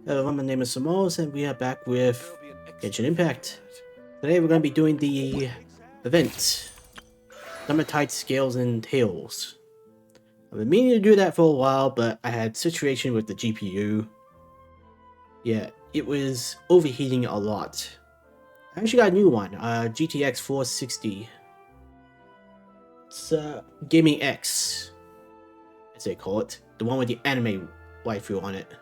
Hello, my name is Xanmoas, and we are back with Genshin Impact. Today we're going to be doing the event, Summertide Scales and Tails. I've been meaning to do that for a while, but I had situation with the GPU. Yeah, it was overheating a lot. I actually got a new one, GTX 460. It's Gaming X, as they call it. The one with the anime waifu on it.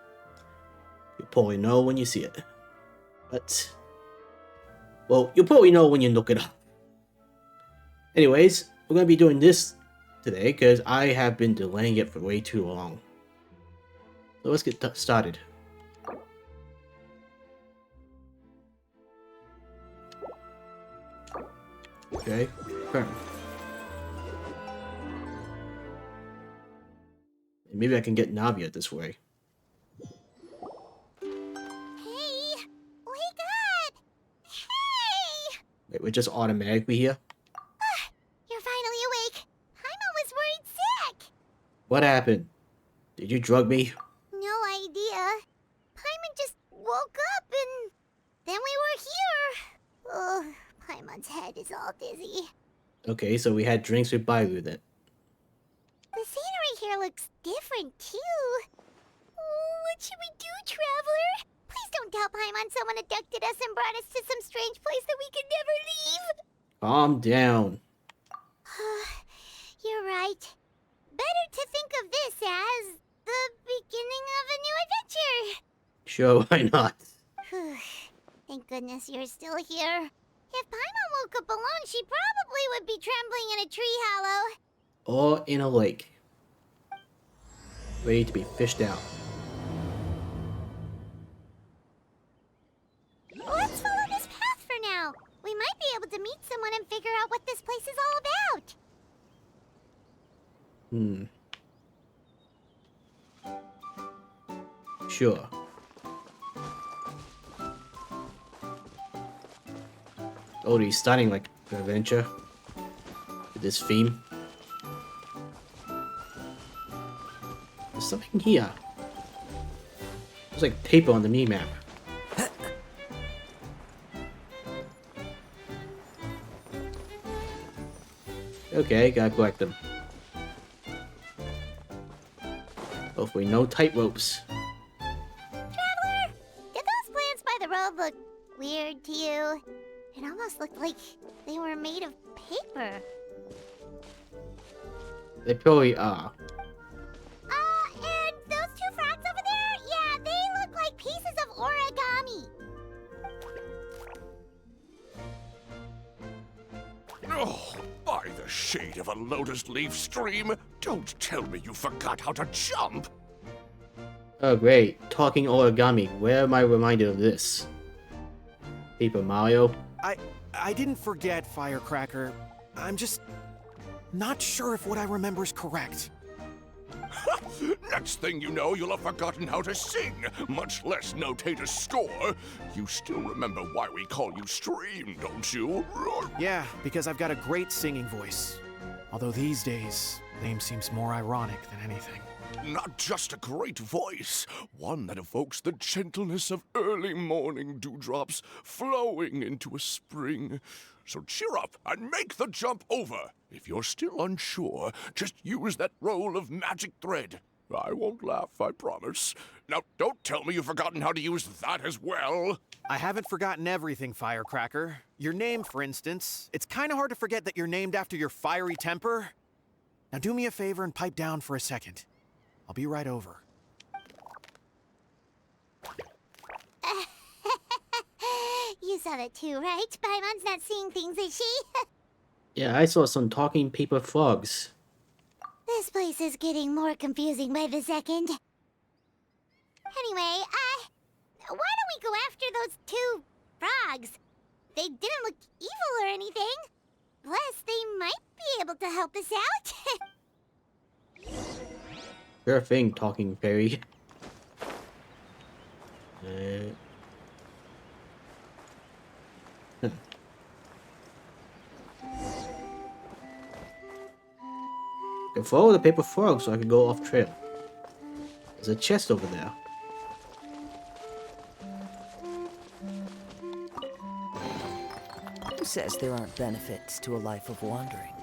You'll probably know when you see it. But, well, you'll probably know when you look it up. Anyways, we're going to be doing this today because I have been delaying it for way too long. So let's get started. Okay, confirm. Maybe I can get Navia this way. Wait, we're just automatically here? You're finally awake. Paimon was worried sick. What happened? Did you drug me? No idea. Paimon just woke up and then we were here. Oh, Paimon's head is all dizzy. Okay, so we had drinks with Bailu then. The scenery here looks different too. Oh, what should we do, Traveler? Please don't tell Paimon someone abducted us and brought us to some strange place that we could never leave. Calm down. You're right. Better to think of this as the beginning of a new adventure. Sure, why not? Thank goodness you're still here. If Paimon woke up alone, she probably would be trembling in a tree hollow. Or in a lake. Ready to be fished out. Let's follow this path for now. We might be able to meet someone and figure out what this place is all about. Sure. Oh, he's starting like an adventure with this theme. There's something here. There's like paper on the mini-map. Okay, gotta collect them. Hopefully no tight ropes. Traveler, did those plants by the road look weird to you? It almost looked like they were made of paper. They probably are. And those two frogs over there? Yeah, they look like pieces of origami. Oh, by the shade of a lotus leaf stream, don't tell me you forgot how to jump! Oh great, talking origami. Where am I reminded of this? Paper Mario? I didn't forget, Firecracker. I'm just not sure if what I remember is correct. Next thing you know, you'll have forgotten how to sing, much less notate a score. You still remember why we call you Stream, don't you? Yeah, because I've got a great singing voice. Although these days, name seems more ironic than anything. Not just a great voice, one that evokes the gentleness of early morning dewdrops flowing into a spring. So cheer up and make the jump over. If you're still unsure, just use that roll of magic thread. I won't laugh, I promise. Now, don't tell me you've forgotten how to use that as well. I haven't forgotten everything, Firecracker. Your name, for instance. It's kind of hard to forget that you're named after your fiery temper. Now do me a favor and pipe down for a second. I'll be right over. You saw that too, right? Paimon's not seeing things, is she? Yeah, I saw some talking paper frogs. This place is getting more confusing by the second. Anyway, why don't we go after those two frogs? They didn't look evil or anything. Plus, they might be able to help us out. Sure thing, talking fairy. can follow the paper frog so I can go off trail. There's a chest over there. Who says there aren't benefits to a life of wandering?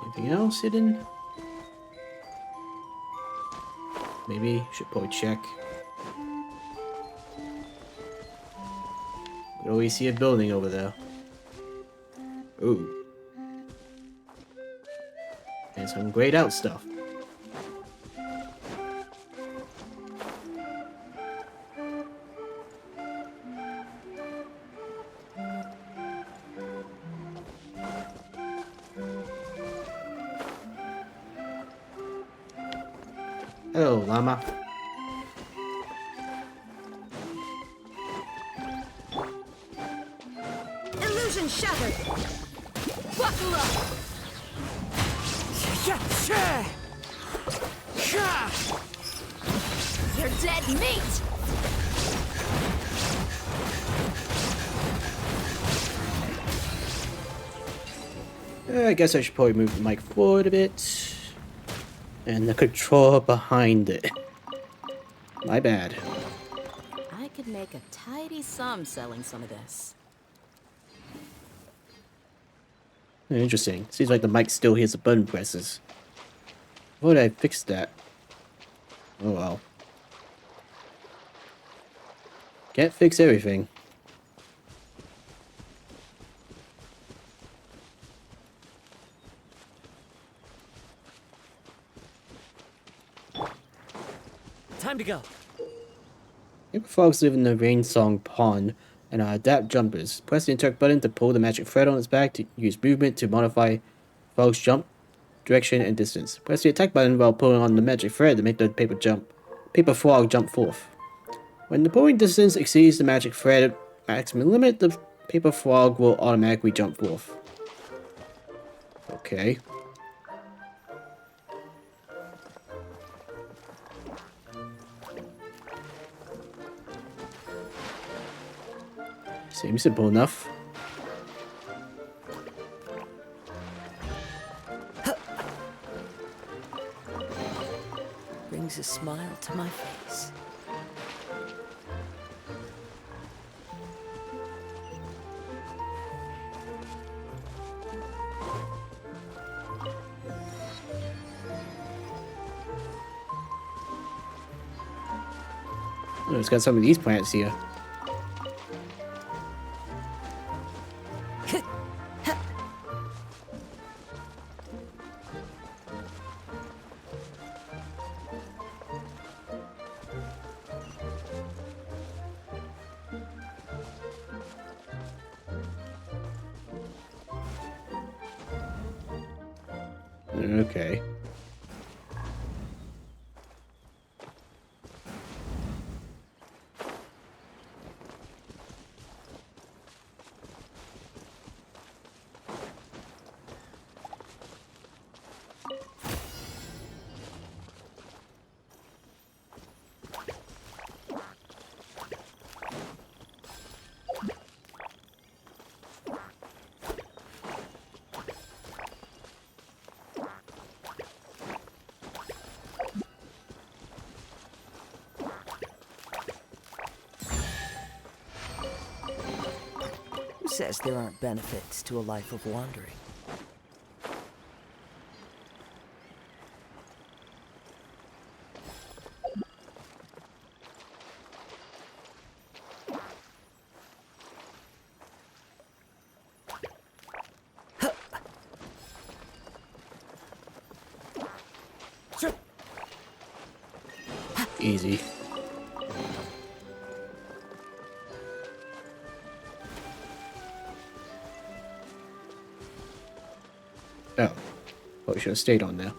Anything else hidden? Maybe should probably check. We always see a building over there. Ooh. And some grayed out stuff. Hello, llama. Illusion shattered! Buckle up! You're dead meat! I guess I should probably move the mic forward a bit. And the controller behind it. My bad. I could make a tidy sum selling some of this. Interesting. Seems like the mic still hears the button presses. Why did I fix that? Oh well. Can't fix everything. Time to go. Paper frogs live in the rain song pond and are adapt jumpers. Press the interact button to pull the magic thread on its back to use movement to modify frog's jump, direction, and distance. Press the attack button while pulling on the magic thread to make the paper frog jump forth. When the pulling distance exceeds the magic thread maximum limit, the paper frog will automatically jump forth. Okay. Seems simple enough. Brings a smile to my face. Oh, it's got some of these plants here. Okay. Who says there aren't benefits to a life of wandering? Easy. Oh. Probably should have stayed on there.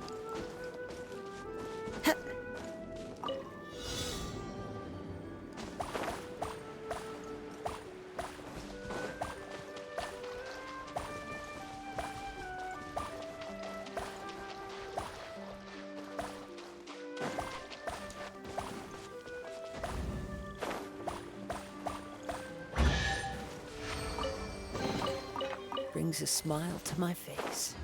Brings a smile to my face.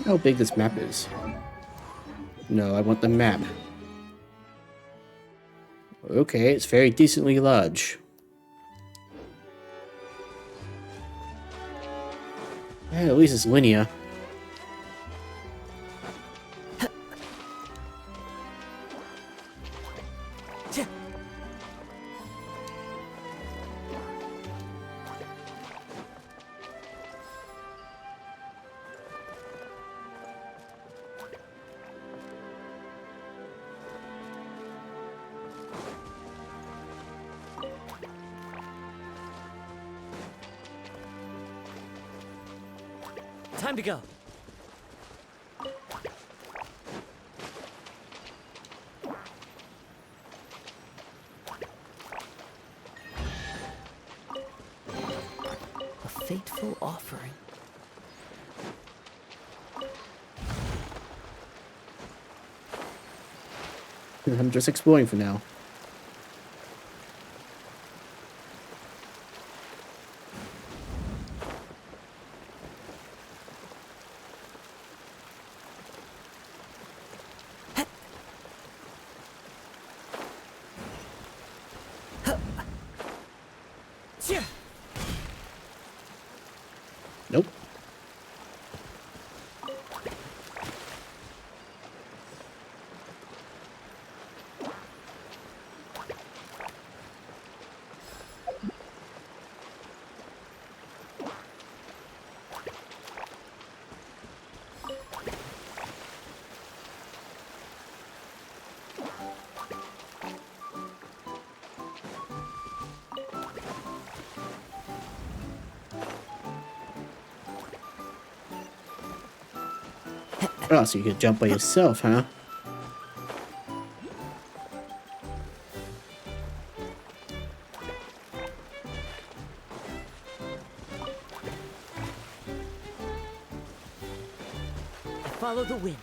How big this map is. No, I want the map. Okay, it's very decently large. Yeah, at least it's linear. Time to go. A fateful offering. I'm just exploring for now. Nope. Oh, so you could jump by yourself, huh? Follow the wind.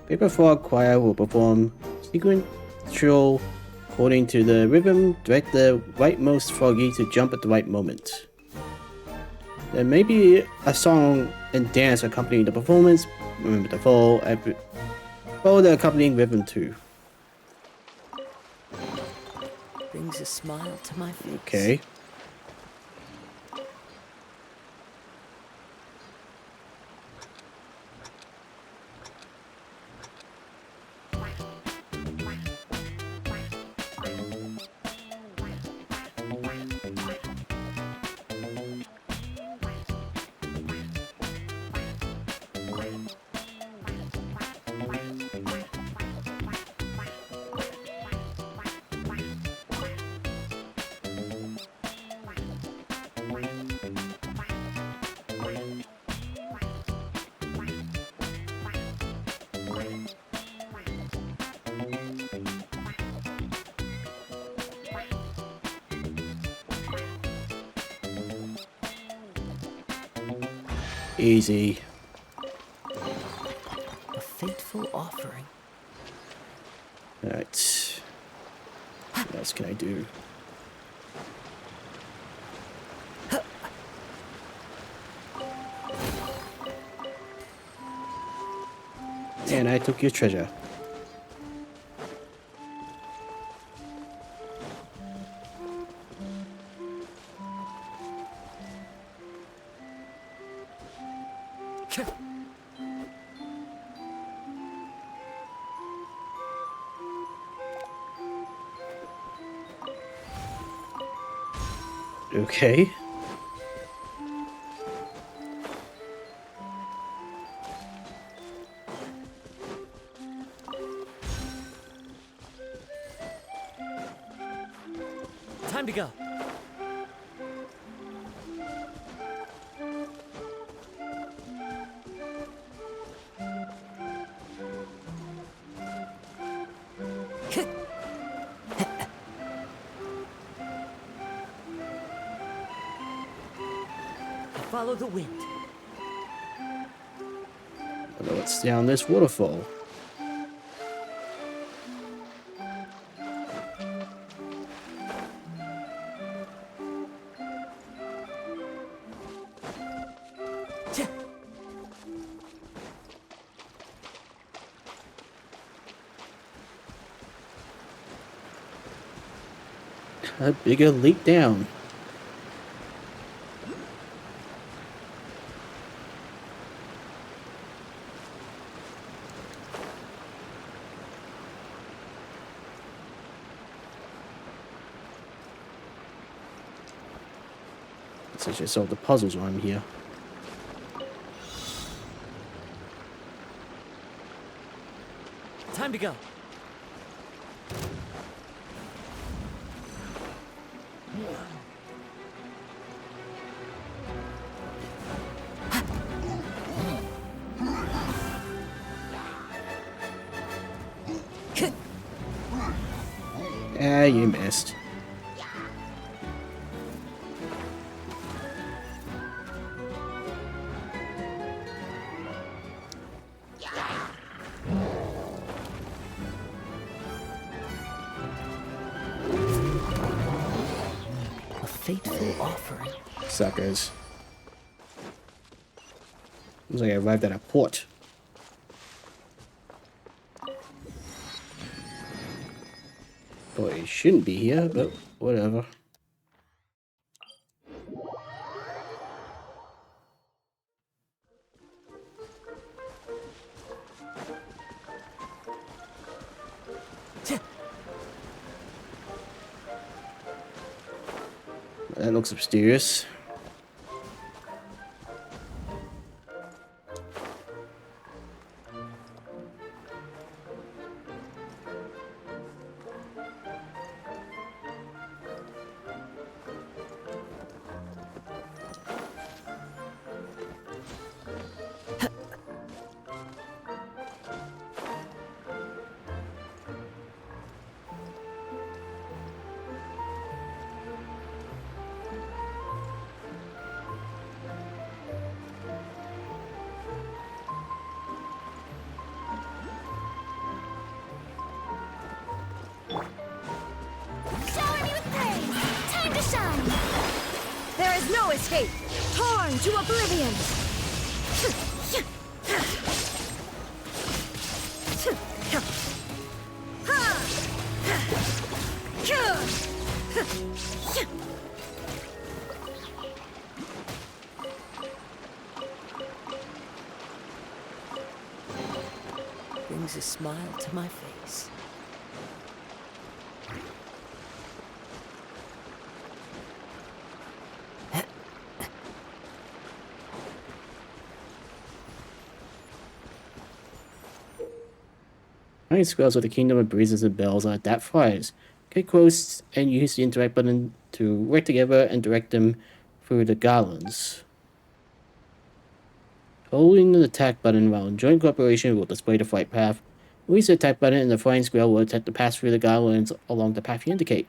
Paper Frog Choir will perform sequential according to the rhythm. Direct the rightmost froggy to jump at the right moment. There may be a song and dance accompanying the performance. Remember to follow the accompanying rhythm too. Brings a smile to my face. Okay. Easy. A fateful offering. Alright. What else can I do? And I took your treasure. Okay. Time to go. Follow the wind. I know what's down this waterfall. A bigger leap down. So I should solve the puzzles while I'm here. Time to go. Ah, you missed. A fateful offering. Suckers. Looks like I arrived at a port. Boy, it shouldn't be here, but whatever. That looks mysterious. Shower me with praise! Time to shine! There is no escape! Torn to oblivion! Brings a smile to my face. Flying squirrels with the Kingdom of Breezes and Bells are adapt flyers. Get close and use the interact button to work together and direct them through the garlands. Holding the attack button while in joint cooperation will display the flight path. Release the attack button and the flying squirrel will attempt to pass through the garlands along the path you indicate.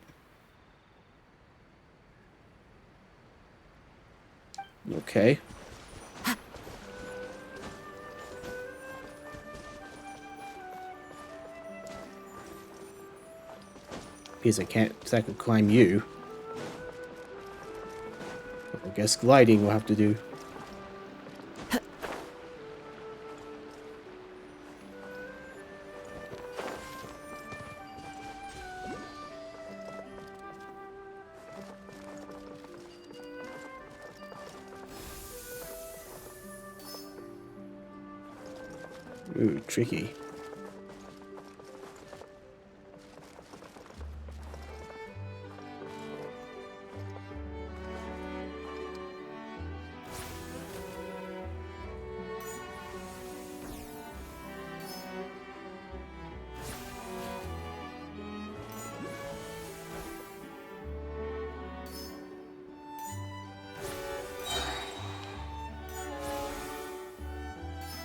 Okay. Because I can't exactly climb you. I guess gliding will have to do. Ooh, tricky.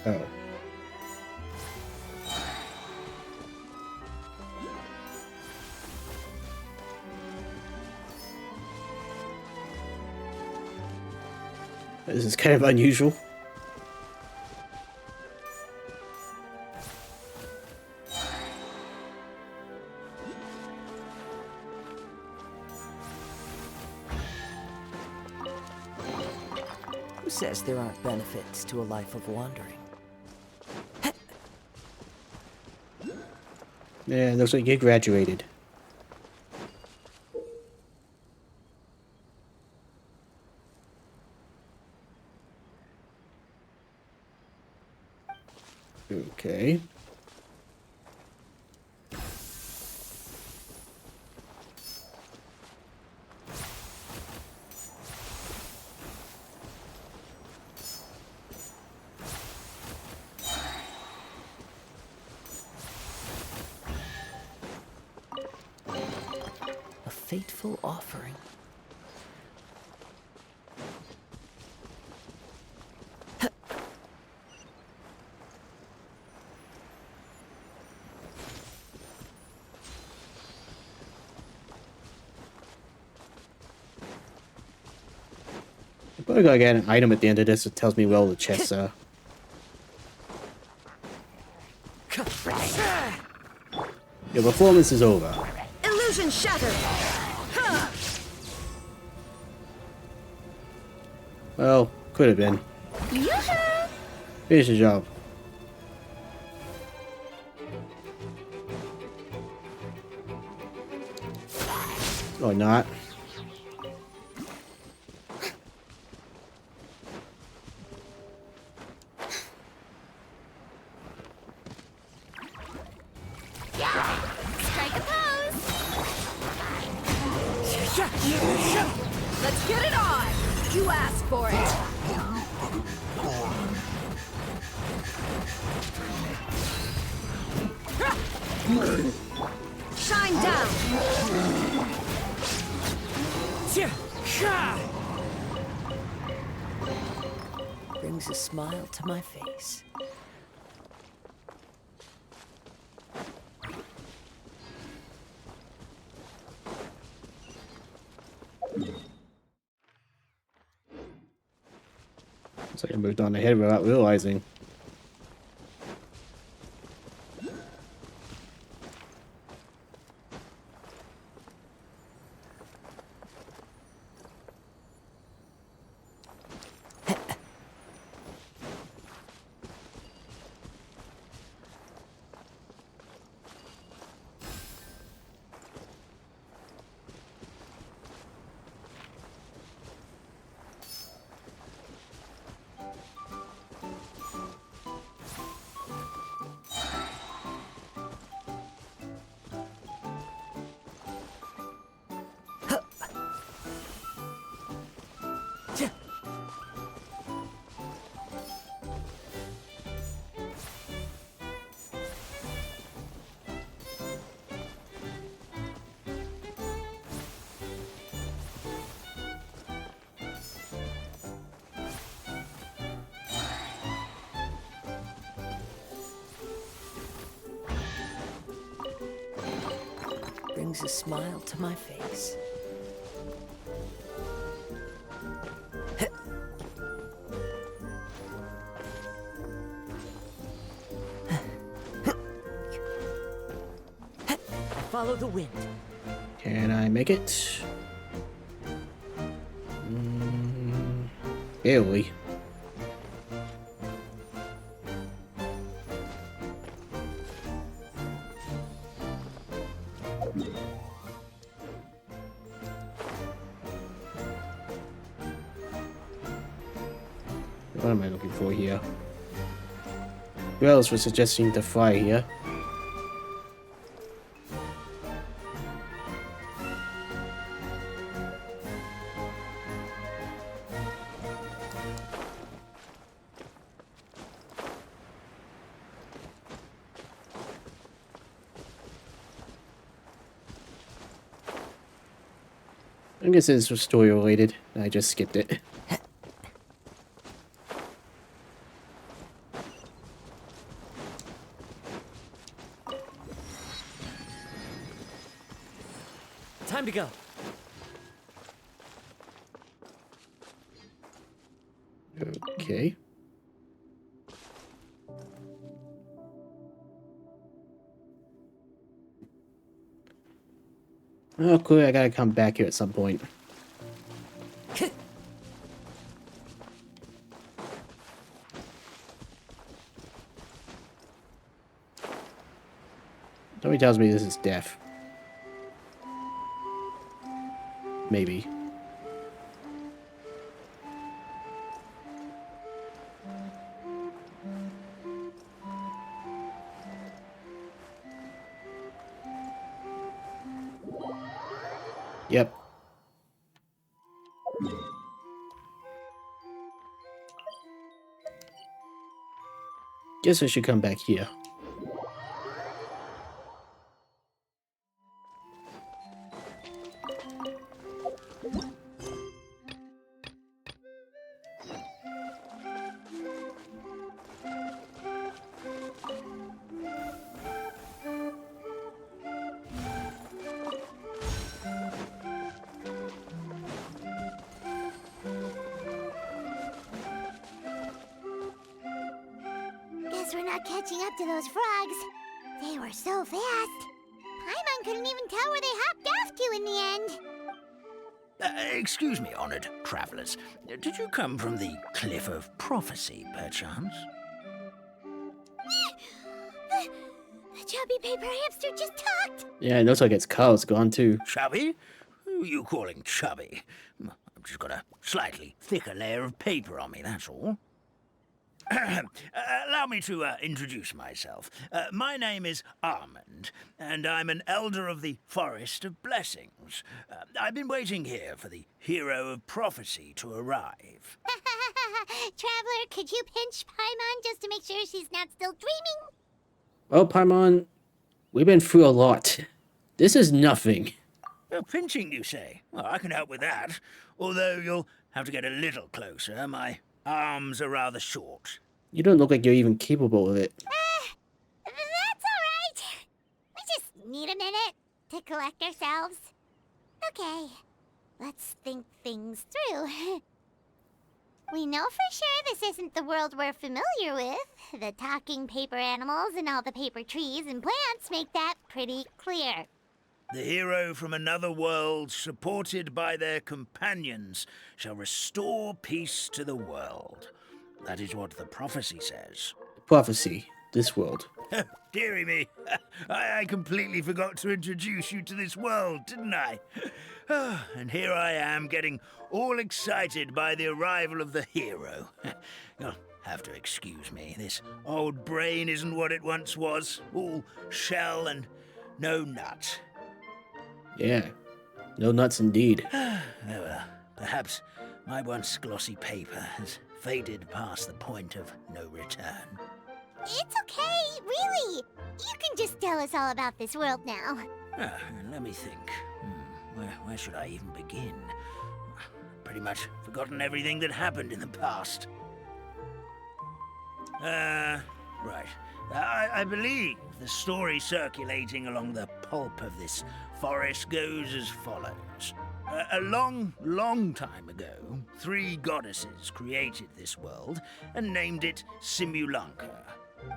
Oh. This is kind of unusual. Who says there aren't benefits to a life of wandering? Yeah, looks like you graduated. Okay. A fateful offering. I'm probably gonna get an item at the end of this that tells me where all the chests are. Your performance is over. Illusion shattered! Well, could have been. Yoo-hoo! Finish the job. Or not. Strike a pose! Let's get it on! You asked for it! Shine down! Brings a smile to my face. Looks like I moved on ahead without realizing. Brings a smile to my face. Follow the wind. Can I make it? Barely. What am I looking for here? Who else was suggesting to fly here? I'm guessing this was story related, and I just skipped it. Time to go. Okay. Oh, cool. I gotta come back here at some point. Somebody tells me this is death. Maybe. Yep. Guess I should come back here. Guess we're not catching up to those frogs. They were so fast. Paimon couldn't even tell where they hopped off to in the end. Excuse me, honored travelers. Did you come from the Cliff of Prophecy, perchance? The chubby paper hamster just talked. Yeah, it looks like its color's gone too. Chubby? Who are you calling chubby? I've just got a slightly thicker layer of paper on me, that's all. Allow me to introduce myself. My name is Armand, and I'm an elder of the Forest of Blessings. I've been waiting here for the hero of prophecy to arrive. Traveler, could you pinch Paimon just to make sure she's not still dreaming? Well, Paimon, we've been through a lot. This is nothing. Pinching, you say? Well, I can help with that. Although you'll have to get a little closer. My arms are rather short. You don't look like you're even capable of it. That's alright. We just need a minute to collect ourselves. Okay, let's think things through. We know for sure this isn't the world we're familiar with. The talking paper animals and all the paper trees and plants make that pretty clear. The hero from another world, supported by their companions, shall restore peace to the world. That is what the prophecy says. Prophecy. This world. Dearie me, I completely forgot to introduce you to this world, didn't I? And here I am, getting all excited by the arrival of the hero. You'll have to excuse me. This old brain isn't what it once was. All shell and no nut. Yeah. No nuts indeed. Oh, well, perhaps my once glossy paper has faded past the point of no return. It's okay, really. You can just tell us all about this world now. Let me think. Where should I even begin? Pretty much forgotten everything that happened in the past. Right. I believe the story circulating along the pulp of this forest goes as follows. A long, long time ago, 3 goddesses created this world and named it Simulanka.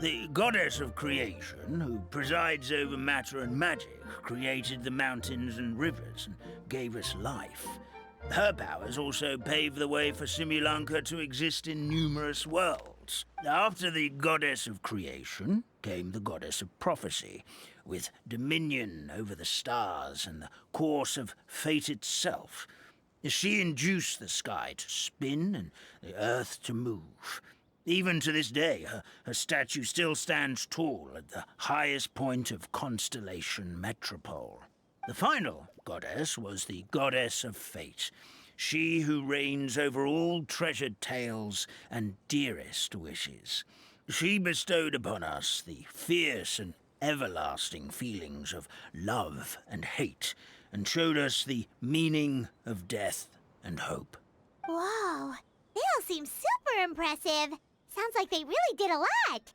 The goddess of creation, who presides over matter and magic, created the mountains and rivers and gave us life. Her powers also paved the way for Simulanka to exist in numerous worlds. After the goddess of creation came the goddess of prophecy, with dominion over the stars and the course of fate itself. She induced the sky to spin and the earth to move. Even to this day, her statue still stands tall at the highest point of Constellation Metropole. The final goddess was the goddess of fate, she who reigns over all treasured tales and dearest wishes. She bestowed upon us the fierce and everlasting feelings of love and hate, and showed us the meaning of death and hope. Whoa, they all seem super impressive. Sounds like they really did a lot.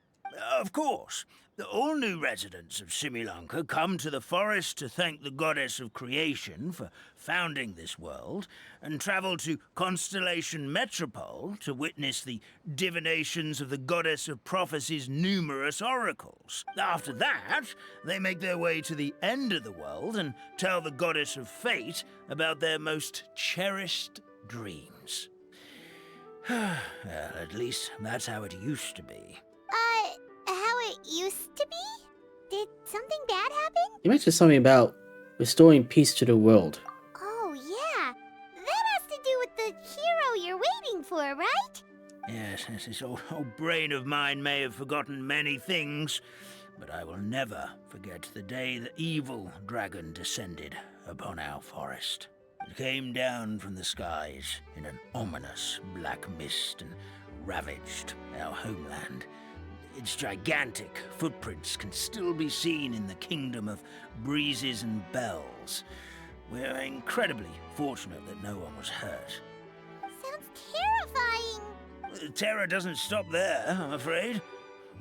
Of course, all new residents of Similanka come to the forest to thank the goddess of creation for founding this world, and travel to Constellation Metropole to witness the divinations of the goddess of prophecy's numerous oracles. After that, they make their way to the end of the world and tell the goddess of fate about their most cherished dreams. Well, at least that's how it used to be. How it used to be? Did something bad happen? You mentioned something about restoring peace to the world. Oh, yeah. That has to do with the hero you're waiting for, right? Yes, this old brain of mine may have forgotten many things, but I will never forget the day the evil dragon descended upon our forest. It came down from the skies in an ominous black mist and ravaged our homeland. Its gigantic footprints can still be seen in the kingdom of breezes and bells. We're incredibly fortunate that no one was hurt. Sounds terrifying. The terror doesn't stop there, I'm afraid.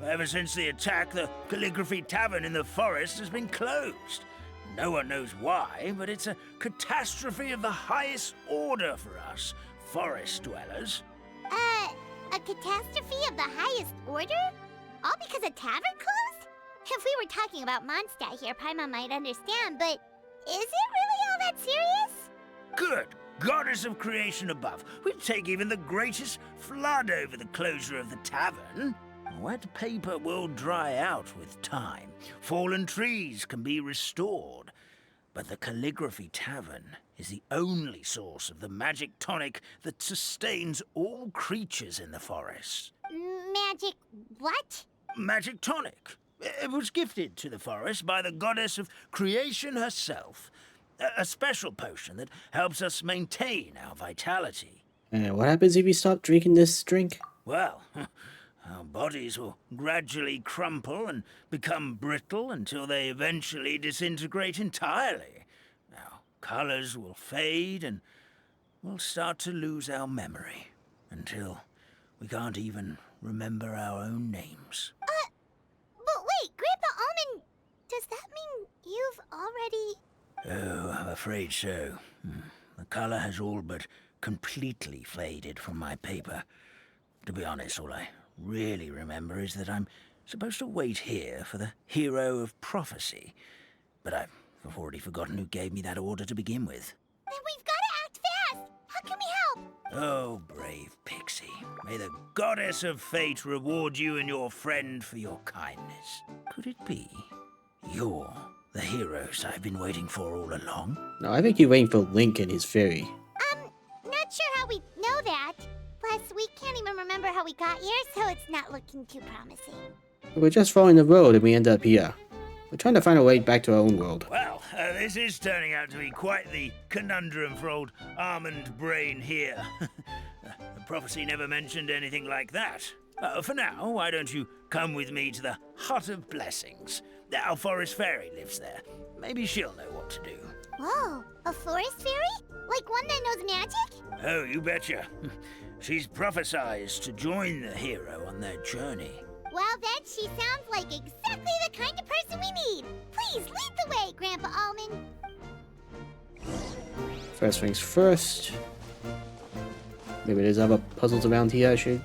Ever since the attack, the Calligraphy Tavern in the forest has been closed. No one knows why, but it's a catastrophe of the highest order for us, forest dwellers. A catastrophe of the highest order? All because a tavern closed? If we were talking about Mondstadt here, Paimon might understand, but is it really all that serious? Good goddess of creation above, we'd take even the greatest flood over the closure of the tavern. Wet paper will dry out with time. Fallen trees can be restored. But the Calligraphy Tavern is the only source of the magic tonic that sustains all creatures in the forest. Magic what? Magic tonic. It was gifted to the forest by the goddess of creation herself. A special potion that helps us maintain our vitality. And what happens if you stop drinking this drink? Well, our bodies will gradually crumple and become brittle until they eventually disintegrate entirely. Our colors will fade and we'll start to lose our memory until we can't even remember our own names. But wait, Grandpa Almond, does that mean you've already... Oh, I'm afraid so. The color has all but completely faded from my paper. To be honest, all I really remember is that I'm supposed to wait here for the hero of prophecy. But I've already forgotten who gave me that order to begin with. Then we've got to act fast! How can we help? Oh, brave Pixie. May the goddess of fate reward you and your friend for your kindness. Could it be you're the heroes I've been waiting for all along? No, I think you're waiting for Link and his fairy. Not sure how we know that. Plus, we can't even remember how we got here, so it's not looking too promising. We're just following the road and we end up here. We're trying to find a way back to our own world. Well, this is turning out to be quite the conundrum for old Almond Brain here. The prophecy never mentioned anything like that. For now, why don't you come with me to the Hut of Blessings? Our forest fairy lives there. Maybe she'll know what to do. Whoa, a forest fairy? Like one that knows magic? Oh, you betcha. She's prophesized to join the hero on their journey. Well, then she sounds like exactly the kind of person we need. Please lead the way, Grandpa Almond. First things first. Maybe there's other puzzles around here I should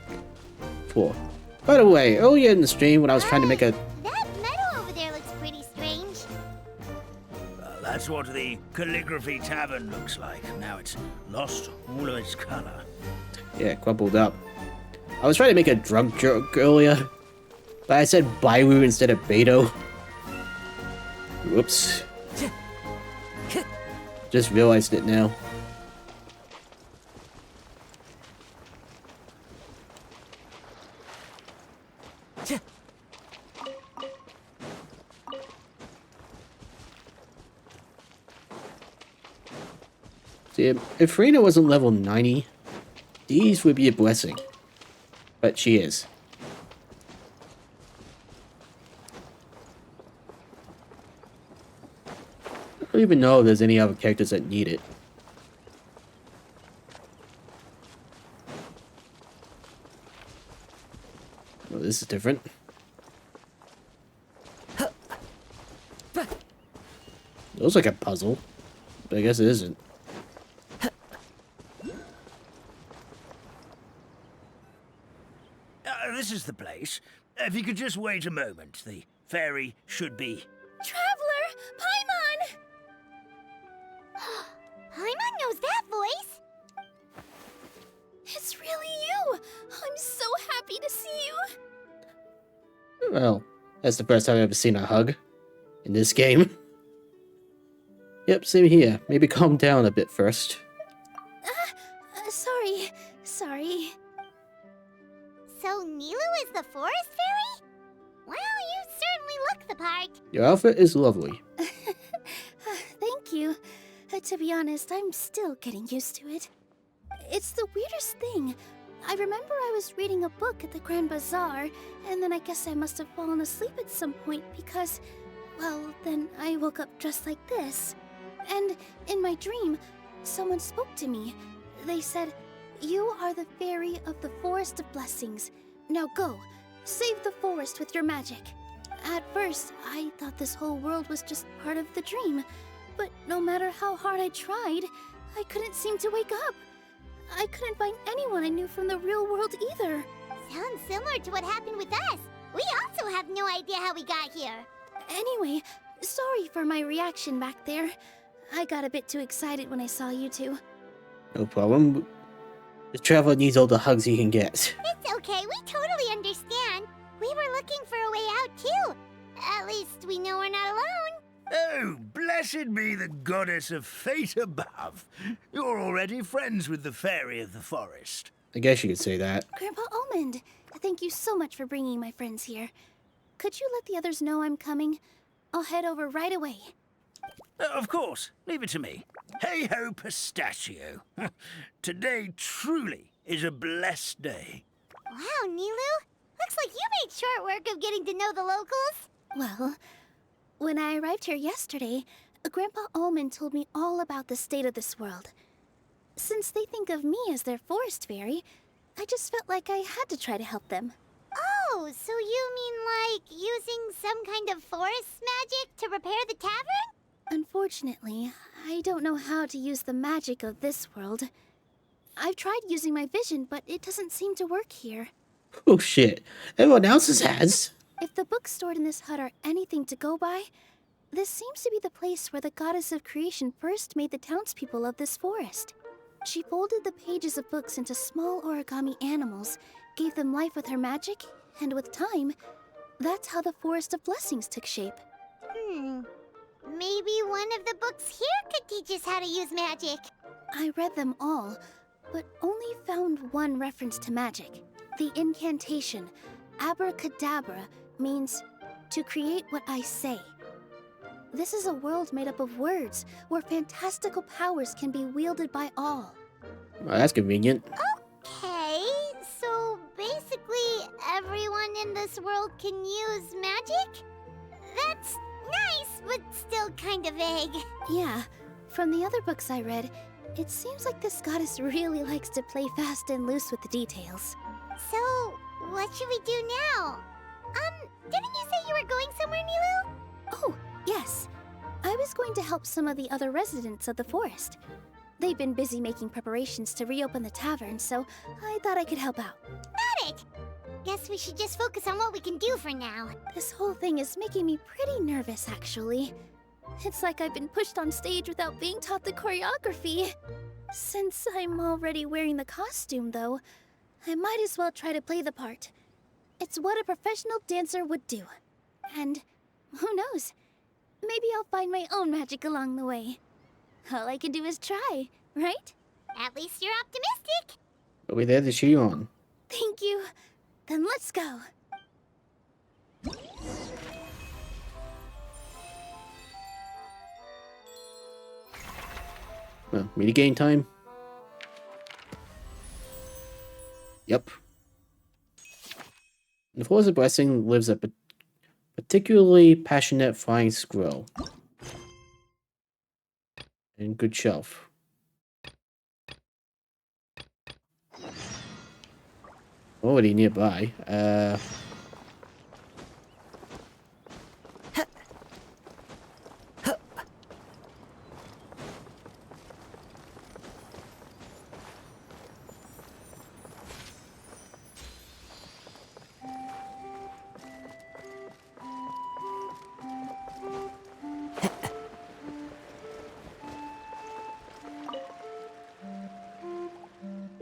explore. By the way, earlier in the stream when I was trying to make a... That meadow over there looks pretty strange. That's what the Calligraphy Tavern looks like. Now it's lost all of its color. Yeah, crumpled up. I was trying to make a drunk joke earlier, but I said Baiwu instead of Beto. Whoops. Just realized it now. See, if Rena wasn't level 90, these would be a blessing. But she is. I don't even know if there's any other characters that need it. Oh, this is different. It looks like a puzzle, but I guess it isn't. This is the place. If you could just wait a moment, the fairy should be... Traveler! Paimon! Paimon knows that voice! It's really you! I'm so happy to see you! Well, that's the first time I've ever seen a hug in this game. Yep, same here. Maybe calm down a bit first. Sorry. So Nilou is the forest fairy? Well, you certainly look the part. Your outfit is lovely. Thank you. To be honest, I'm still getting used to it. It's the weirdest thing. I remember I was reading a book at the Grand Bazaar, and then I guess I must have fallen asleep at some point because, well, then I woke up dressed like this. And in my dream, someone spoke to me. They said, "You are the fairy of the Forest of Blessings. Now go, save the forest with your magic." At first, I thought this whole world was just part of the dream. But no matter how hard I tried, I couldn't seem to wake up. I couldn't find anyone I knew from the real world either. Sounds similar to what happened with us. We also have no idea how we got here. Anyway, sorry for my reaction back there. I got a bit too excited when I saw you two. No problem. The traveler needs all the hugs he can get. It's okay, we totally understand. We were looking for a way out too. At least we know we're not alone. Oh, blessed be the goddess of fate above. You're already friends with the fairy of the forest. I guess you could say that. Grandpa Almond, thank you so much for bringing my friends here. Could you let the others know I'm coming? I'll head over right away. Of course, leave it to me. Hey-ho, pistachio. Today truly is a blessed day. Wow, Nilou. Looks like you made short work of getting to know the locals. Well, when I arrived here yesterday, Grandpa Almond told me all about the state of this world. Since they think of me as their forest fairy, I just felt like I had to try to help them. Oh, so you mean like using some kind of forest magic to repair the tavern? Unfortunately, I don't know how to use the magic of this world. I've tried using my vision, but it doesn't seem to work here. Oh shit. Everyone else's has. If the books stored in this hut are anything to go by, this seems to be the place where the goddess of creation first made the townspeople of this forest. She folded the pages of books into small origami animals, gave them life with her magic, and with time, that's how the Forest of Blessings took shape. Maybe one of the books here could teach us how to use magic. I read them all, but only found one reference to magic. The incantation, abracadabra, means to create what I say. This is a world made up of words, where fantastical powers can be wielded by all. Well, that's convenient. Okay, so basically everyone in this world can use magic? That's nice, but still kind of vague. Yeah, from the other books I read, it seems like this goddess really likes to play fast and loose with the details. So, what should we do now? Didn't you say you were going somewhere, Nilou? Oh, yes. I was going to help some of the other residents of the forest. They've been busy making preparations to reopen the tavern, so I thought I could help out. Got it! Guess we should just focus on what we can do for now. This whole thing is making me pretty nervous, actually. It's like I've been pushed on stage without being taught the choreography. Since I'm already wearing the costume, though, I might as well try to play the part. It's what a professional dancer would do. And who knows? Maybe I'll find my own magic along the way. All I can do is try, right? At least you're optimistic. Are we there to cheer you on? Thank you. Then let's go. Well, minigame time? Yep. In the Forest of Blessing lives a particularly passionate flying squirrel. And good shelf. Already nearby.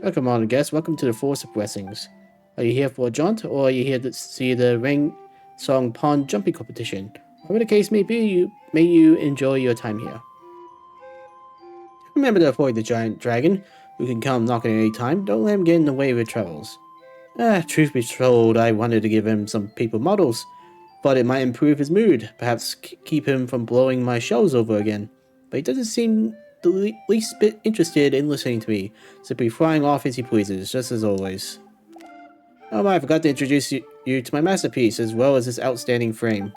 Welcome on, guest. Welcome to the Force of Blessings. Are you here for a jaunt, or are you here to see the Ring Song Pond jumping competition? Whatever the case may be, may you enjoy your time here. Remember to avoid the giant dragon, who can come knocking at any time. Don't let him get in the way of your travels. Truth be told, I wanted to give him some paper models. Thought it might improve his mood, perhaps keep him from blowing my shells over again. But he doesn't seem the least bit interested in listening to me, simply flying off as he pleases, just as always. Oh, I forgot to introduce you to my masterpiece, as well as this outstanding frame.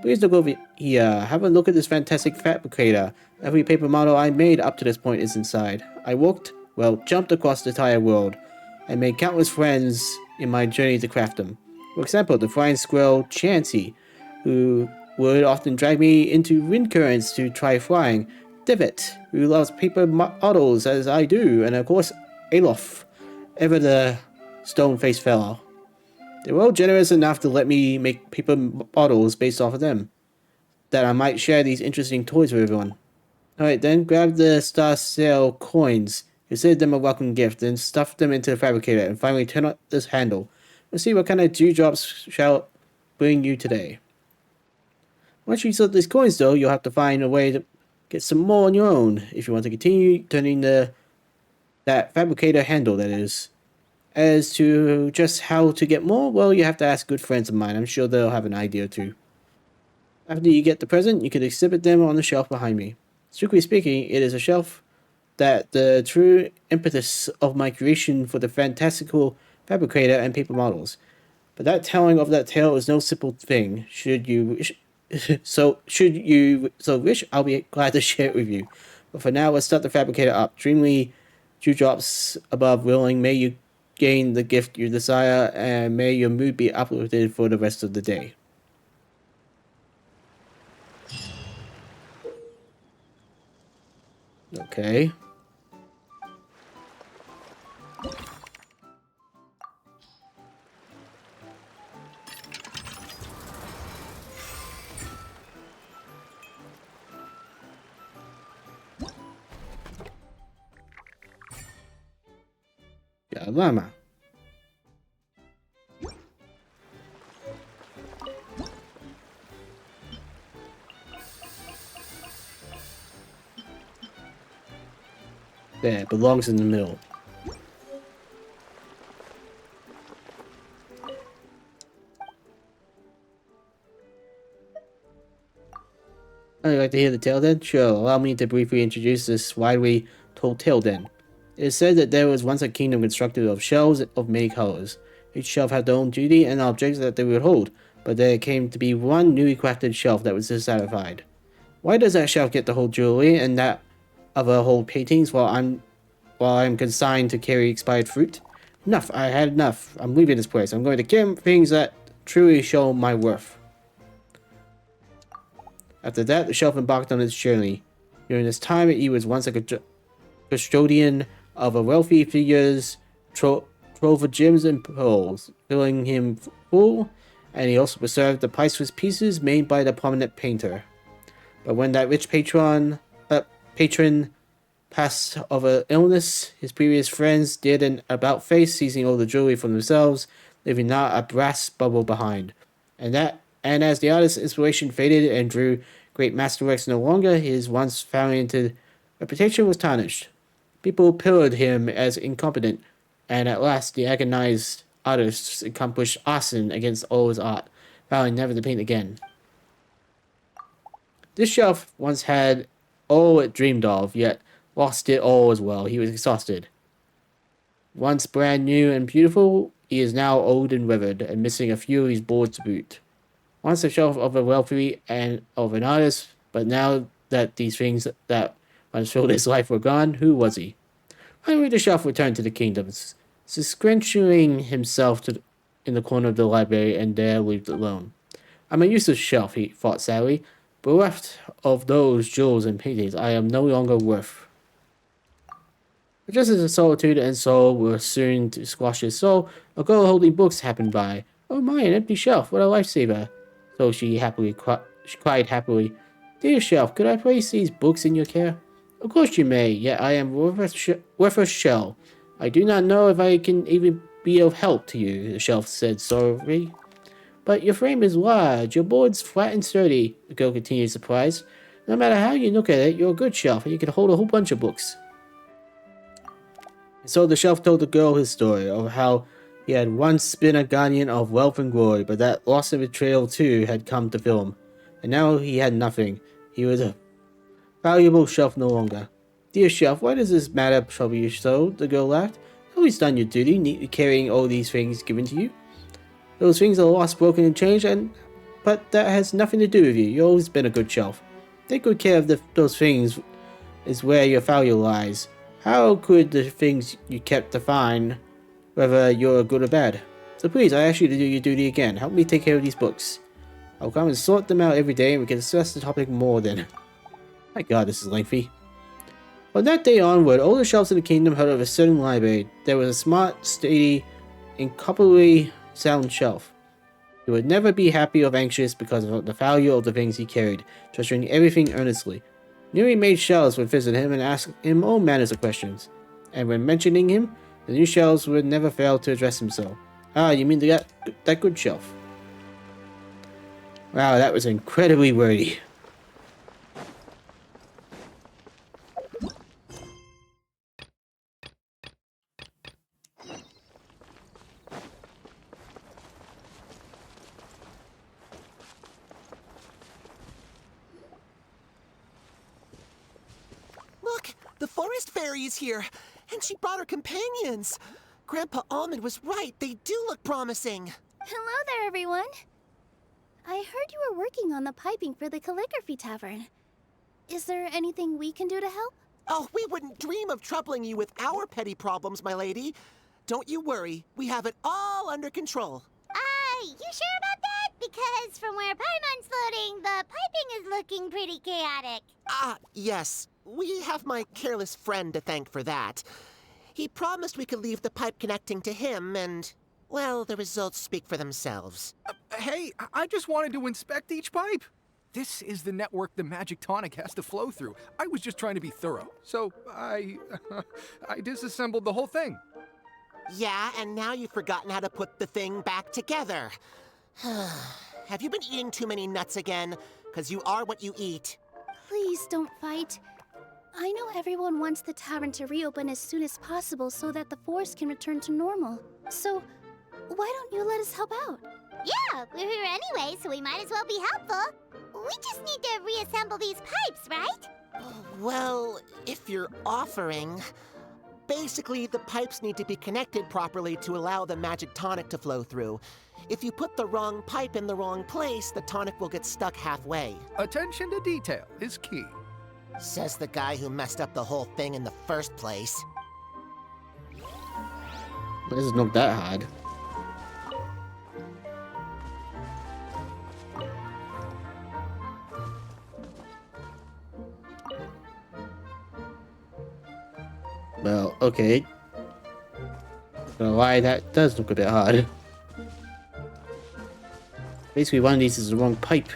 Please look over here. Have a look at this fantastic fabricator. Every paper model I made up to this point is inside. I jumped across the entire world. I made countless friends in my journey to craft them. For example, the flying squirrel Chansey, who would often drag me into wind currents to try flying. Divot, who loves paper models as I do, and of course, Alof, ever the stone-faced fellow. They were all generous enough to let me make paper models based off of them, that I might share these interesting toys with everyone. Alright then, grab the Star Sail coins, consider them a welcome gift, then stuff them into the fabricator, and finally turn on this handle. Let's see what kind of dewdrops shall bring you today. Once you sort these coins though, you'll have to find a way to get some more on your own, if you want to continue turning that fabricator handle, that is. As to just how to get more, well, you have to ask good friends of mine. I'm sure they'll have an idea or two. After you get the present, you can exhibit them on the shelf behind me. Strictly speaking, it is a shelf that the true impetus of my creation for the fantastical fabricator and paper models. But that telling of that tale is no simple thing. Should you wish, I'll be glad to share it with you. But for now, let's start the fabricator up. Dreamly dewdrops above willing, may you gain the gift you desire, and may your mood be uplifted for the rest of the day. Okay. Yeah, llama. There, it belongs in the middle. I'd like to hear the tale then? Sure, allow me to briefly introduce this widely told tale then. It is said that there was once a kingdom constructed of shells of many colors. Each shelf had their own duty and objects that they would hold, but there came to be one newly crafted shelf that was dissatisfied. Why does that shelf get to hold jewelry and that other hold paintings while I'm consigned to carry expired fruit? Enough, I had enough. I'm leaving this place. I'm going to carry things that truly show my worth. After that, the shelf embarked on its journey. During this time, he was once a custodian of a wealthy figure's trove of gems and pearls, filling him full, and he also preserved the priceless pieces made by the prominent painter. But when that rich patron passed of an illness, his previous friends did an about-face, seizing all the jewelry from themselves, leaving not a brass bubble behind. And as the artist's inspiration faded and drew great masterworks no longer, his once talented reputation was tarnished. People pilloried him as incompetent, and at last the agonized artist accomplished arson against all his art, vowing never to paint again. This shelf once had all it dreamed of, yet lost it all as well. He was exhausted. Once brand new and beautiful, he is now old and withered, and missing a few of his boards to boot. Once the shelf of a wealthy and of an artist, but now that these things that once filled his life were gone, who was he? Finally, the shelf returned to the kingdoms, squinching himself in the corner of the library, and there lived alone. I'm a useless shelf, he thought sadly. Bereft of those jewels and paintings, I am no longer worth. But just as the solitude and sorrow were soon to squash his soul, a girl holding books happened by. Oh my, an empty shelf, what a lifesaver. So she cried happily. Dear shelf, could I place these books in your care? Of course you may, yet I am worthless shell. I do not know if I can even be of help to you, the shelf said sorrowfully. But your frame is large, your board's flat and sturdy, the girl continued surprised. No matter how you look at it, you're a good shelf, and you can hold a whole bunch of books. And so the shelf told the girl his story of how he had once been a guardian of wealth and glory, but that loss and betrayal too had come to fill him. And now he had nothing. He was a valuable shelf no longer. Dear shelf, why does this matter trouble you so? The girl laughed. You've always done your duty, neatly carrying all these things given to you. Those things are lost, broken, and changed, but that has nothing to do with you. You've always been a good shelf. Take good care of those things is where your value lies. How could the things you kept define whether you're good or bad? So please, I ask you to do your duty again. Help me take care of these books. I'll come and sort them out every day, and we can discuss the topic more then. My god, this is lengthy. From that day onward, all the shelves in the kingdom heard of a certain library. There was a smart, steady, incomparably sound shelf. He would never be happy or anxious because of the value of the things he carried, treasuring everything earnestly. Newly made shelves would visit him and ask him all manners of questions. And when mentioning him, the new shelves would never fail to address him so. Ah, you mean that good shelf? Wow, that was incredibly wordy. Look, the forest fairy is here, and she brought her companions. Grandpa Almond was right. They do look promising. Hello there, everyone. I heard you were working on the piping for the calligraphy tavern. Is there anything we can do to help? Oh, we wouldn't dream of troubling you with our petty problems, my lady. Don't you worry. We have it all under control. You sure about that? Because from where Paimon's floating, the piping is looking pretty chaotic. Yes. We have my careless friend to thank for that. He promised we could leave the pipe connecting to him, and, well, the results speak for themselves. Hey, I just wanted to inspect each pipe. This is the network the magic tonic has to flow through. I was just trying to be thorough, so I disassembled the whole thing. Yeah, and now you've forgotten how to put the thing back together. Have you been eating too many nuts again? 'Cause you are what you eat. Please don't fight. I know everyone wants the tavern to reopen as soon as possible so that the forest can return to normal. So, why don't you let us help out? Yeah, we're here anyway, so we might as well be helpful. We just need to reassemble these pipes, right? Well, if you're offering... Basically, the pipes need to be connected properly to allow the magic tonic to flow through. If you put the wrong pipe in the wrong place, the tonic will get stuck halfway. Attention to detail is key. Says the guy who messed up the whole thing in the first place. This is not that hard. Well, okay. Not gonna lie, that does look a bit hard. Basically, one of these is the wrong pipe.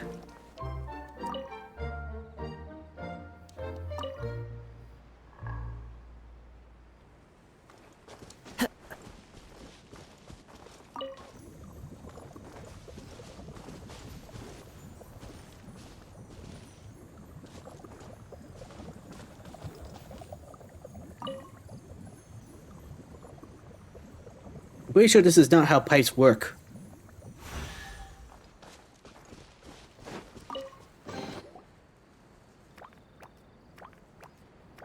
I'm pretty sure this is not how pipes work.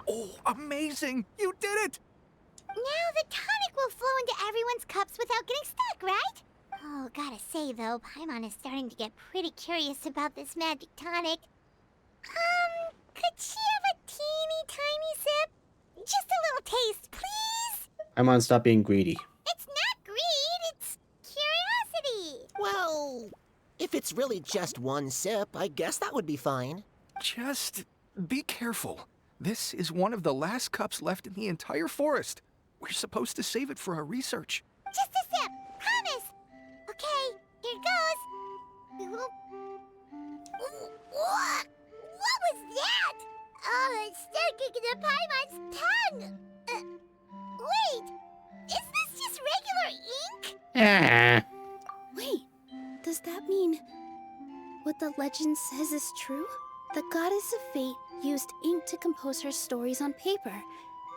Oh, amazing! You did it! Now the tonic will flow into everyone's cups without getting stuck, right? Oh, gotta say though, Paimon is starting to get pretty curious about this magic tonic. Could she have a teeny tiny sip? Just a little taste, please? I'm on stop being greedy. It's not greed, it's curiosity. Well, if it's really just one sip, I guess that would be fine. Just be careful. This is one of the last cups left in the entire forest. We're supposed to save it for our research. Just a sip, promise. Okay, here goes. What? What was that? Oh, it's sticking to Paimon's tongue. Wait, Ah. Wait, does that mean what the legend says is true? The goddess of fate used ink to compose her stories on paper,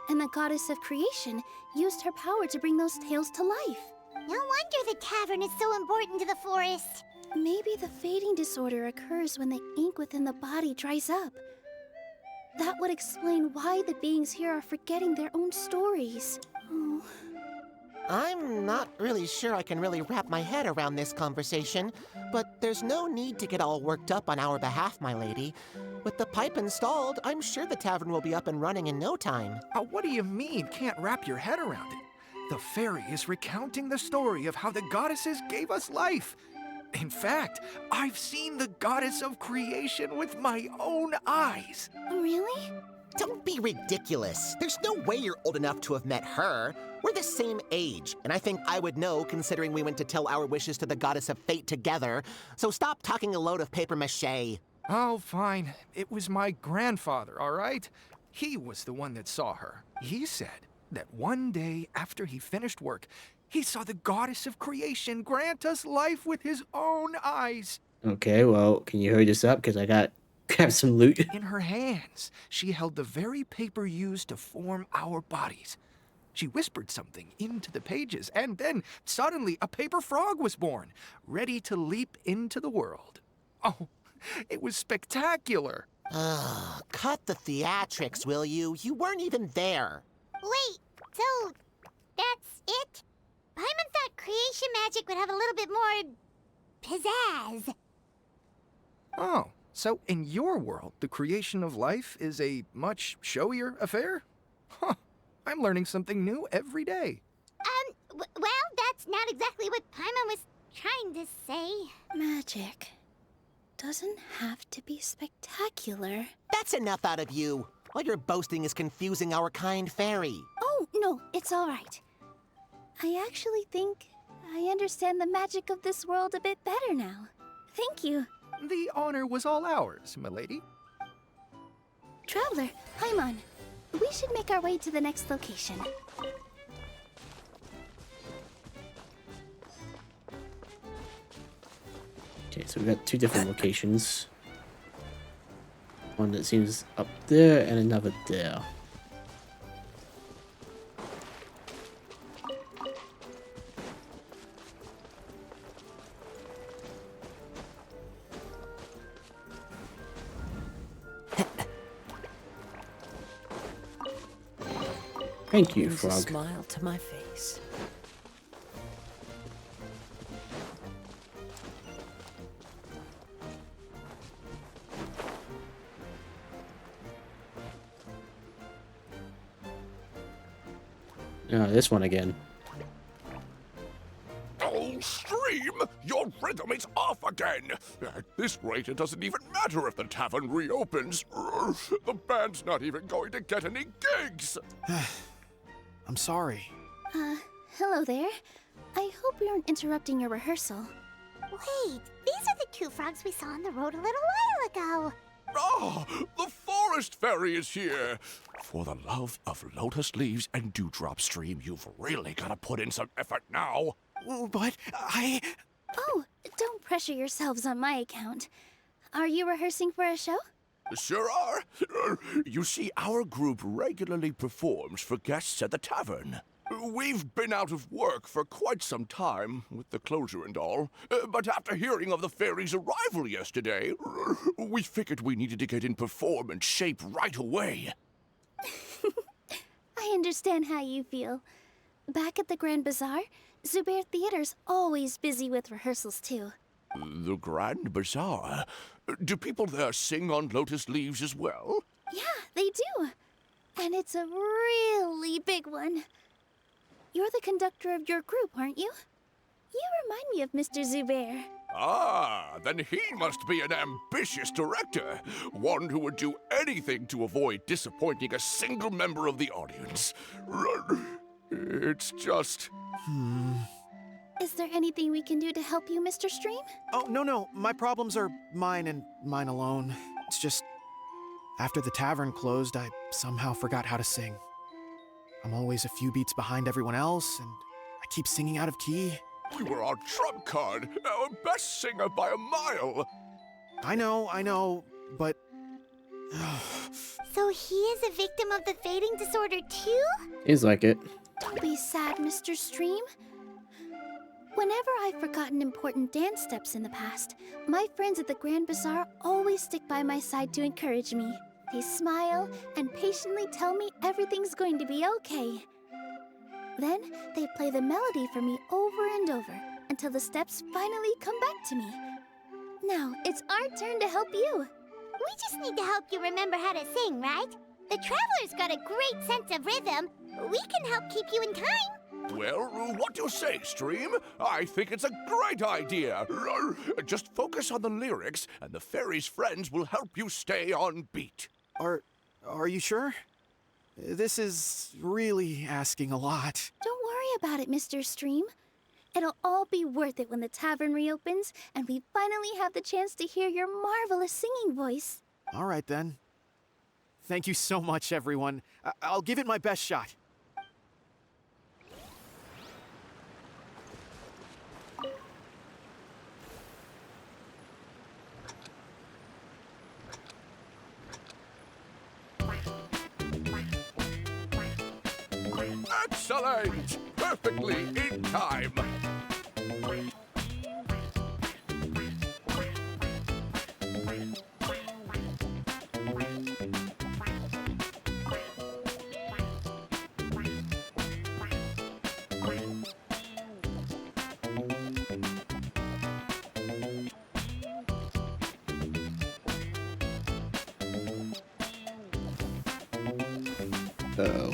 and the goddess of creation used her power to bring those tales to life. No wonder the tavern is so important to the forest. Maybe the fading disorder occurs when the ink within the body dries up. That would explain why the beings here are forgetting their own stories. Oh. I'm not really sure I can really wrap my head around this conversation, but there's no need to get all worked up on our behalf, my lady. With the pipe installed, I'm sure the tavern will be up and running in no time. What do you mean, can't wrap your head around it? The fairy is recounting the story of how the goddesses gave us life. In fact, I've seen the goddess of creation with my own eyes. Really? Don't be ridiculous. There's no way you're old enough to have met her. We're the same age, and I think I would know considering we went to tell our wishes to the goddess of fate together. So stop talking a load of papier-mâché. Oh, fine. It was my grandfather, all right? He was the one that saw her. He said that one day after he finished work, he saw the goddess of creation grant us life with his own eyes. Okay, well, can you hurry this up? Because I got grab some loot. In her hands, she held the very paper used to form our bodies. She whispered something into the pages, and then suddenly a paper frog was born, ready to leap into the world. Oh, it was spectacular. Ugh, cut the theatrics, will you? You weren't even there. Wait, so that's it? Paimon thought creation magic would have a little bit more pizzazz. Oh, so in your world, the creation of life is a much showier affair? Huh, I'm learning something new every day. Well, that's not exactly what Paimon was trying to say. Magic doesn't have to be spectacular. That's enough out of you. All your boasting is confusing our kind fairy. Oh, no, it's all right. I actually think I understand the magic of this world a bit better now. Thank you. The honor was all ours, milady. Traveler, Paimon, we should make our way to the next location. Okay, so we got two different locations. One that seems up there and another there. Thank you, Brings a Frog. smile to my face. This one again. Oh, Stream! Your rhythm is off again! At this rate, it doesn't even matter if the tavern reopens. The band's not even going to get any gigs! I'm sorry. Hello there. I hope we aren't interrupting your rehearsal. Wait, these are the two frogs we saw on the road a little while ago. Ah, the forest fairy is here! For the love of lotus leaves and dewdrop, Stream, you've really got to put in some effort now. But Oh, don't pressure yourselves on my account. Are you rehearsing for a show? Sure are. You see, our group regularly performs for guests at the tavern. We've been out of work for quite some time, with the closure and all. But after hearing of the fairy's arrival yesterday, we figured we needed to get in performance shape right away. I understand how you feel. Back at the Grand Bazaar, Zubair Theater's always busy with rehearsals too. The Grand Bazaar? Do people there sing on lotus leaves as well? Yeah, they do. And it's a really big one. You're the conductor of your group, aren't you? You remind me of Mr. Zubair. Ah, then he must be an ambitious director. One who would do anything to avoid disappointing a single member of the audience. It's just... Is there anything we can do to help you, Mr. Stream? Oh, no. My problems are mine and mine alone. It's just, after the tavern closed, I somehow forgot how to sing. I'm always a few beats behind everyone else, and I keep singing out of key. You were our trump card, our best singer by a mile. I know, but... So he is a victim of the fading disorder too? Seems like it. Don't be sad, Mr. Stream. Whenever I've forgotten important dance steps in the past, my friends at the Grand Bazaar always stick by my side to encourage me. They smile and patiently tell me everything's going to be okay. Then they play the melody for me over and over until the steps finally come back to me. Now it's our turn to help you. We just need to help you remember how to sing, right? The Traveler's got a great sense of rhythm. We can help keep you in time. Well, what do you say, Stream? I think it's a great idea. Just focus on the lyrics, and the fairy's friends will help you stay on beat. Are you sure? This is really asking a lot. Don't worry about it, Mr. Stream. It'll all be worth it when the tavern reopens and we finally have the chance to hear your marvelous singing voice. All right, then. Thank you so much, everyone. I'll give it my best shot. Excellent! Perfectly in time. Uh-oh.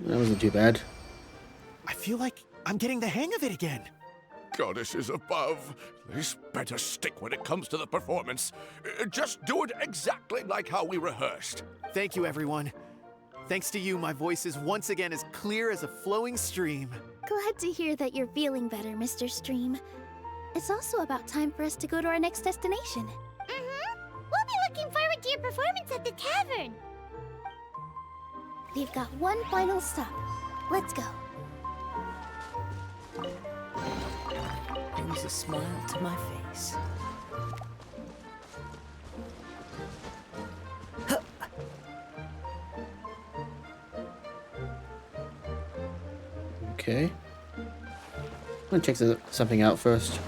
That wasn't too bad. I feel like I'm getting the hang of it again. Goddesses above, this better stick when it comes to the performance. Just do it exactly like how we rehearsed. Thank you, everyone. Thanks to you, my voice is once again as clear as a flowing stream. Glad to hear that you're feeling better, Mr. Stream. It's also about time for us to go to our next destination. We'll be looking forward to your performance at the tavern. We've got one final stop. Let's go. Brings a smile to my face. Okay. I'm gonna check something out first.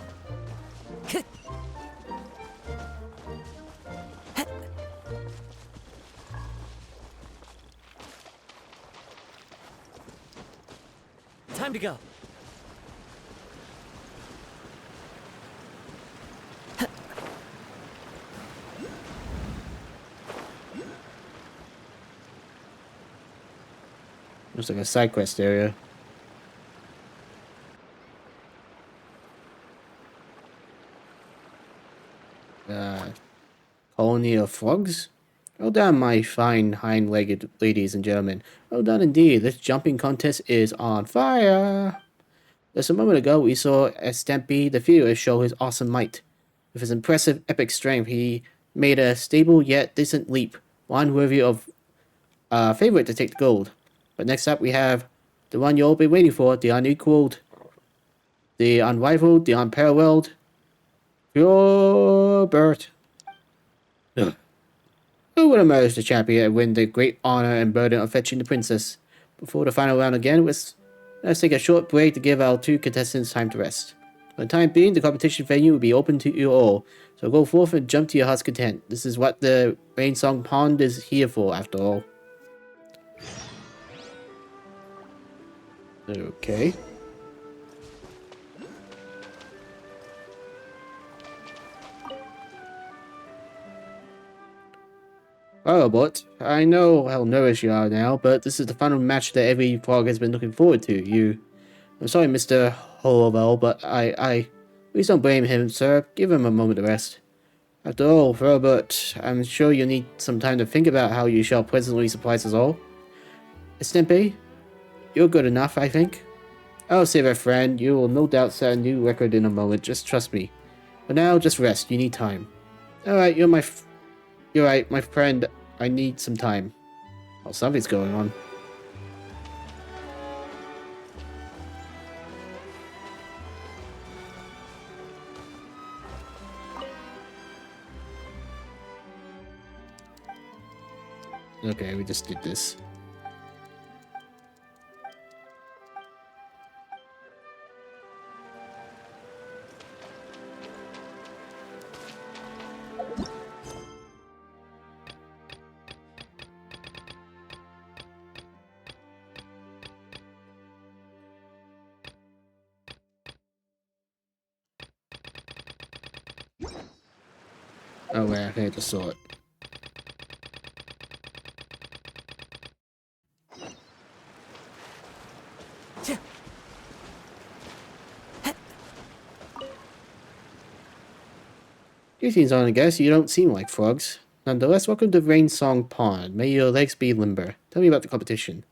Time to go. Looks like a side quest area. Colony of frogs? Well done, my fine hind-legged ladies and gentlemen. Well done indeed. This jumping contest is on fire. Just a moment ago, we saw Stampy the Fearless show his awesome might. With his impressive epic strength, he made a stable yet decent leap, one worthy of favorite to take the gold. But next up, we have the one you've all been waiting for, the unequaled, the unrivaled, the unparalleled, Pure Bert. Who will emerge the champion and win the great honor and burden of fetching the princess? Before the final round again, let's take a short break to give our two contestants time to rest. For the time being, the competition venue will be open to you all, so go forth and jump to your heart's content. This is what the Rain Song Pond is here for, after all. Okay. Oh, but I know how nervous you are now, but this is the final match that every frog has been looking forward to. I'm sorry, Mr. Hollowell, but please don't blame him, sir. Give him a moment to rest. After all, Robert, I'm sure you need some time to think about how you shall pleasantly surprise us all. Stimpy, you're good enough, I think. I'll save it, friend. You will no doubt set a new record in a moment. Just trust me. But now, just rest. You need time. Alright, you're right, my friend. I need some time. Oh, something's going on. Okay, we just did this. Oh wait, I think I just saw it. Greetings, on, I guess. You don't seem like frogs. Nonetheless, welcome to Rain Song Pond. May your legs be limber. Tell me about the competition.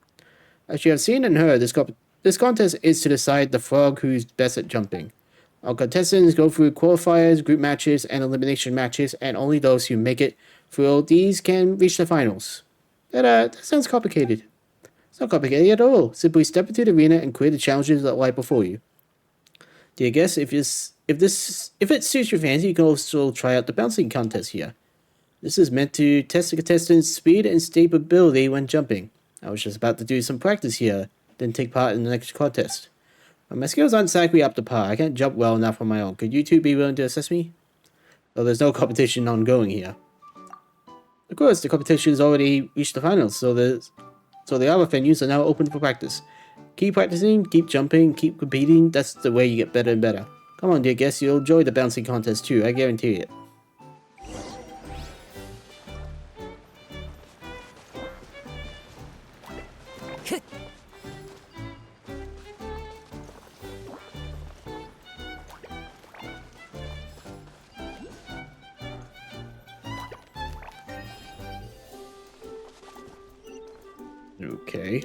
As you have seen and heard, this contest is to decide the frog who's best at jumping. All contestants go through qualifiers, group matches, and elimination matches, and only those who make it through these can reach the finals. That sounds complicated. It's not complicated at all. Simply step into the arena and clear the challenges that lie before you. Dear guests, if it suits your fancy, you can also try out the bouncing contest here. This is meant to test the contestants' speed and stability when jumping. I was just about to do some practice here, then take part in the next contest. But my skills aren't exactly up to par. I can't jump well enough on my own. Could you two be willing to assist me? Well, there's no competition ongoing here. Of course, the competition has already reached the finals, so the other venues are now open for practice. Keep practicing, keep jumping, keep competing. That's the way you get better and better. Come on, dear guests, you'll enjoy the bouncing contest too, I guarantee it. Okay.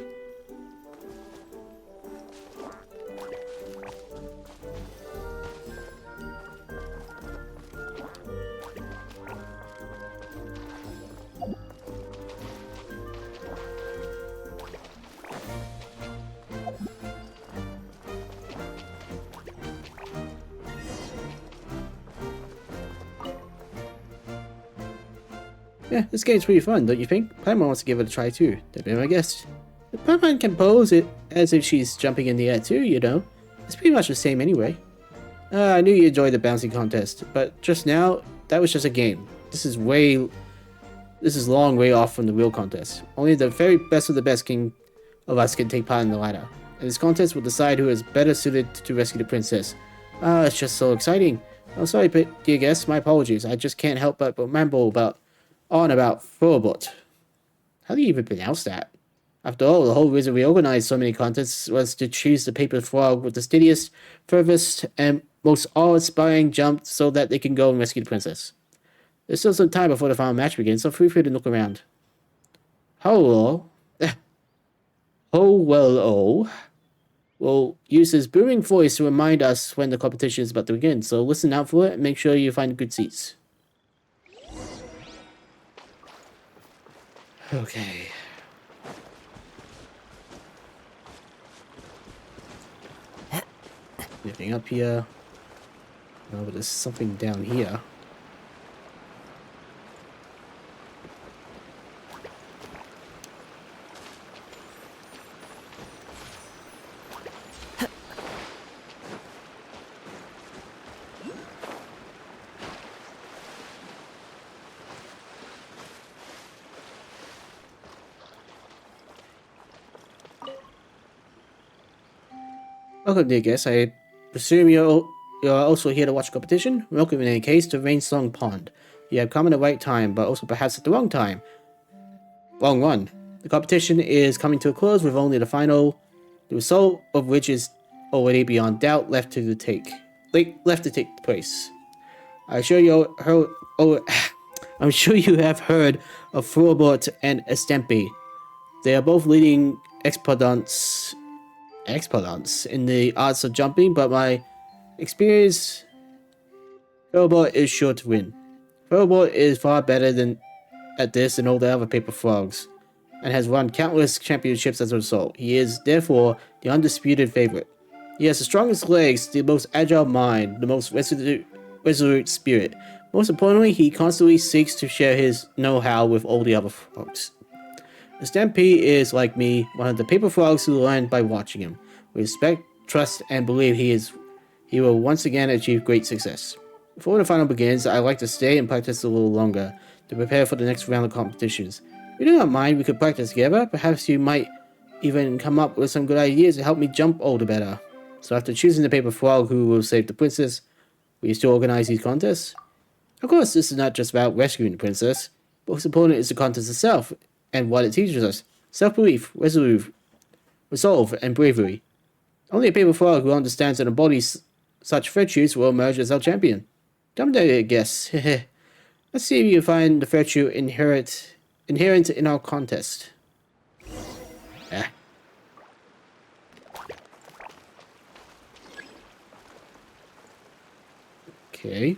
Yeah, this game's pretty fun, don't you think? Paimon wants to give it a try too. That'd be my guess. But Paimon can pose it as if she's jumping in the air too, you know. It's pretty much the same anyway. I knew you enjoyed the bouncing contest, but just now, that was just a game. This is long way off from the real contest. Only the very best of the best of us can take part in the latter. And this contest will decide who is better suited to rescue the princess. It's just so exciting. I'm sorry, dear guests, my apologies. I just can't help but ramble about Frobot. How do you even pronounce that? After all, the whole reason we organized so many contests was to choose the paper frog with the steadiest, furthest, and most awe-inspiring jump so that they can go and rescue the princess. There's still some time before the final match begins, so feel free to look around. Howell will use his booming voice to remind us when the competition is about to begin, so listen out for it and make sure you find good seats. Okay. Anything up here? No, but there's something down here. Welcome, dear guests. I presume you're also here to watch the competition? Welcome in any case to Rain Song Pond. You have come at the right time, but also perhaps at the wrong time. Wrong one. The competition is coming to a close with only the final, the result of which is already beyond doubt left to take place. I'm sure you have heard of Frobot and Estempe. They are both leading exponents expertise in the arts of jumping, but my experience, Throwbot is sure to win. Throwbot is far better at this than all the other paper frogs, and has won countless championships as a result. He is, therefore, the undisputed favorite. He has the strongest legs, the most agile mind, the most resolute spirit. Most importantly, he constantly seeks to share his know-how with all the other frogs. The Stampede is, like me, one of the paper frogs who learn by watching him. We respect, trust, and believe he will once again achieve great success. Before the final begins, I like to stay and practice a little longer to prepare for the next round of competitions. We do not mind, we could practice together. Perhaps you might even come up with some good ideas to help me jump all the better. So after choosing the paper frog who will save the princess, will you still organize these contests? Of course, this is not just about rescuing the princess. Most important is the contest itself and what it teaches us. Self-belief, resolve, and bravery. Only a paper frog who understands and embodies such virtues will emerge as our champion. Come there, I guess. Let's see if you find the virtue inherent in our contest. Ah. Okay.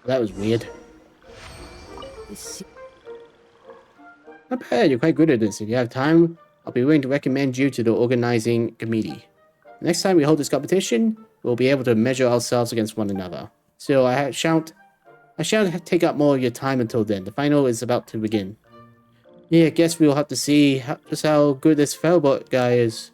That was weird. Not bad, you're quite good at this. If you have time, I'll be willing to recommend you to the organizing committee. Next time we hold this competition, we'll be able to measure ourselves against one another. Still, I shan't take up more of your time until then. The final is about to begin. Yeah, I guess we'll have to see just how good this Felbot guy is.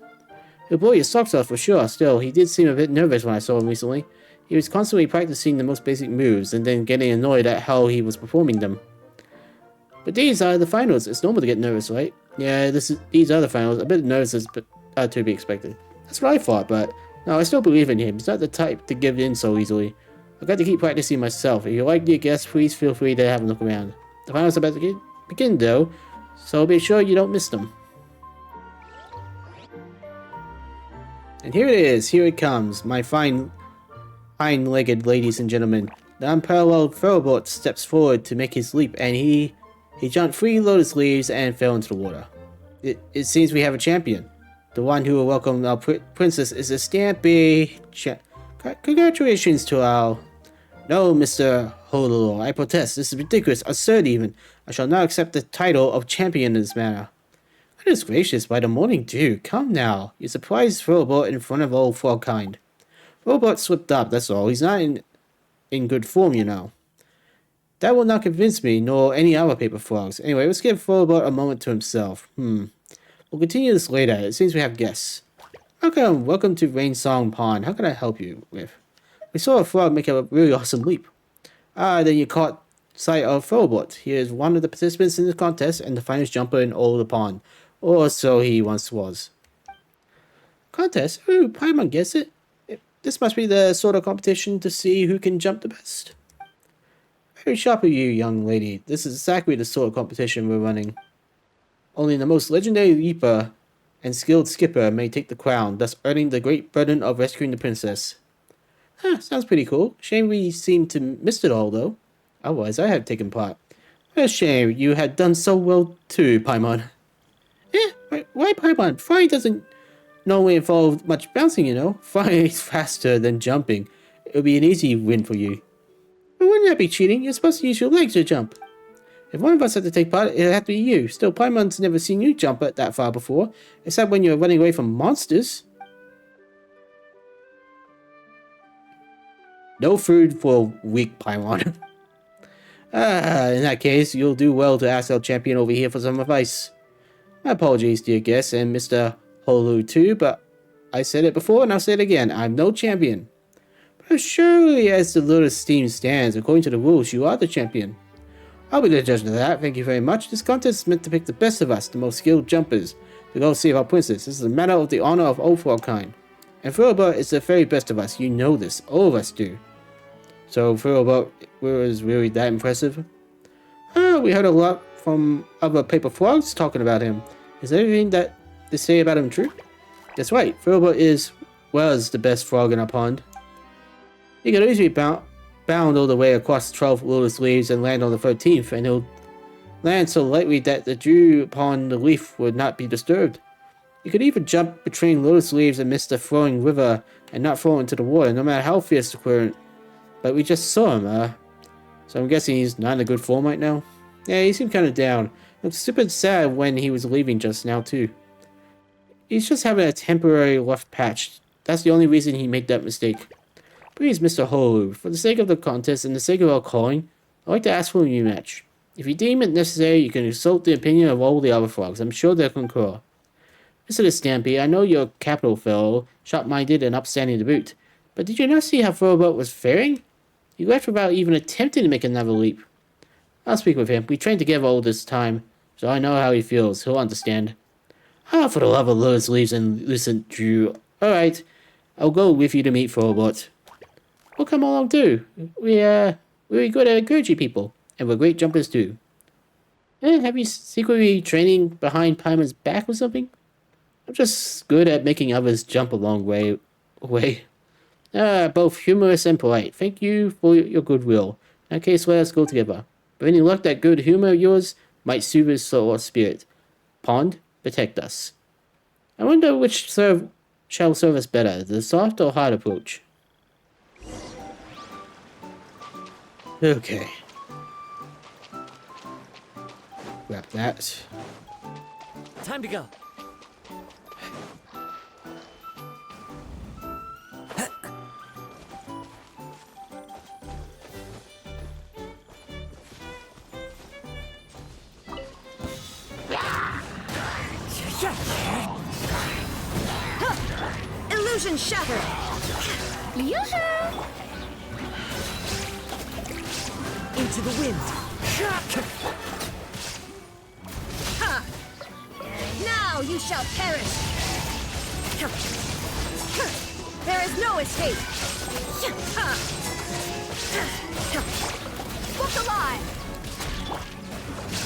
He'll blow your socks off for sure. Still, he did seem a bit nervous when I saw him recently. He was constantly practicing the most basic moves and then getting annoyed at how he was performing them. But these are the finals. It's normal to get nervous, right? Yeah, these are the finals. A bit of nervous is to be expected. That's what I thought, but no, I still believe in him. He's not the type to give in so easily. I've got to keep practicing myself. If you like your guests, please feel free to have a look around. The finals are about to begin though, so be sure you don't miss them. And here it is. Here it comes. My fine-legged ladies and gentlemen. The unparalleled Thoroughbot steps forward to make his leap, and he jumped 3 lotus leaves and fell into the water. It seems we have a champion. The one who will welcome our princess is a Stampede. Congratulations to our... No, Mr. Hololo, I protest. This is ridiculous, absurd even. I shall not accept the title of champion in this manner. Goodness gracious, by the morning dew. Come now. You surprised Thoroughbot in front of all frogkind. Thoroughbot slipped up, that's all. He's not in good form, you know. That will not convince me, nor any other paper frogs. Anyway, let's give Thoroughbot a moment to himself. We'll continue this later. It seems we have guests. Welcome to Rainsong Pond. How can I help you with? We saw a frog make a really awesome leap. Then you caught sight of Thoroughbot. He is one of the participants in the contest and the finest jumper in all the pond. Or so he once was. Contest? Ooh, Paimon gets it. This must be the sort of competition to see who can jump the best. Very sharp of you, young lady. This is exactly the sort of competition we're running. Only the most legendary leaper and skilled skipper may take the crown, thus earning the great burden of rescuing the princess. Sounds pretty cool. Shame we seem to miss it all, though. Otherwise, I have taken part. What a shame. You had done so well, too, Paimon. Why Paimon? Flying doesn't normally involve much bouncing, you know. Flying is faster than jumping. It would be an easy win for you. But wouldn't that be cheating? You're supposed to use your legs to jump. If one of us had to take part, it'd have to be you. Still, Paimon's never seen you jump that far before, except when you're running away from monsters. No food for a week, Paimon. In that case, you'll do well to ask our champion over here for some advice. My apologies, dear guests, and Mr. Holu too, but I said it before and I'll say it again. I'm no champion. But surely as the Lotus team stands, according to the rules, you are the champion. I'll be the judge of that, thank you very much. This contest is meant to pick the best of us, the most skilled jumpers. to go save our princess. This is a matter of the honor of all for our kind. And Furlbot is the very best of us. You know this. All of us do. So Furlbot was really that impressive? We heard a lot from other paper frogs talking about him. Is everything that they say about him true? That's right. Furlbot was the best frog in our pond. He could easily bound all the way across 12 lotus leaves and land on the 13th, and he'll land so lightly that the dew upon the leaf would not be disturbed. He could even jump between lotus leaves amidst the flowing river and not fall into the water, no matter how fierce the current. But we just saw him, so I'm guessing he's not in a good form right now. Yeah, he seemed kind of down. It was super sad when he was leaving just now, too. He's just having a temporary rough patch. That's the only reason he made that mistake. Please, Mr. Holu, for the sake of the contest and the sake of our calling, I'd like to ask for a rematch. If you deem it necessary, you can consult the opinion of all the other frogs. I'm sure they'll concur. Mr. Stampy, I know you're a capital fellow, sharp-minded and upstanding to boot, but did you not see how Furlbot was faring? He left without even attempting to make another leap. I'll speak with him. We trained together all this time, so I know how he feels. He'll understand. For the love of lotus leaves and lucent dew. Alright, I'll go with you to meet Furlbot. We'll come along too. We're good at encouraging people, and we're great jumpers too. Have you secretly training behind Paimon's back or something? I'm just good at making others jump a long way. Both humorous and polite. Thank you for your goodwill. In that case, let us go together. But any luck, that good humor of yours might soothe his soul or spirit. Pond, protect us. I wonder which shall serve us better, the soft or hard approach. Okay. Grab that. Time to go. Illusion shattered. Yoo-hoo! Into the wind. Ha! Now you shall perish. There is no escape. Book alive.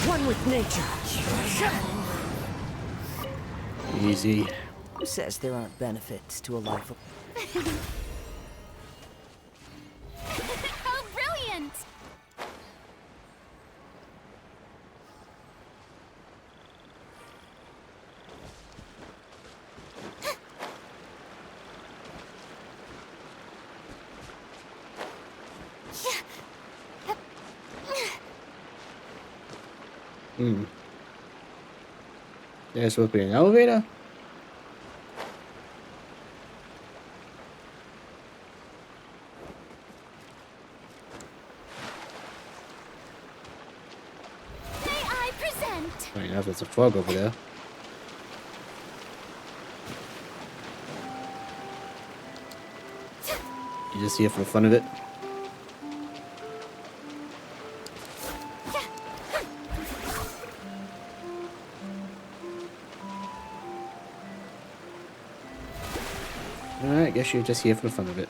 One with nature. Easy. Who says there aren't benefits to a life of... How brilliant! There's supposed to be an elevator? May I present? Funny enough, there's a frog over there. You just here for the fun of it? Alright, guess you're just here for the fun of it.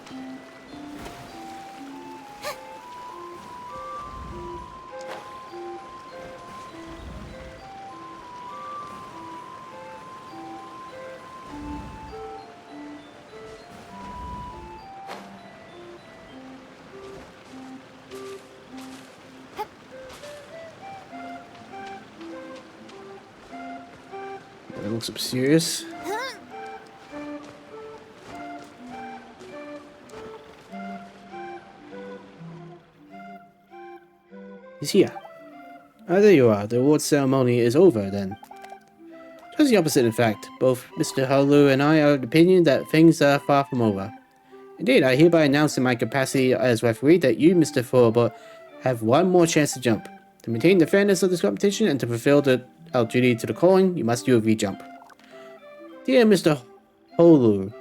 That looks serious. He's here. Ah, there you are. The award ceremony is over, then. Just the opposite, in fact. Both Mr. Halu and I are of the opinion that things are far from over. Indeed, I hereby announce in my capacity as referee that you, Mr. Furlbot, have one more chance to jump. To maintain the fairness of this competition and to fulfill our duty to the calling, you must do a V-jump. Dear Mr. Holu,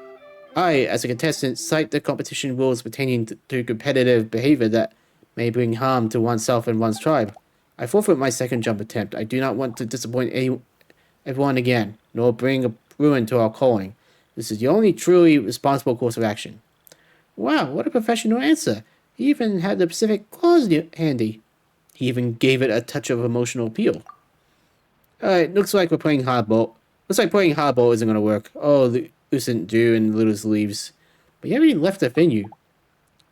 I, as a contestant, cite the competition rules pertaining to competitive behavior that may bring harm to oneself and one's tribe. I forfeit my second jump attempt. I do not want to disappoint everyone again, nor bring a ruin to our calling. This is the only truly responsible course of action. Wow, what a professional answer. He even had the Pacific clause handy. He even gave it a touch of emotional appeal. Alright, looks like we're playing hardball. Looks like playing hardball isn't gonna work. Oh, Lucent Dew and Little's leaves. But you haven't even left the venue.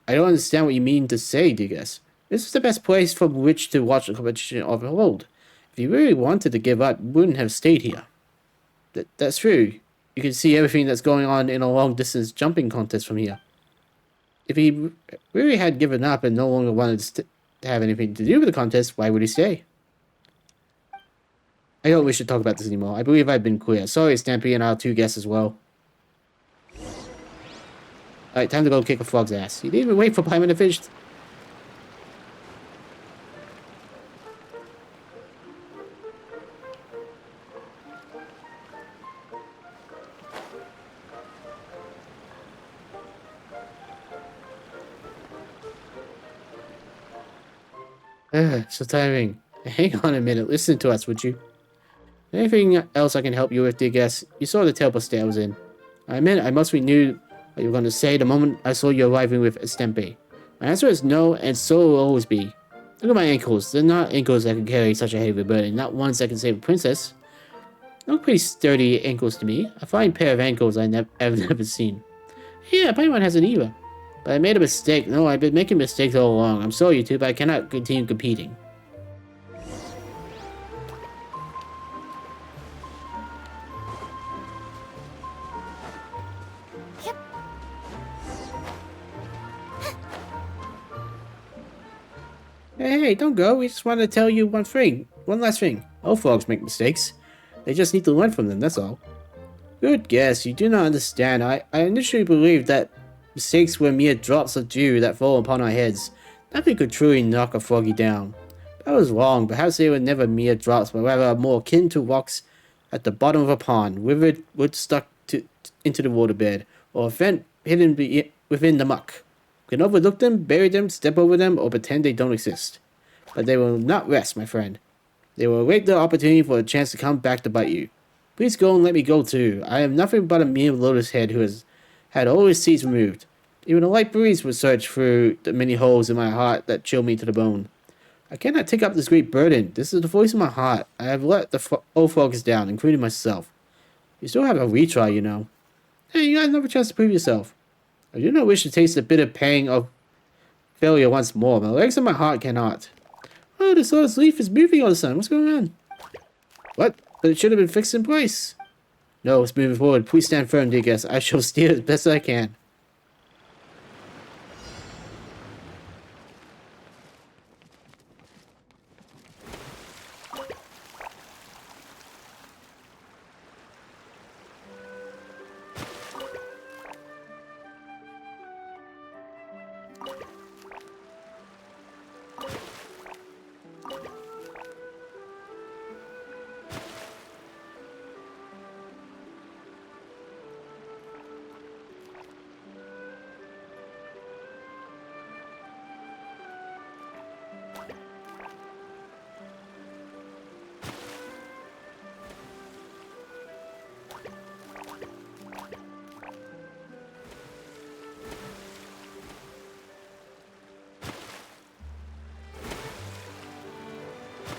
I don't understand what you mean to say, Digas. This is the best place from which to watch the competition unfold. If you really wanted to give up, you wouldn't have stayed here. That's true. You can see everything that's going on in a long-distance jumping contest from here. If he really had given up and no longer wanted to have anything to do with the contest, why would he stay? I don't wish to talk about this anymore. I believe I've been clear. Sorry, Stampy and our two guests as well. Alright, time to go kick a frog's ass. You didn't even wait for Paimon to finish. So tiring. Hang on a minute. Listen to us, would you? Anything else I can help you with, dear guest? You saw the terrible state I was in. I meant I must be knew what you were going to say the moment I saw you arriving with Estempe. My answer is no, and so will always be. Look at my ankles. They're not ankles that can carry such a heavy burden. Not ones that can save a princess. They look pretty sturdy ankles to me. A fine pair of ankles I've never seen. Yeah, Paimon hasn't either. But I made a mistake. No, I've been making mistakes all along. I'm sorry, you two, but I cannot continue competing. Hey, don't go. We just wanted to tell you one last thing. All frogs make mistakes. They just need to learn from them, that's all. Good guess. You do not understand. I initially believed that mistakes were mere drops of dew that fall upon our heads. Nothing could truly knock a froggy down. But I was wrong. Perhaps they were never mere drops, but rather more akin to rocks at the bottom of a pond, withered wood stuck into the waterbed, or a vent hidden within the muck. You can overlook them, bury them, step over them, or pretend they don't exist. But they will not rest, my friend. They will await the opportunity for a chance to come back to bite you. Please go and let me go too. I am nothing but a mere lotus head who has had all his seeds removed. Even a light breeze would search through the many holes in my heart that chill me to the bone. I cannot take up this great burden. This is the voice of my heart. I have let the old frogs down, including myself. You still have a retry, you know. Hey, you got another chance to prove yourself. I do not wish to taste the bitter pang of failure once more. My legs and my heart cannot. Oh, this lotus leaf is moving all of a sudden. What's going on? What? But it should have been fixed in place. No, it's moving forward. Please stand firm, dear guest. I shall steer as best I can.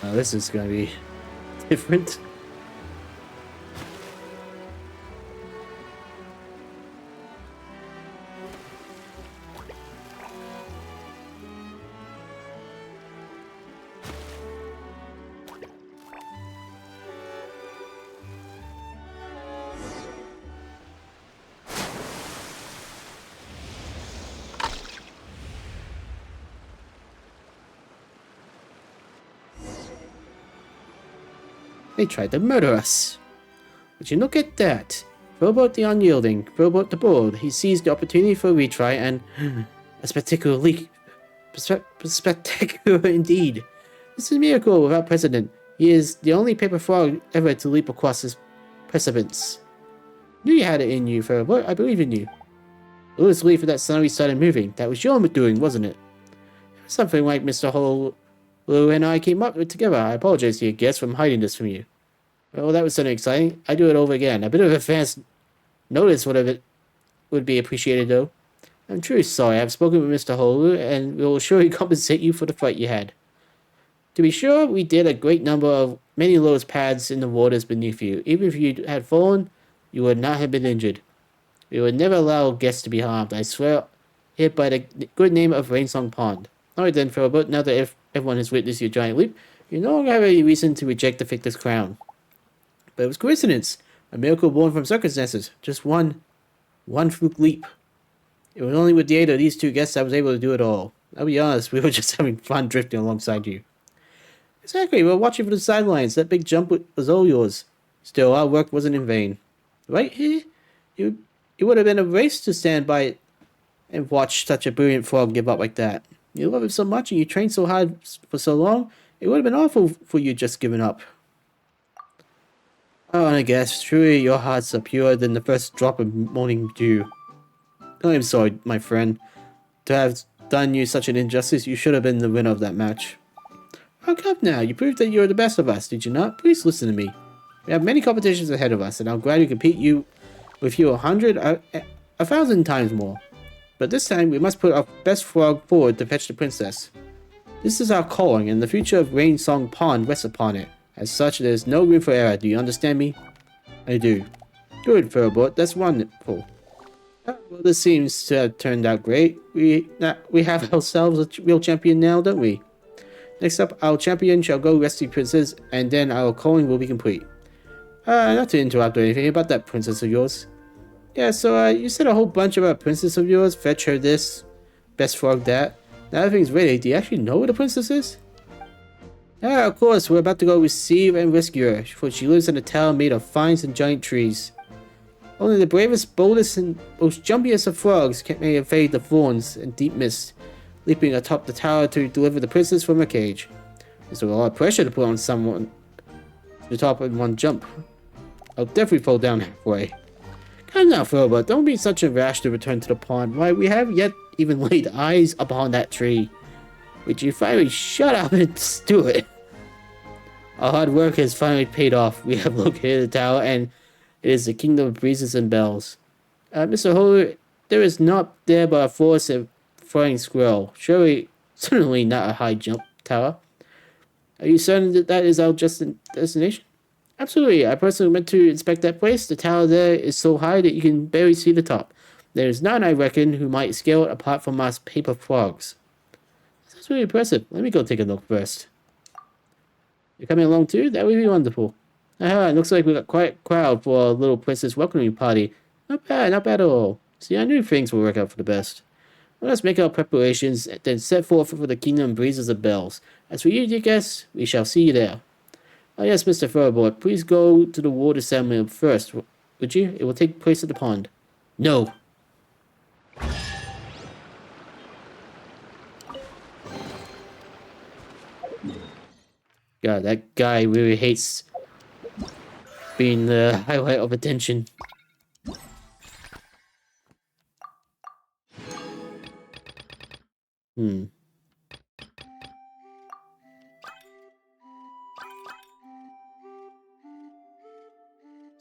Oh, this is gonna be different. They tried to murder us. Would you look at that? Robot the unyielding, Robot the bold. He seized the opportunity for a retry and a spectacular indeed. This is a miracle without precedent. He is the only paper frog ever to leap across this precipice. Knew you had it in you, Robot. I believe in you. It was leaf that suddenly started moving. That was your doing, wasn't it? Something like Mr. Lou and I came up with together. I apologize to your guests for hiding this from you. Well, that was something exciting. I'd do it over again. A bit of advance notice would be appreciated, though. I'm truly sorry. I've spoken with Mr. Holu, and we'll surely compensate you for the fight you had. To be sure, we did a great number of many lotus pads in the waters beneath you. Even if you had fallen, you would not have been injured. We would never allow guests to be harmed. I swear it by the good name of Rainsong Pond. Alright then, Philbert, now that everyone has witnessed your giant leap, you no longer have any reason to reject the victor's crown. But it was coincidence. A miracle born from circumstances. Just one fluke leap. It was only with the aid of these two guests I was able to do it all. I'll be honest, we were just having fun drifting alongside you. Exactly, we were watching from the sidelines. That big jump was all yours. Still, our work wasn't in vain. Right here? It would have been a race to stand by it and watch such a brilliant frog give up like that. You love it so much and you trained so hard for so long, it would have been awful for you just giving up. Oh, and I guess, truly your hearts are purer than the first drop of morning dew. I am sorry, my friend. To have done you such an injustice, you should have been the winner of that match. Oh, come now, you proved that you're the best of us, did you not? Please listen to me. We have many competitions ahead of us, and I'm glad to compete with you 1,000 times more. But this time, we must put our best frog forward to fetch the princess. This is our calling, and the future of Rainsong Pond rests upon it. As such, there is no room for error. Do you understand me? I do. Good, Furlbot. That's wonderful. Well, this seems to have turned out great. We have ourselves a real champion now, don't we? Next up, our champion shall go rescue princess, and then our calling will be complete. Not to interrupt or anything, about that princess of yours. Yeah, so, you said a whole bunch about a princess of yours, fetch her this, best frog that. Now everything's ready, do you actually know where the princess is? Yeah, of course, we're about to go receive and rescue her, for she lives in a tower made of vines and giant trees. Only the bravest, boldest, and most jumpiest of frogs may evade the thorns and deep mist, leaping atop the tower to deliver the princess from her cage. There's a lot of pressure to put on someone to the top in one jump. I'll definitely fall down halfway. Come now, Philbert, don't be such a rash to return to the pond. Why, we haven't yet even laid eyes upon that tree. Would you finally shut up and do it? Our hard work has finally paid off. We have located the tower, and it is the kingdom of breezes and bells. Mr. Holu, there is not there but a forest of flying squirrel. Certainly not a high jump tower. Are you certain that that is our destination? Absolutely. I personally went to inspect that place. The tower there is so high that you can barely see the top. There is none, I reckon, who might scale it apart from us paper frogs. That's really impressive. Let me go take a look first. You're coming along too? That would be wonderful. It looks like we got quite a crowd for a little princess welcoming party. Not bad at all. See, I knew things would work out for the best. Let us make our preparations, then set forth for the kingdom of breezes and bells. As for you, dear guests, we shall see you there. Oh yes, Mr. Furboard, please go to the water ceremony first, would you? It will take place at the pond. No. God, that guy really hates being the highlight of attention.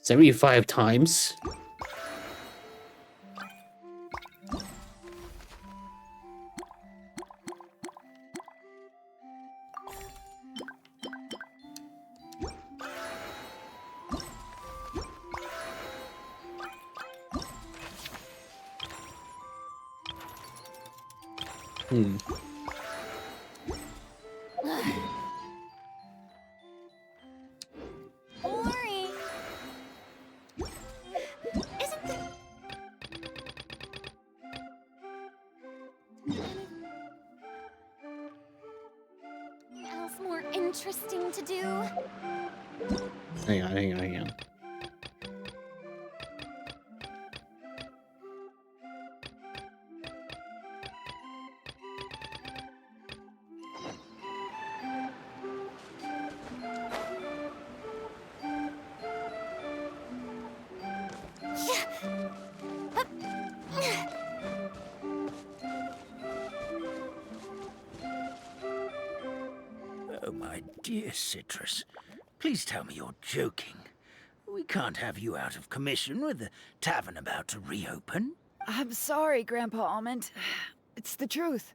75 times? Boring. Else more interesting to do? Hang on. Oh, my dear Citrus. Please tell me you're joking. We can't have you out of commission with the tavern about to reopen. I'm sorry, Grandpa Almond. It's the truth.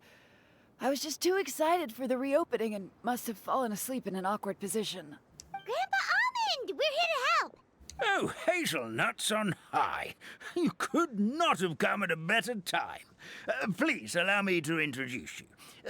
I was just too excited for the reopening and must have fallen asleep in an awkward position. Grandpa Almond, we're here to help. Oh, hazelnuts on high. You could not have come at a better time. Please allow me to introduce you.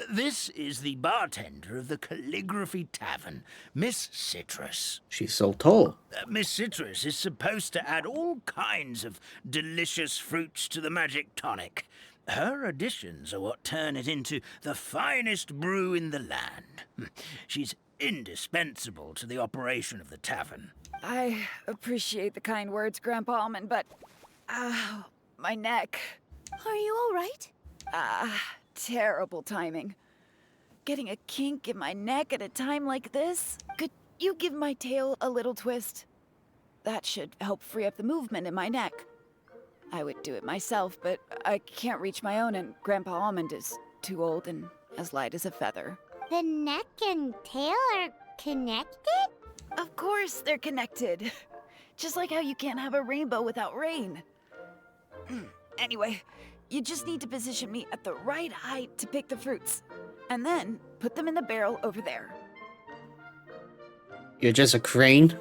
This is the bartender of the Calligraphy Tavern, Miss Citrus. She's so tall. Miss Citrus is supposed to add all kinds of delicious fruits to the magic tonic. Her additions are what turn it into the finest brew in the land. She's indispensable to the operation of the tavern. I appreciate the kind words, Grandpa Almond, but... my neck. Are you all right? Terrible timing. Getting a kink in my neck at a time like this? Could you give my tail a little twist? That should help free up the movement in my neck. I would do it myself, but I can't reach my own, and Grandpa Almond is too old and as light as a feather. The neck and tail are connected? Of course they're connected. Just like how you can't have a rainbow without rain. Anyway, you just need to position me at the right height to pick the fruits. And then put them in the barrel over there. You're just a crane?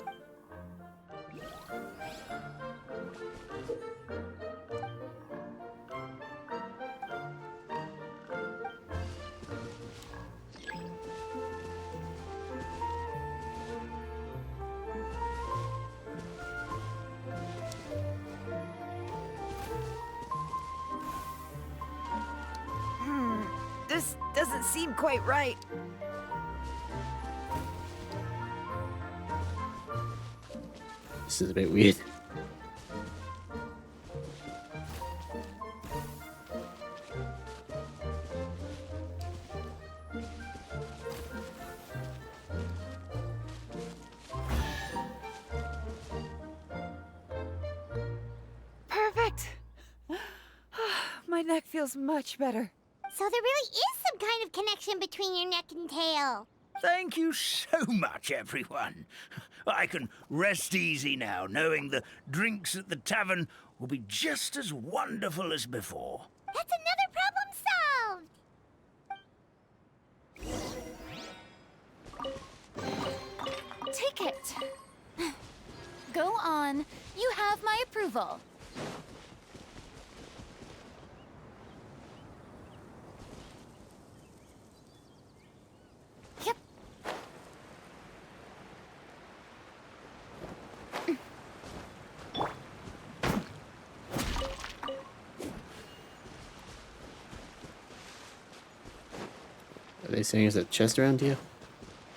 This doesn't seem quite right. This is a bit weird. Perfect. My neck feels much better. So there really is some kind of connection between your neck and tail. Thank you so much, everyone. I can rest easy now, knowing the drinks at the tavern will be just as wonderful as before. That's another problem solved! Take it. Go on. You have my approval. Yep. Are they saying there's a chest around here?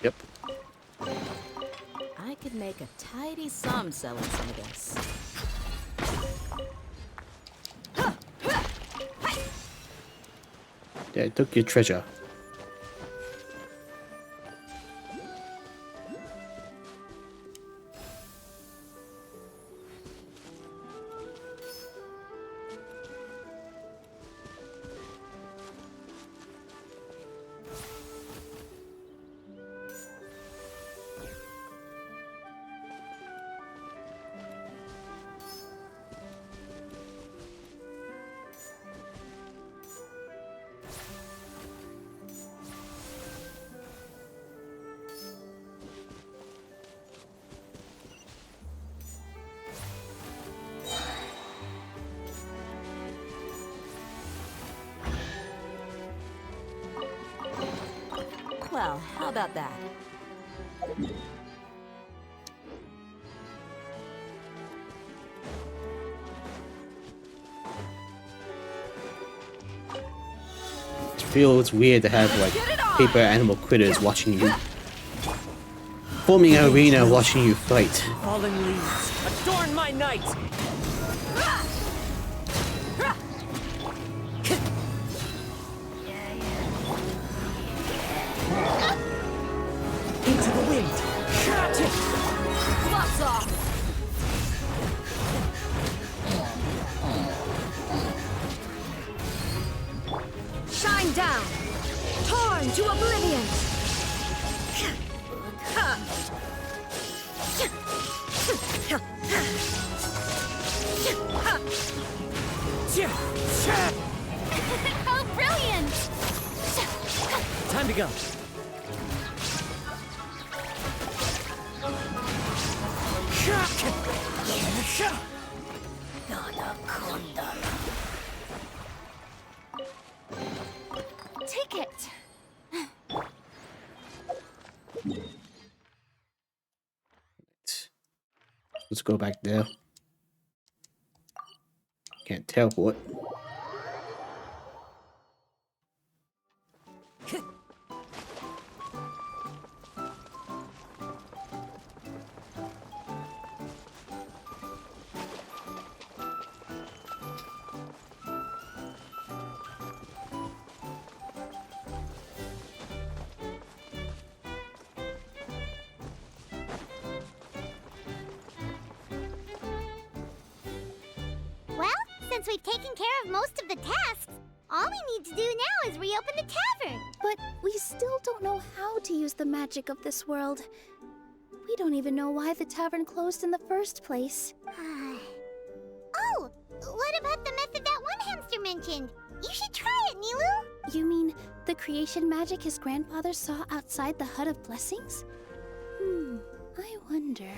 Yep. I could make a tidy sum selling some of this. Yeah, I took your treasure. Well, how about that? It feels weird to have like paper animal critters watching you. Forming an arena watching you fight. Fallen leaves, adorn my night! Into the wind! Catch it! Gloves off! Shine down. Torn to oblivion. Oh, brilliant! Time to go. Take it. Let's go back there. Can't teleport. Well, since we've taken care of most of the tasks, all we need to do now is reopen the tavern. But we still don't know how to use the magic of this world. We don't even know why the tavern closed in the first place. Oh, what about the method that one hamster mentioned? You should try it, Nilou. You mean the creation magic his grandfather saw outside the Hut of Blessings? I wonder.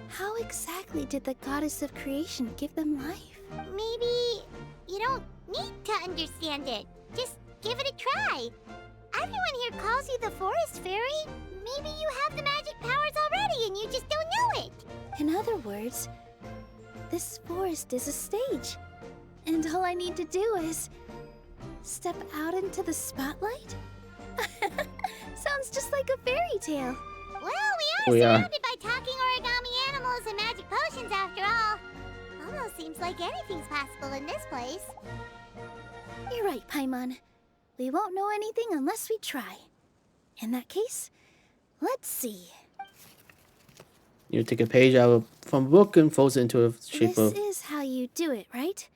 How exactly did the goddess of creation give them life? Maybe you don't need to understand it. Just give it a try. Everyone here calls you the Forest Fairy. Maybe you have the magic powers already and you just don't know it. In other words, this forest is a stage. And all I need to do is step out into the spotlight? Sounds just like a fairy tale. Well, we are We are. surrounded by talking origami animals and magic potions after all. Almost seems like anything's possible in this place. You're right, Paimon. We won't know anything unless we try. In that case, let's see. You take a page from a book and folds it into a shape This of. is how you do it, right?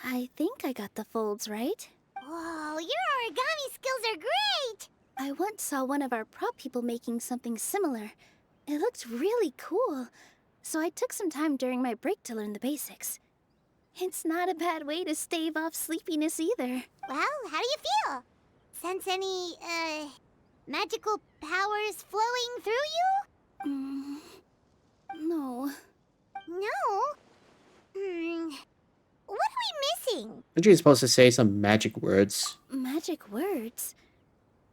I think I got the folds right. Whoa, your origami skills are great! I once saw one of our prop people making something similar. It looked really cool, so I took some time during my break to learn the basics. It's not a bad way to stave off sleepiness either. Well, how do you feel? Sense any, magical powers flowing through you? No. No? What are we missing? Aren't you supposed to say some magic words? Magic words?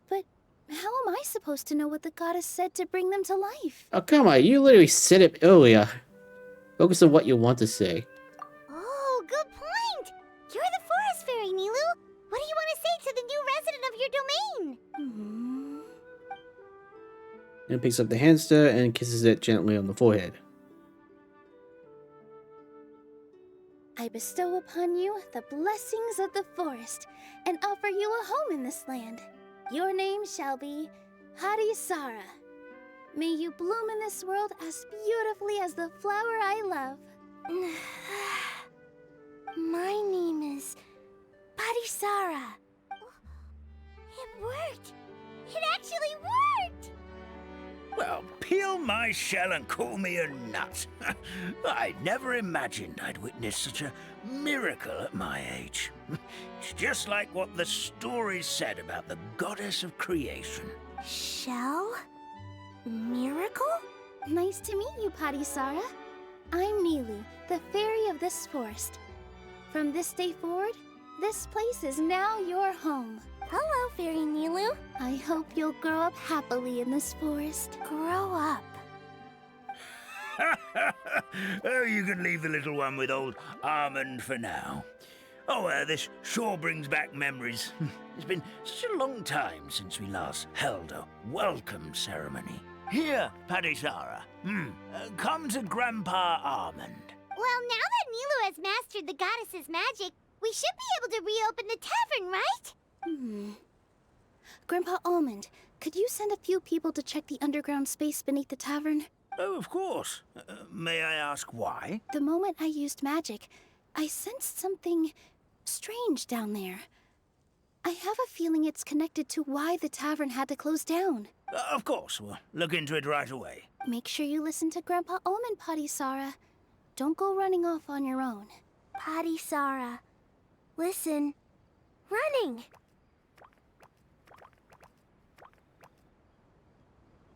But how am I supposed to know what the goddess said to bring them to life? Oh, come on. You literally said it earlier. Focus on what you want to say. Oh, good point! You're the Forest Fairy, Nilou! What do you want to say to the new resident of your domain? And picks up the hamster and kisses it gently on the forehead. I bestow upon you the blessings of the forest and offer you a home in this land. Your name shall be Hadisara. May you bloom in this world as beautifully as the flower I love. My name is Hadisara. It worked! It actually worked! Well, peel my shell and call me a nut. I never imagined I'd witness such a miracle at my age. It's just like what the story said about the goddess of creation. Shell? Miracle? Nice to meet you, Hadisara. I'm Nilou, the fairy of this forest. From this day forward, this place is now your home. Hello, Fairy Nilou. I hope you'll grow up happily in this forest. Grow up. Oh, you can leave the little one with old Almond for now. Oh, this sure brings back memories. It's been such a long time since we last held a welcome ceremony. Here, Hadisara. Come to Grandpa Almond. Well, now that Nilou has mastered the goddess's magic, we should be able to reopen the tavern, right? Grandpa Almond, could you send a few people to check the underground space beneath the tavern? Oh, of course. May I ask why? The moment I used magic, I sensed something strange down there. I have a feeling it's connected to why the tavern had to close down. Of course. We'll look into it right away. Make sure you listen to Grandpa Almond, Potty Sara. Don't go running off on your own. Potty Sara. Listen. Running.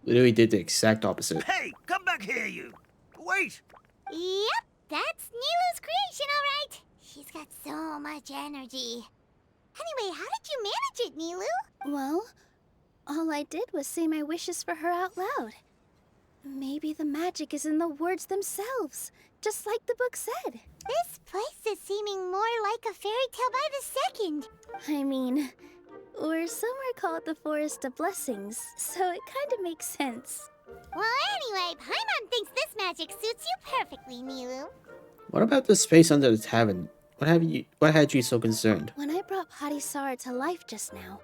Literally did the exact opposite. Hey, come back here, you! Wait! Yep, that's Nilou's creation, all right. She's got so much energy. Anyway, how did you manage it, Nilou? Well, all I did was say my wishes for her out loud. Maybe the magic is in the words themselves, just like the book said. This place is seeming more like a fairy tale by the second. I mean, or somewhere called the Forest of Blessings, so it kind of makes sense. Well, anyway, Paimon thinks this magic suits you perfectly, Nilou. What about the space under the tavern? What had you so concerned? When I brought Potty Sara to life just now,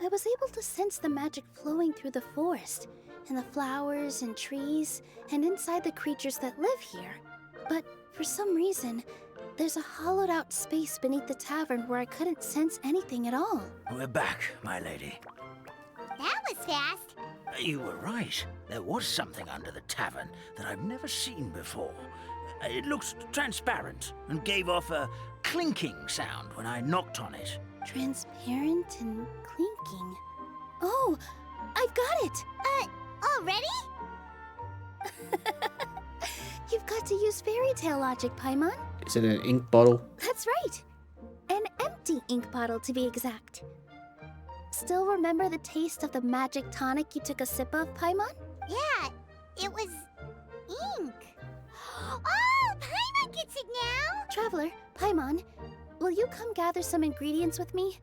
I was able to sense the magic flowing through the forest, and the flowers and trees, and inside the creatures that live here. But for some reason, there's a hollowed out space beneath the tavern where I couldn't sense anything at all. We're back, my lady. That was fast. You were right. There was something under the tavern that I've never seen before. It looked transparent and gave off a clinking sound when I knocked on it. Transparent and clinking. Oh, I've got it! Already? You've got to use fairy tale logic, Paimon. Is it an ink bottle? That's right. An empty ink bottle, to be exact. Still remember the taste of the magic tonic you took a sip of, Paimon? Yeah, it was ink. Oh, Paimon gets it now! Traveler, Paimon, will you come gather some ingredients with me?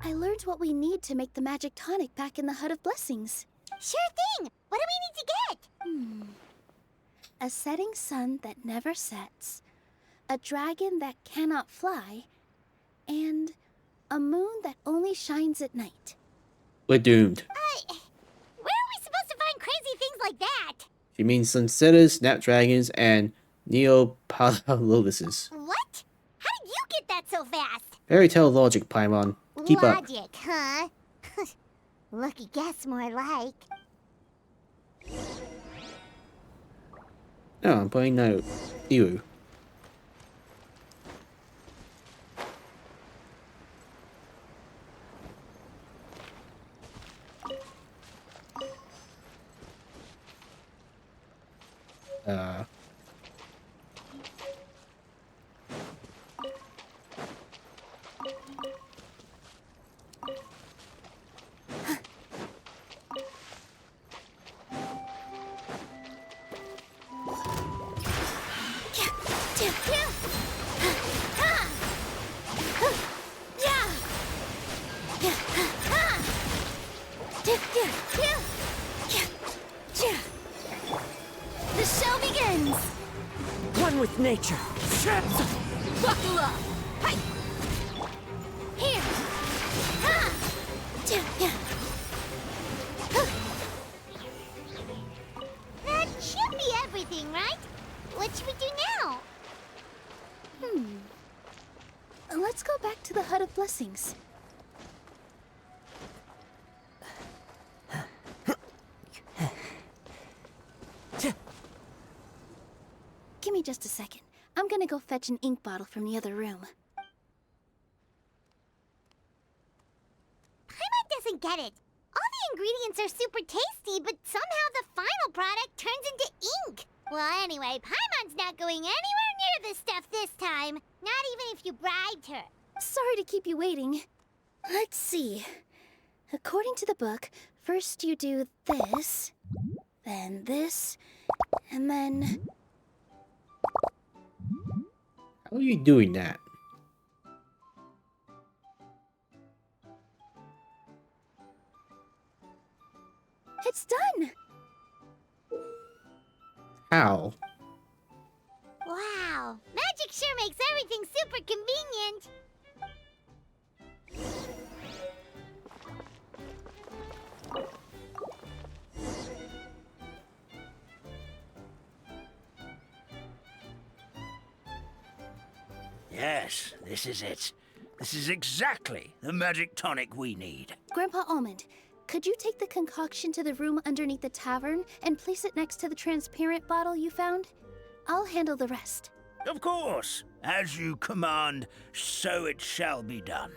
I learned what we need to make the magic tonic back in the Hut of Blessings. Sure thing! What do we need to get? A setting sun that never sets, a dragon that cannot fly, and a moon that only shines at night. We're doomed. Where are we supposed to find crazy things like that? She means sunsetters, snapdragons, and neopalolotuses. What? How did you get that so fast? Fairy tale logic, Paimon. Keep up. Logic, huh? Lucky guess, more like. No, I'm playing no. Nilou. The show begins! One with nature. Buckle up! Hi! Here! Ha! That should be everything, right? What should we do now? Let's go back to the Hut of Blessings. Give me just a second. I'm gonna go fetch an ink bottle from the other room. Paimon doesn't get it. All the ingredients are super tasty, but somehow the final product turns into ink. Well, anyway, Paimon's not going anywhere near this stuff this time. Not even if you bribed her. Sorry to keep you waiting. Let's see. According to the book, first you do this, then this, and then... How are you doing that? It's done! How? Wow, magic sure makes everything super convenient. Yes, this is it. This is exactly the magic tonic we need. Grandpa Almond, Could you take the concoction to the room underneath the tavern and place it next to the transparent bottle you found? I'll handle the rest. Of course. As you command, so it shall be done.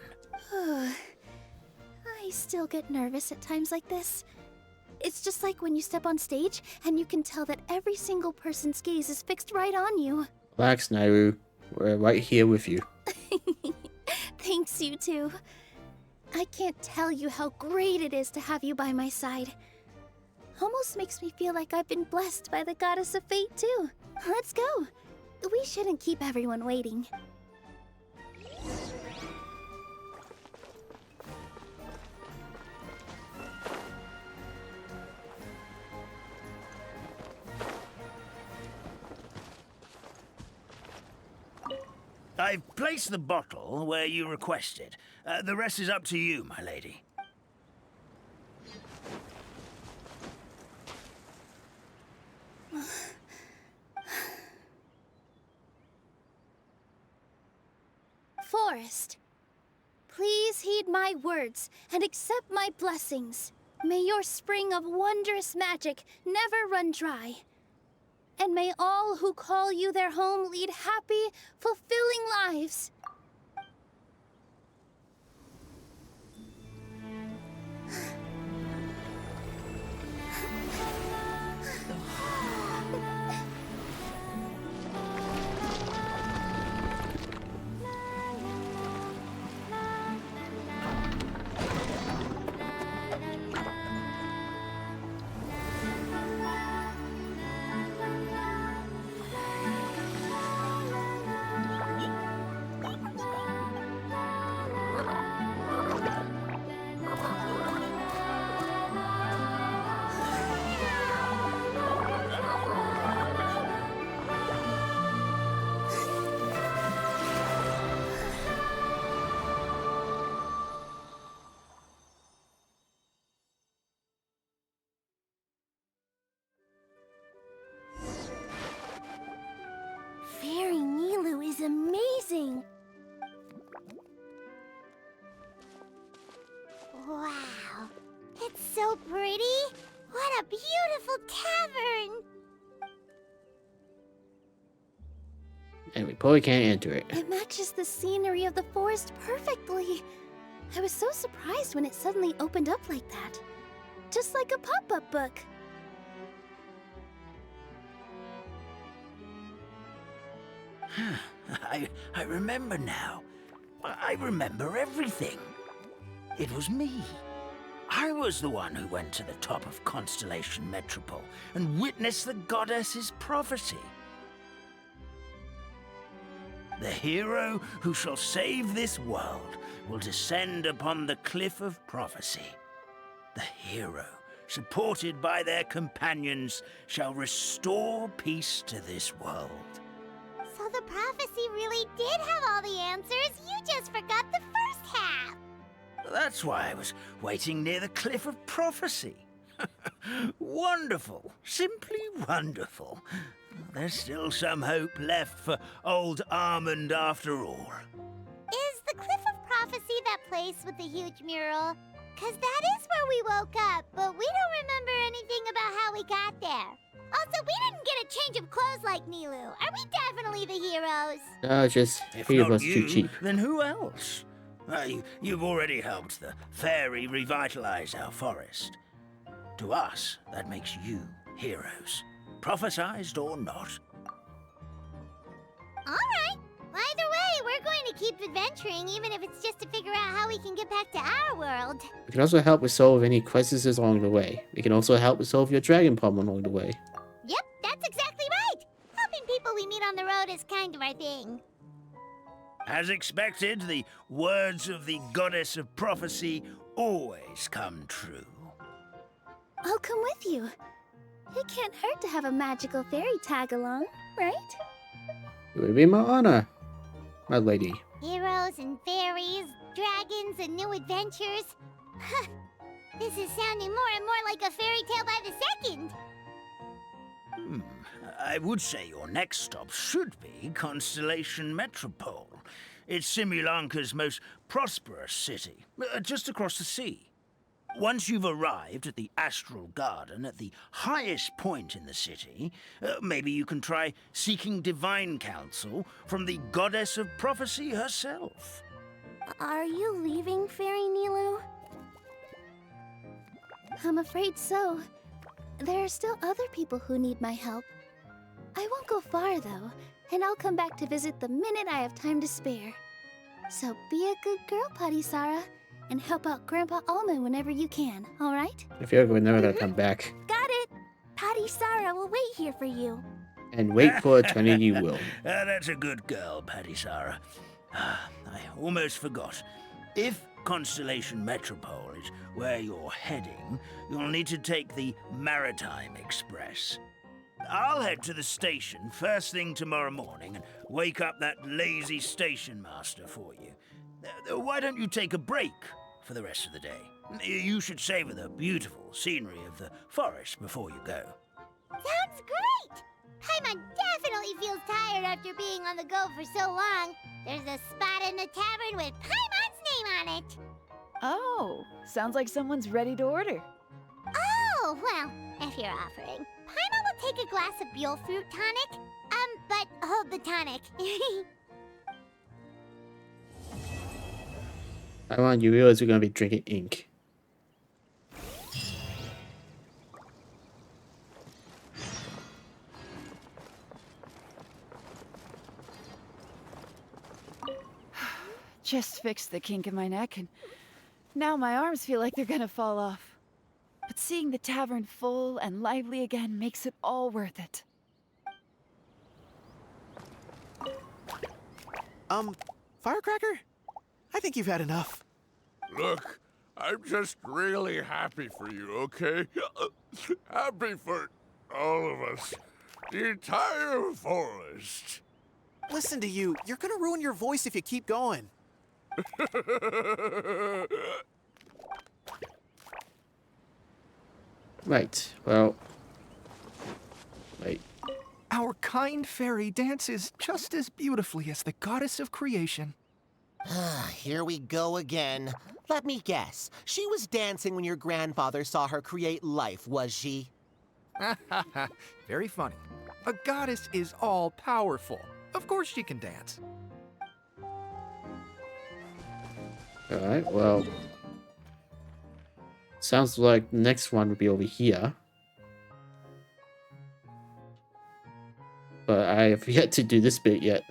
I still get nervous at times like this. It's just like when you step on stage and you can tell that every single person's gaze is fixed right on you. Relax, Nilou. We're right here with you. Thanks, you two. I can't tell you how great it is to have you by my side. Almost makes me feel like I've been blessed by the goddess of fate, too. Let's go. We shouldn't keep everyone waiting. I've placed the bottle where you requested. The rest is up to you, my lady. Forest, please heed my words and accept my blessings. May your spring of wondrous magic never run dry. And may all who call you their home lead happy, fulfilling lives. Fairy Nilou is amazing! Wow, it's so pretty! What a beautiful tavern! And we probably can't enter it. It matches the scenery of the forest perfectly. I was so surprised when it suddenly opened up like that. Just like a pop-up book. I remember now. I remember everything. It was me. I was the one who went to the top of Constellation Metropole and witnessed the goddess's prophecy. The hero who shall save this world will descend upon the cliff of prophecy. The hero, supported by their companions, shall restore peace to this world. So the prophecy really did have all the answers. You just forgot the first half. That's why I was waiting near the cliff of prophecy. Wonderful. Simply wonderful. There's still some hope left for old Armand after all. Is the Cliff of Prophecy that place with the huge mural? 'Cause that is where we woke up, but we don't remember anything about how we got there. Also, we didn't get a change of clothes like Nilou. Are we definitely the heroes? Just If three of not us too you, cheap. then who else? You've already helped the fairy revitalize our forest. To us, that makes you heroes, prophesized or not. All right. Either way, we're going to keep adventuring, even if it's just to figure out how we can get back to our world. We can also help with solve any quests along the way. We can also help with solve your dragon problem along the way. Yep, that's exactly right. Helping people we meet on the road is kind of our thing. As expected, the words of the goddess of prophecy always come true. I'll come with you. It can't hurt to have a magical fairy tag along, right? It would be my honor, my lady. Heroes and fairies, dragons and new adventures. This is sounding more and more like a fairy tale by the second. I would say your next stop should be Constellation Metropole. It's Simulanka's most prosperous city, just across the sea. Once you've arrived at the Astral Garden at the highest point in the city, maybe you can try seeking divine counsel from the Goddess of Prophecy herself. Are you leaving, Fairy Nilou? I'm afraid so. There are still other people who need my help. I won't go far, though, and I'll come back to visit the minute I have time to spare. So be a good girl, Patisara, and help out Grandpa Alma whenever you can, alright? I feel like we're never gonna come back. Got it! Patisara will wait here for you. And wait for eternity you will. That's a good girl, Patisara. I almost forgot. If Constellation Metropole is where you're heading, you'll need to take the Maritime Express. I'll head to the station first thing tomorrow morning and wake up that lazy station master for you. Why don't you take a break for the rest of the day? You should savor the beautiful scenery of the forest before you go. Sounds great! Paimon definitely feels tired after being on the go for so long. There's a spot in the tavern with Paimon's name on it. Oh, sounds like someone's ready to order. Oh, well, if you're offering. Paimon will take a glass of Buell fruit tonic. But hold the tonic. I want you realize we're gonna be drinking ink. Just fixed the kink in my neck, and now my arms feel like they're gonna fall off. But seeing the tavern full and lively again makes it all worth it. Firecracker? I think you've had enough. Look, I'm just really happy for you, okay? Happy for all of us. The entire forest. Listen to you. You're gonna ruin your voice if you keep going. Right, well... Wait. Our kind fairy dances just as beautifully as the goddess of creation. Here we go again. Let me guess. She was dancing when your grandfather saw her create life, was she? Very funny. A goddess is all-powerful. Of course she can dance. Alright, well... Sounds like the next one would be over here. But I have yet to do this bit yet.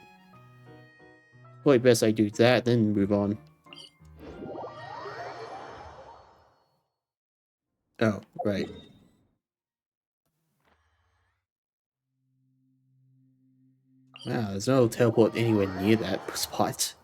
Probably best I do that, then move on. Oh, right. Wow, there's no teleport anywhere near that spot.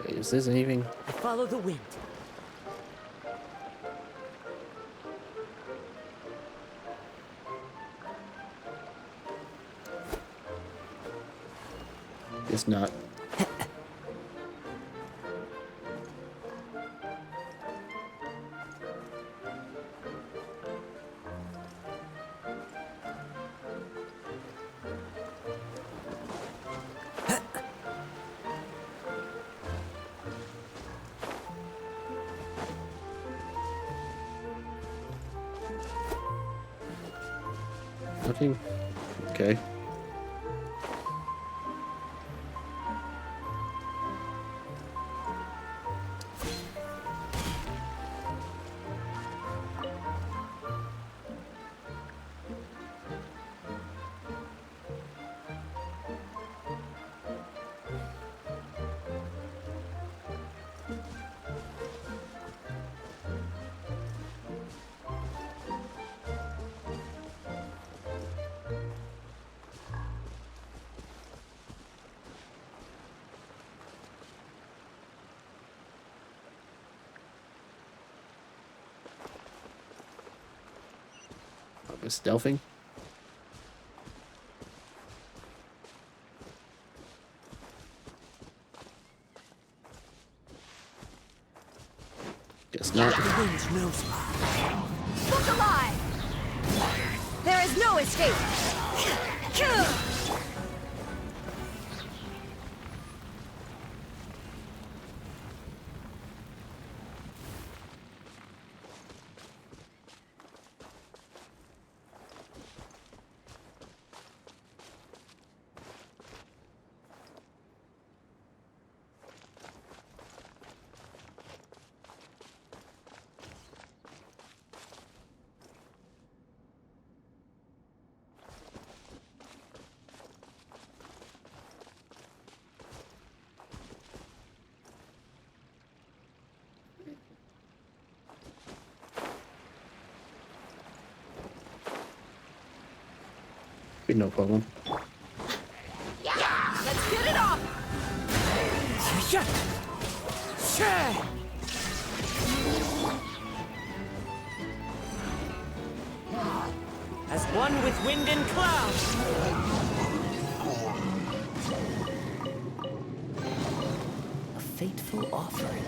Is this anything? Follow the wind. It's not. Nothing? Okay. Stealthing? Guess not. The wind knows me. Look alive! There is no escape! Be no problem. Let's get it off! As one with wind and cloud. A fateful offering.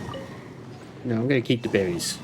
No, I'm gonna keep the berries.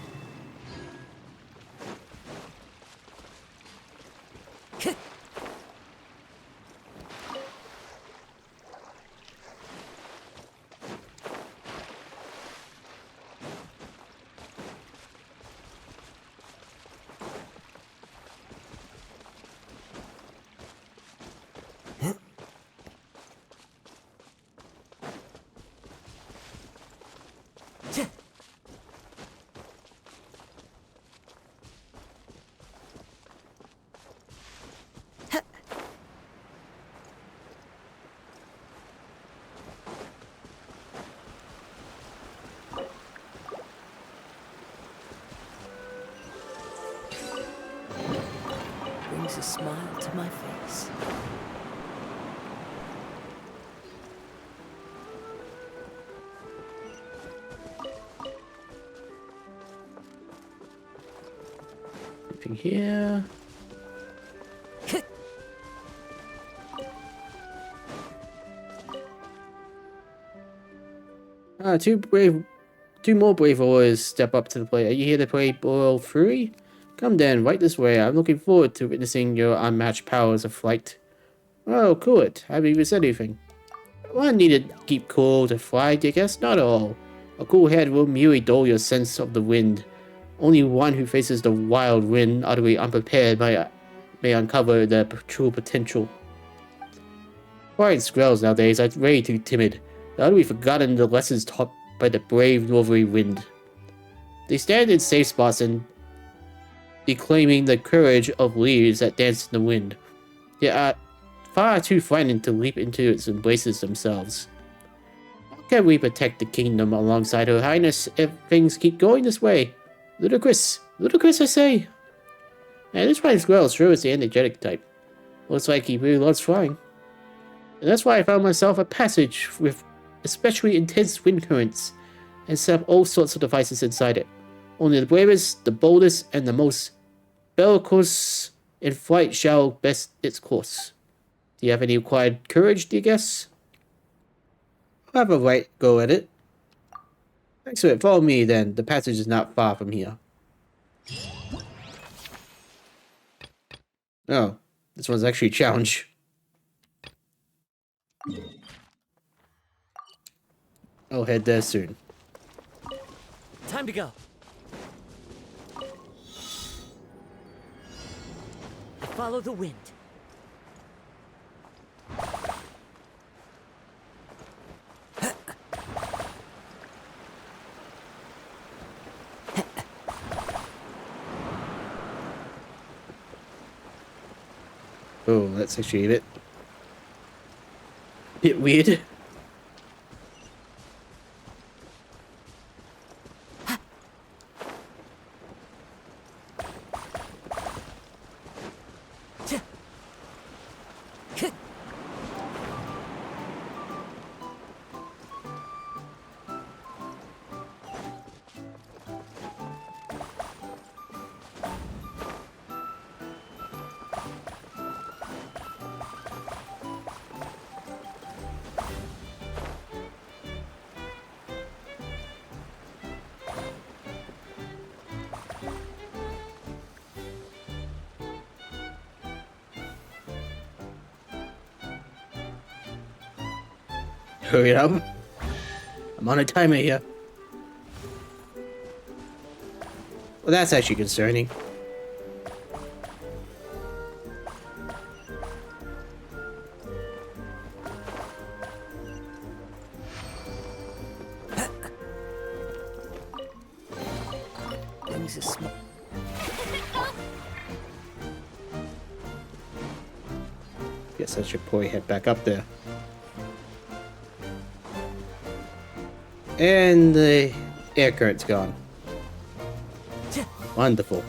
Brings a smile to my face. Anything here? Two more brave warriors step up to the plate. Are you here to play Boil Fury? Come then, right this way. I'm looking forward to witnessing your unmatched powers of flight. Oh, cool it. Haven't even said anything. One need to keep cool to fly, I guess? Not all. A cool head will merely dull your sense of the wind. Only one who faces the wild wind utterly unprepared may uncover their true potential. Quiet Squirrels nowadays are way too timid. They've utterly forgotten the lessons taught by the brave northerly wind. They stand in safe spots and declaiming the courage of leaves that dance in the wind. They are far too frightened to leap into its embraces themselves. How can we protect the kingdom alongside Her Highness if things keep going this way? Ludicrous! Ludicrous, I say! And this flying squirrel sure is the energetic type. Looks like he really loves flying. And that's why I found myself a passage with especially intense wind currents and set up all sorts of devices inside it. Only the bravest, the boldest, and the most bellicose in flight shall best its course. Do you have any required courage, do you guess? I'll have a right go at it. Excellent, follow me then. The passage is not far from here. Oh, this one's actually a challenge. I'll head there soon. Time to go. Follow the wind. Oh, that's actually a bit weird. Hurry up. I'm on a timer here. Well, that's actually concerning. Things are small. Guess I should probably head back up there. And the air current's gone. Wonderful.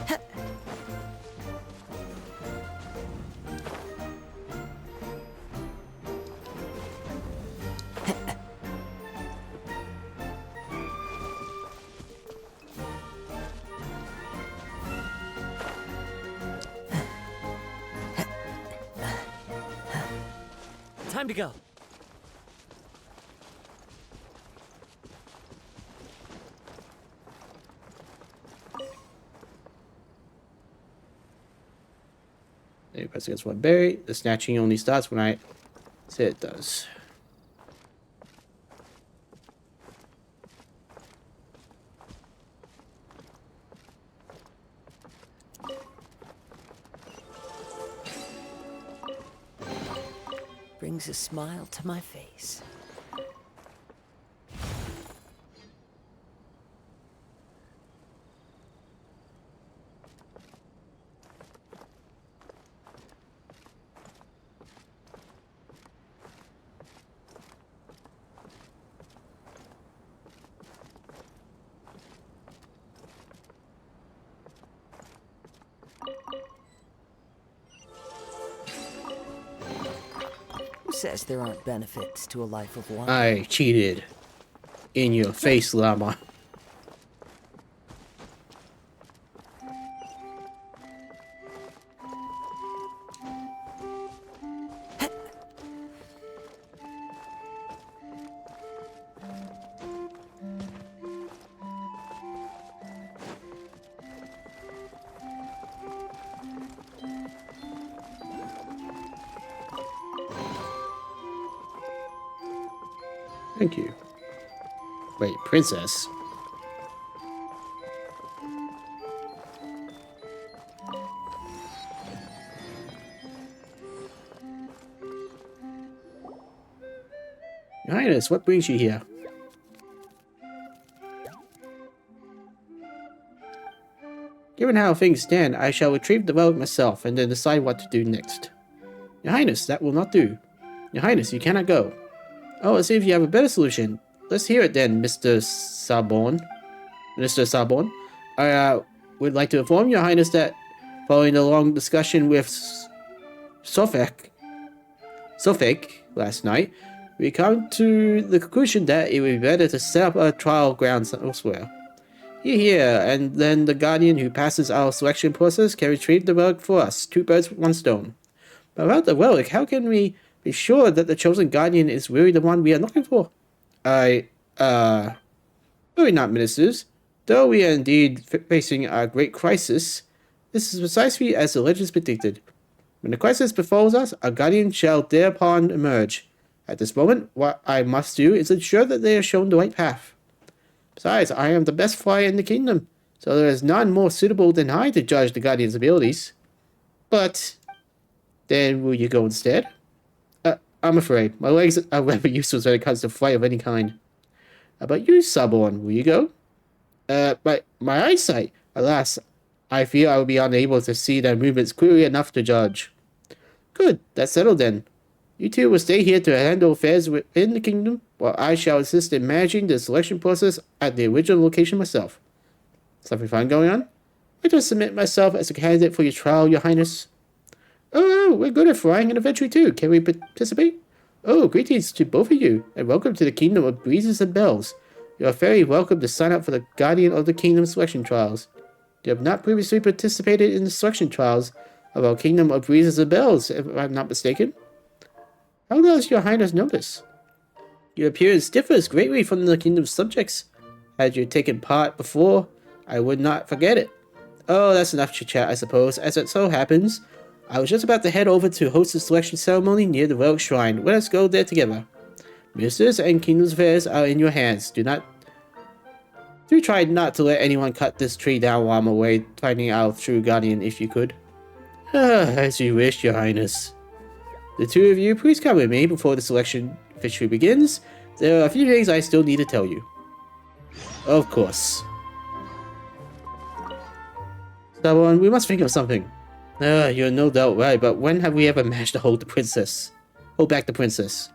Time to go. Press against one berry. The snatching only starts when I say it does. Brings a smile to my face. Who says there aren't benefits to a life of one? I cheated. In your face, llama. Thank you. Wait, princess? Your Highness, what brings you here? Given how things stand, I shall retrieve the relic myself and then decide what to do next. Your Highness, that will not do. Your Highness, you cannot go. Oh, let's see if you have a better solution. Let's hear it then, Mr. Sabon. Mr. Sabon. I would like to inform Your Highness that following a long discussion with Sofek last night, we come to the conclusion that it would be better to set up a trial grounds elsewhere. Here, and then the Guardian who passes our selection process can retrieve the relic for us. 2 birds with 1 stone. But about the relic, how can we be sure that the chosen Guardian is really the one we are looking for? Really not, ministers. Though we are indeed facing a great crisis, this is precisely as the legends predicted. When the crisis befalls us, a Guardian shall thereupon emerge. At this moment, what I must do is ensure that they are shown the right path. Besides, I am the best flyer in the kingdom, so there is none more suitable than I to judge the Guardian's abilities. But, then will you go instead? I'm afraid, my legs are rather useless when it comes to flight of any kind. How about you, Saborn? Will you go? My eyesight. Alas, I fear I will be unable to see their movements clearly enough to judge. Good, that's settled then. You two will stay here to handle affairs within the kingdom, while I shall assist in managing the selection process at the original location myself. Something fun going on? I just submit myself as a candidate for your trial, Your Highness. Oh, we're good at flying and adventure too. Can we participate? Oh, greetings to both of you, and welcome to the Kingdom of Breezes and Bells. You are very welcome to sign up for the Guardian of the Kingdom selection trials. You have not previously participated in the selection trials of our Kingdom of Breezes and Bells, if I'm not mistaken. How does Your Highness know this? Your appearance differs greatly from the Kingdom's subjects. Had you taken part before, I would not forget it. Oh, that's enough chit-chat, I suppose. As it so happens, I was just about to head over to host the selection ceremony near the Relic Shrine. Let us go there together. Ministers and kingdom's affairs are in your hands. Do try not to let anyone cut this tree down while I'm away, finding our true guardian if you could. As you wish, your highness. The two of you, please come with me before the selection officially begins. There are a few things I still need to tell you. Of course. Stubborn, we must think of something. You're no doubt right, but when have we ever managed to hold back the princess?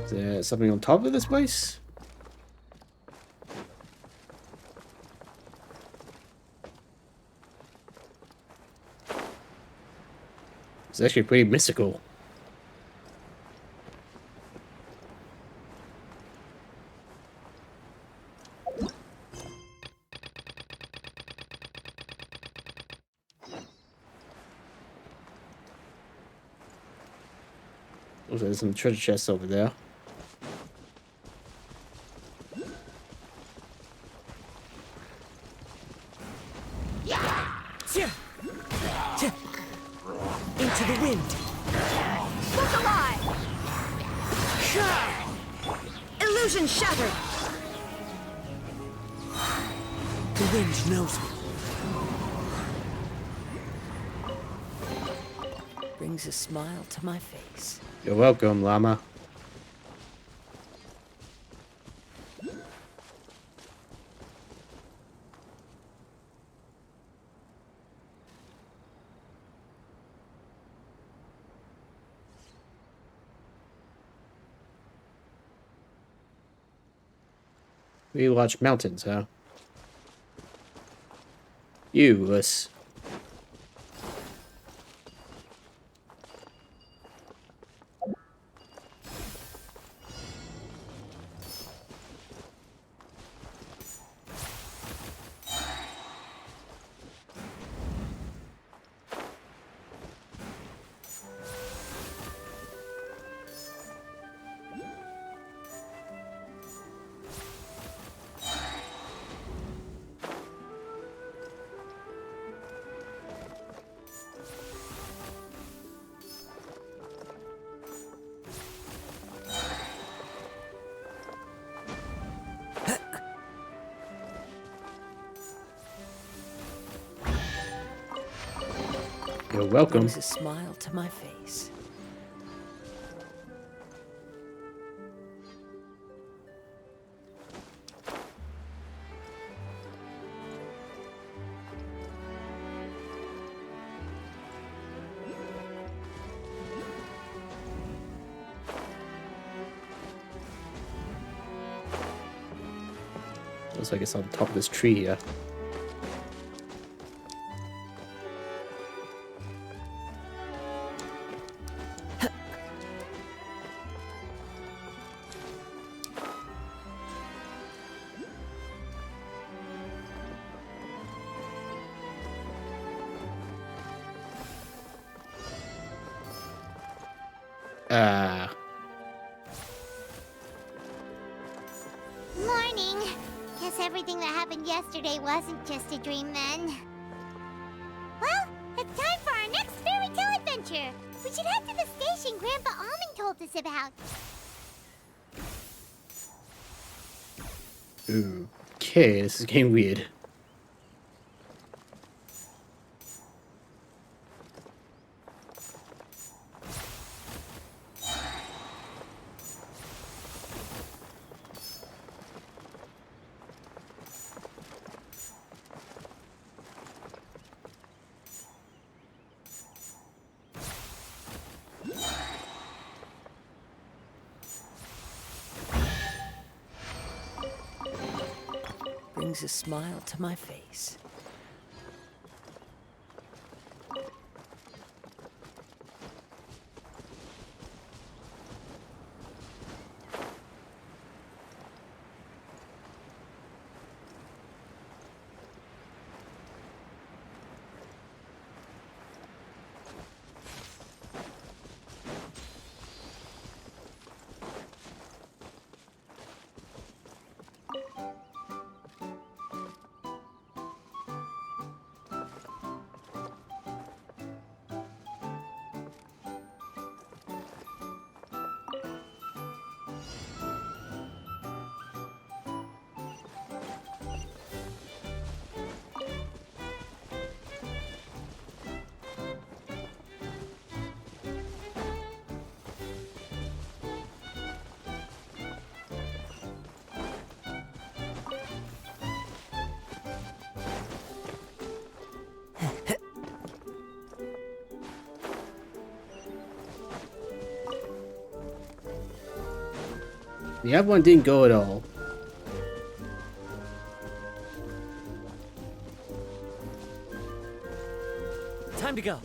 Is there something on top of this place? It's actually pretty mystical. Looks like there's some treasure chests over there. Into the wind. Look alive! Illusion shattered! The wind knows me. Brings a smile to my face. You're welcome, llama. We watch mountains, huh? You, us. You're welcome. Brings a smile to my face. Looks like it's on top of this tree here. Morning. Guess everything that happened yesterday wasn't just a dream then. Well, it's time for our next fairy tale adventure. We should head to the station Grandpa Almond told us about. Okay, this is getting weird. Brings a smile to my face. The other one didn't go at all. Time to go.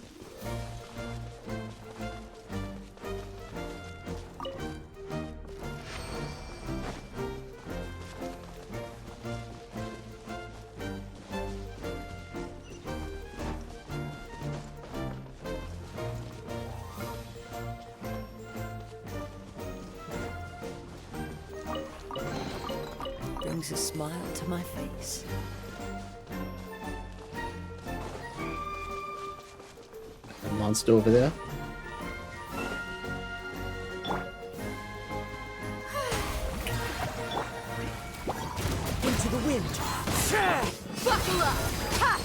Brings a smile to my face. A monster over there. Into the wind. Buckle up! Ha!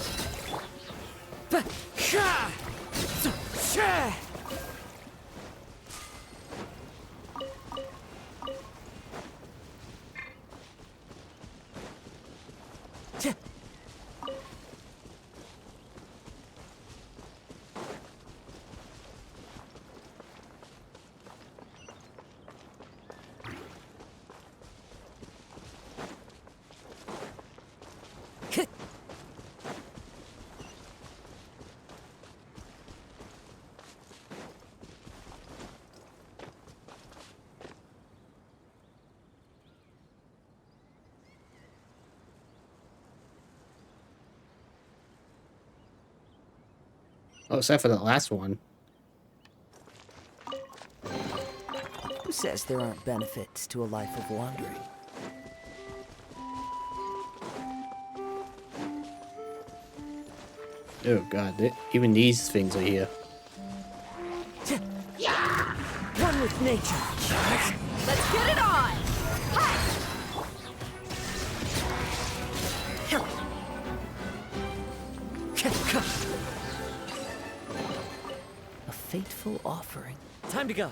Oh, except for the last one. Who says there aren't benefits to a life of wandering? Oh god, even these things are here. One with nature. Let's get it on! A fateful offering. Time to go.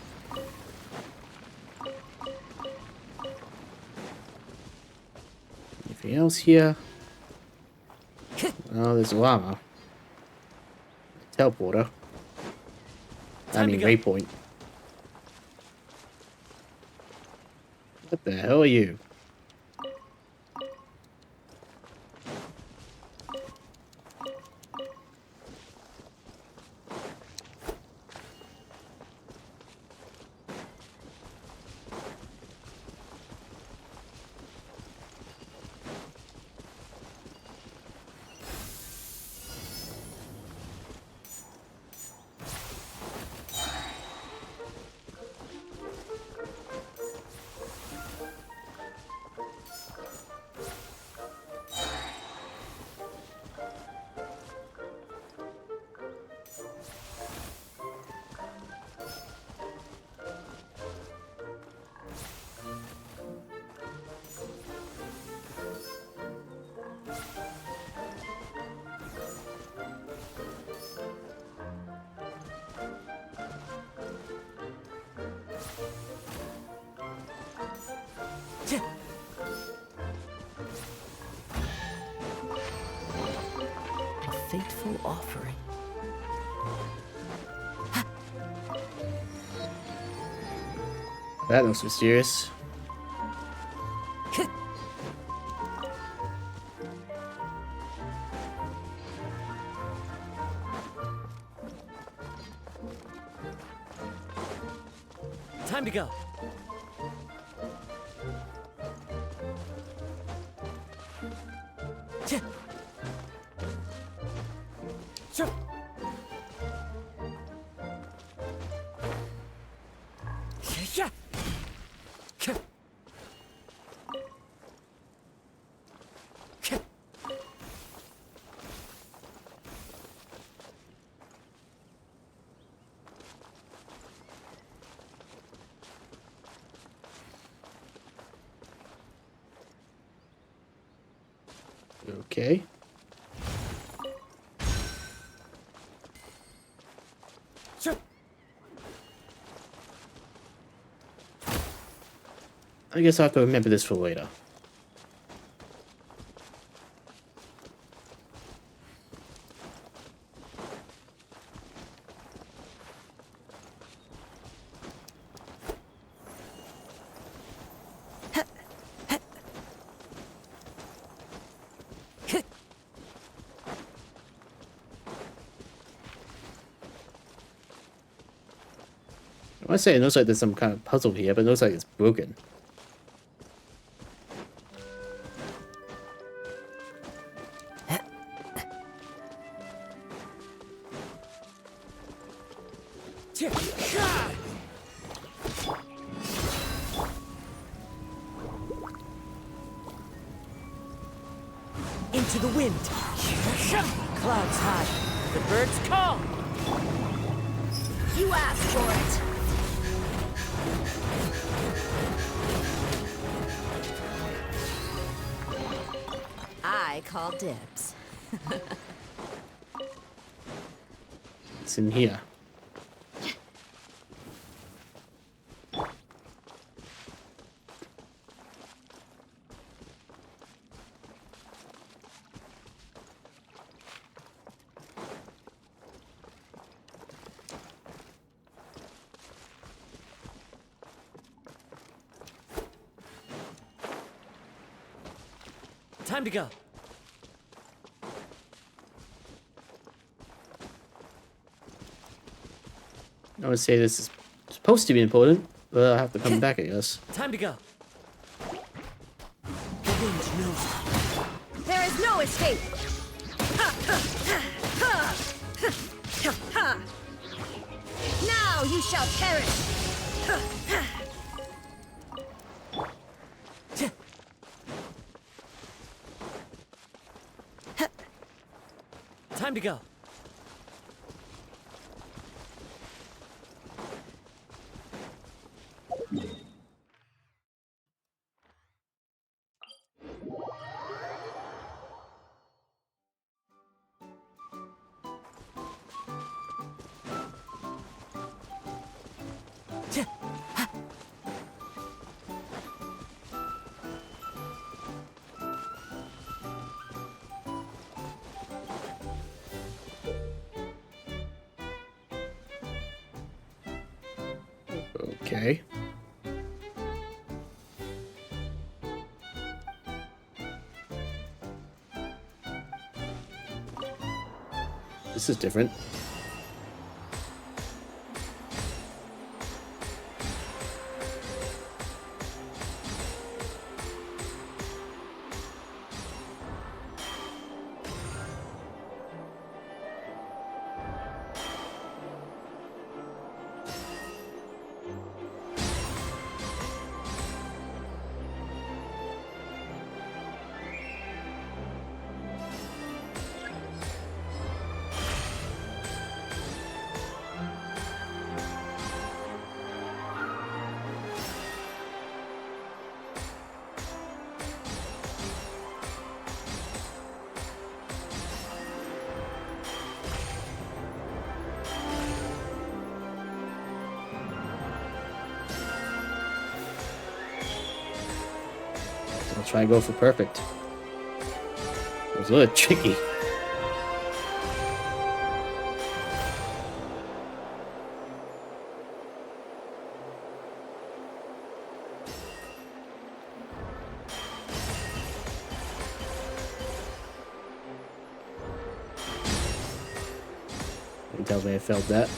Anything else here? Oh, there's a llama. Teleporter. I mean, waypoint. What the hell are you? A fateful offering. That looks mysterious. Time to go. Okay. I guess I'll have to remember this for later. I say it looks like there's some kind of puzzle here, but it looks like it's broken. Into the wind. Clouds high. The birds call. You asked for it. I call dibs. It's in here. Time to go. I would say this is supposed to be important, but I'll have to come back, I guess. Time to go. The wind knows. There is no escape. Now you shall perish. Time to go. Okay. This is different. I'll try and go for perfect. It was a little tricky. He tells me I failed that.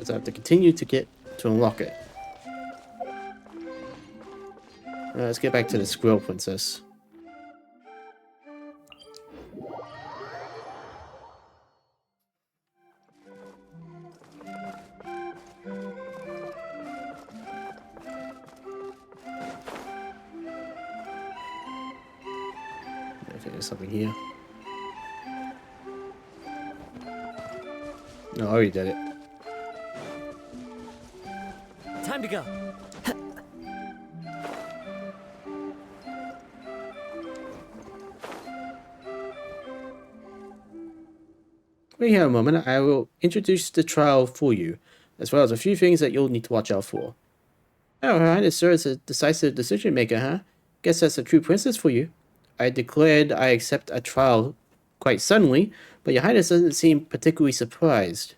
Because I have to continue to unlock it. Let's get back to the Squirrel Princess. I think there's something here. No, I already did it. Time to go. Wait here a moment, I will introduce the trial for you, as well as a few things that you'll need to watch out for. Oh, Her Highness, sir, is a decisive decision maker, huh? Guess that's a true princess for you. I declared I accept a trial quite suddenly, but Your Highness doesn't seem particularly surprised.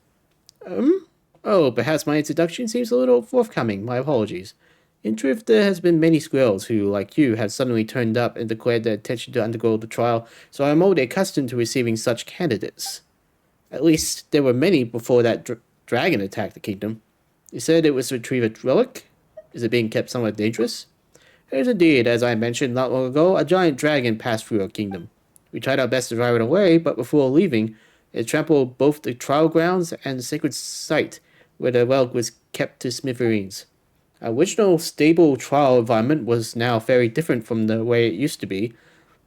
Oh, perhaps my introduction seems a little forthcoming. My apologies. In truth, there has been many squirrels who, like you, have suddenly turned up and declared their intention to undergo the trial, so I am already accustomed to receiving such candidates. At least, there were many before that dragon attacked the kingdom. You said it was to retrieve a relic? Is it being kept somewhat dangerous? It is indeed, as I mentioned not long ago, a giant dragon passed through our kingdom. We tried our best to drive it away, but before leaving, it trampled both the trial grounds and the sacred site where the relic was kept to smithereens. Our original stable trial environment was now very different from the way it used to be.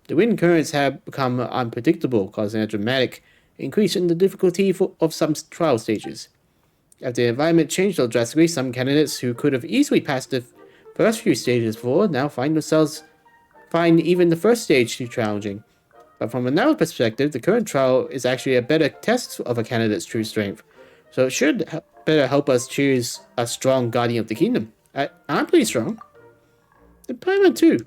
The wind currents have become unpredictable, causing a dramatic increase in the difficulty of some trial stages. After the environment changed so drastically, some candidates who could have easily passed the first few stages before now find even the first stage too challenging. But from another perspective, the current trial is actually a better test of a candidate's true strength, so it should better help us choose a strong guardian of the kingdom. I'm pretty strong. The Paimon too.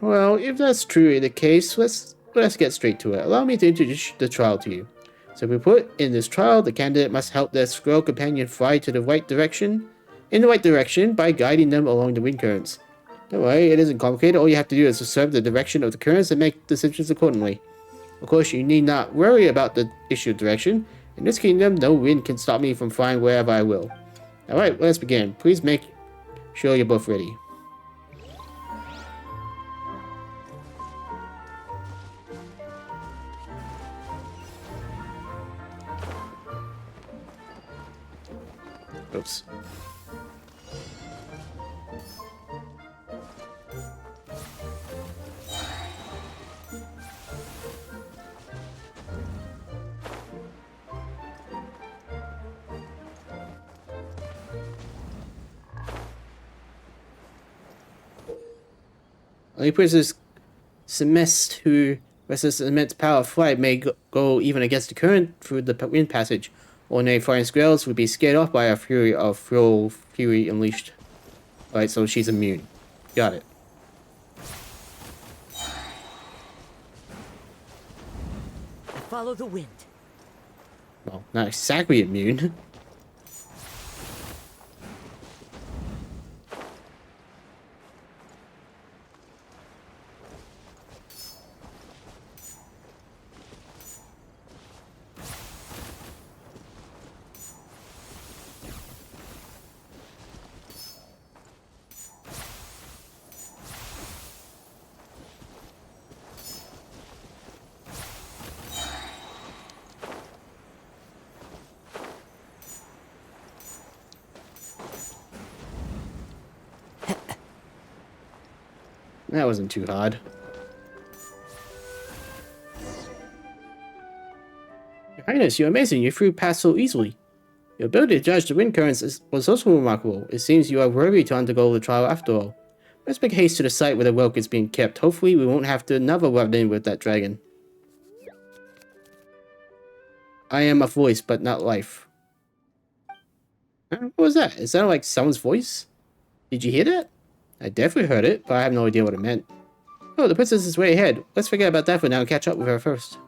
Well, if that's truly the case, let's get straight to it. Allow me to introduce the trial to you. So we put in this trial, the candidate must help their squirrel companion fly in the right direction by guiding them along the wind currents. Don't worry, it isn't complicated. All you have to do is observe the direction of the currents and make decisions accordingly. Of course, you need not worry about the issue of direction. In this kingdom, no wind can stop me from flying wherever I will. Alright, let's begin. Please make sure you're both ready. Oops. Only Princess Semest, who possesses immense power of flight, may go even against the current through the wind passage. Ordinary flying squirrels would be scared off by a fury of fury unleashed. Alright, so she's immune. Got it. Follow the wind. Well, not exactly immune. That wasn't too hard. Your Highness, you're amazing. You flew past so easily. Your ability to judge the wind currents was also remarkable. It seems you are worthy to undergo the trial after all. Let's make haste to the site where the relic is being kept. Hopefully we won't have to another run in with that dragon. I am a voice, but not life. What was that? It sounded like someone's voice? Did you hear that? I definitely heard it, but I have no idea what it meant. Oh, the princess is way ahead. Let's forget about that for now and catch up with her first.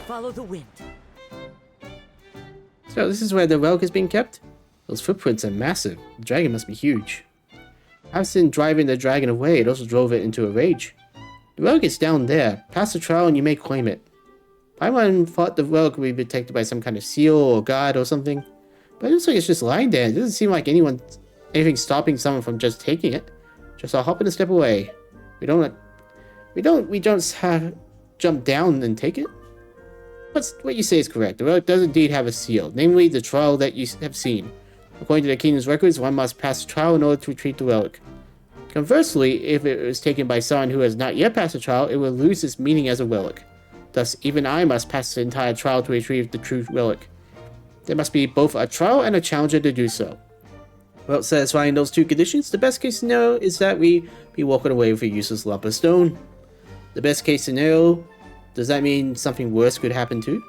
Follow the wind. So this is where the relic is being kept? Those footprints are massive. The dragon must be huge. Absent driving the dragon away, it also drove it into a rage. The relic is down there. Pass the trial and you may claim it. Paimon thought the relic would be protected by some kind of seal or guard or something. But it looks like it's just lying there. It doesn't seem like anything stopping someone from just taking it. Just a hop and a step away. We don't have jump down and take it? What you say is correct. The relic does indeed have a seal, namely the trial that you have seen. According to the kingdom's records, one must pass the trial in order to retrieve the relic. Conversely, if it was taken by someone who has not yet passed the trial, it will lose its meaning as a relic. Thus, even I must pass the entire trial to retrieve the true relic. There must be both a trial and a challenger to do so. Without satisfying those two conditions, the best case scenario is that we be walking away with a useless lump of stone. The best case scenario, does that mean something worse could happen too?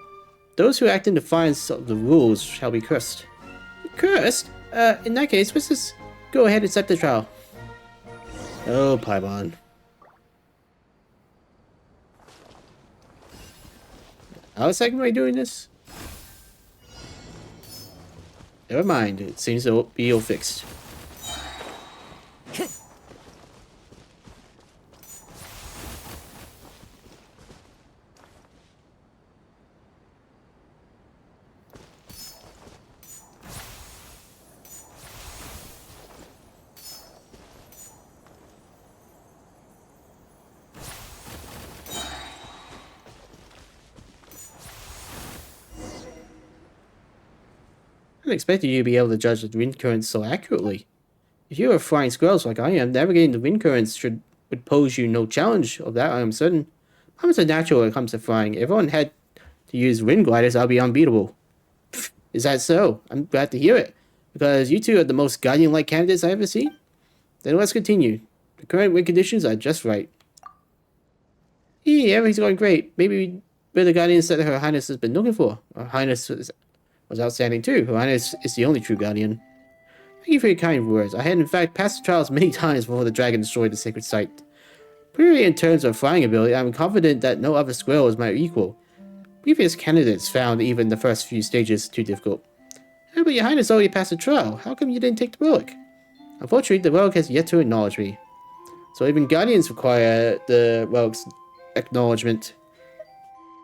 Those who act in defiance of the rules shall be cursed. Cursed? In that case, let's just go ahead and accept the trial. Oh, Paimon. How is Sakurai doing this? Never mind, it seems to be all fixed. I didn't expect you to be able to judge the wind currents so accurately. If you are flying squirrels like I am, navigating the wind currents would pose you no challenge. Of that I am certain. I'm so natural when it comes to flying. If everyone had to use wind gliders, I'll be unbeatable. Pfft, is that so? I'm glad to hear it, because you two are the most guardian-like candidates I've ever seen. Then let's continue. The current wind conditions are just right. Everything's going great. Maybe we're the guardians that Her Highness has been looking for. Her Highness was outstanding too. Her Highness is the only true guardian. Thank you for your kind words. I had in fact passed the trials many times before the dragon destroyed the sacred site. Purely in terms of flying ability, I'm confident that no other squirrel is my equal. Previous candidates found even the first few stages too difficult. But your Highness already passed the trial. How come you didn't take the relic? Unfortunately, the relic has yet to acknowledge me. So even guardians require the relic's acknowledgement.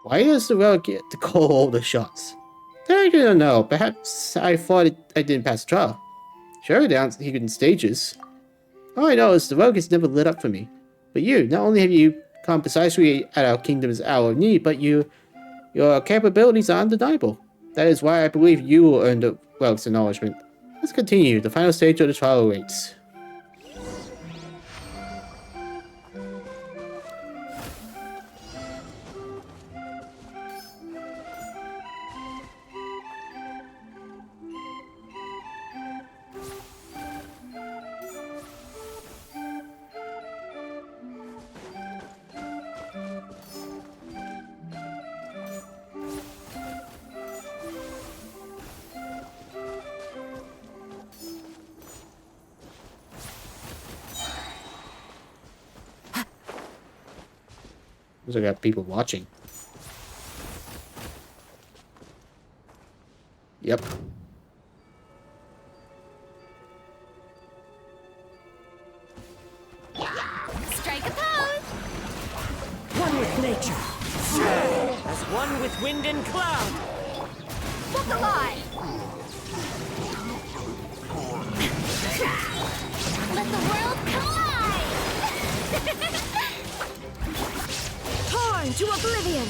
Why does the relic get to call all the shots? I don't know. Perhaps I thought I didn't pass the trial. Sure, down here in stages. All I know is the relic has never lit up for me. But you, not only have you come precisely at our kingdom's hour of need, but your capabilities are undeniable. That is why I believe you will earn the relic's acknowledgement. Let's continue. The final stage of the trial awaits. I got people watching. Yep. Strike a pose! One with nature. As one with wind and cloud. Look alive! Let the world collide! Torn to oblivion!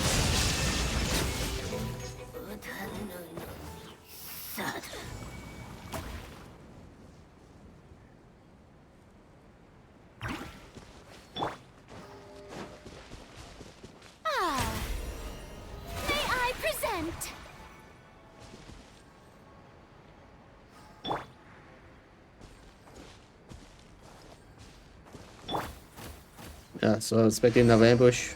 May I present? Yeah, so I was expecting another ambush.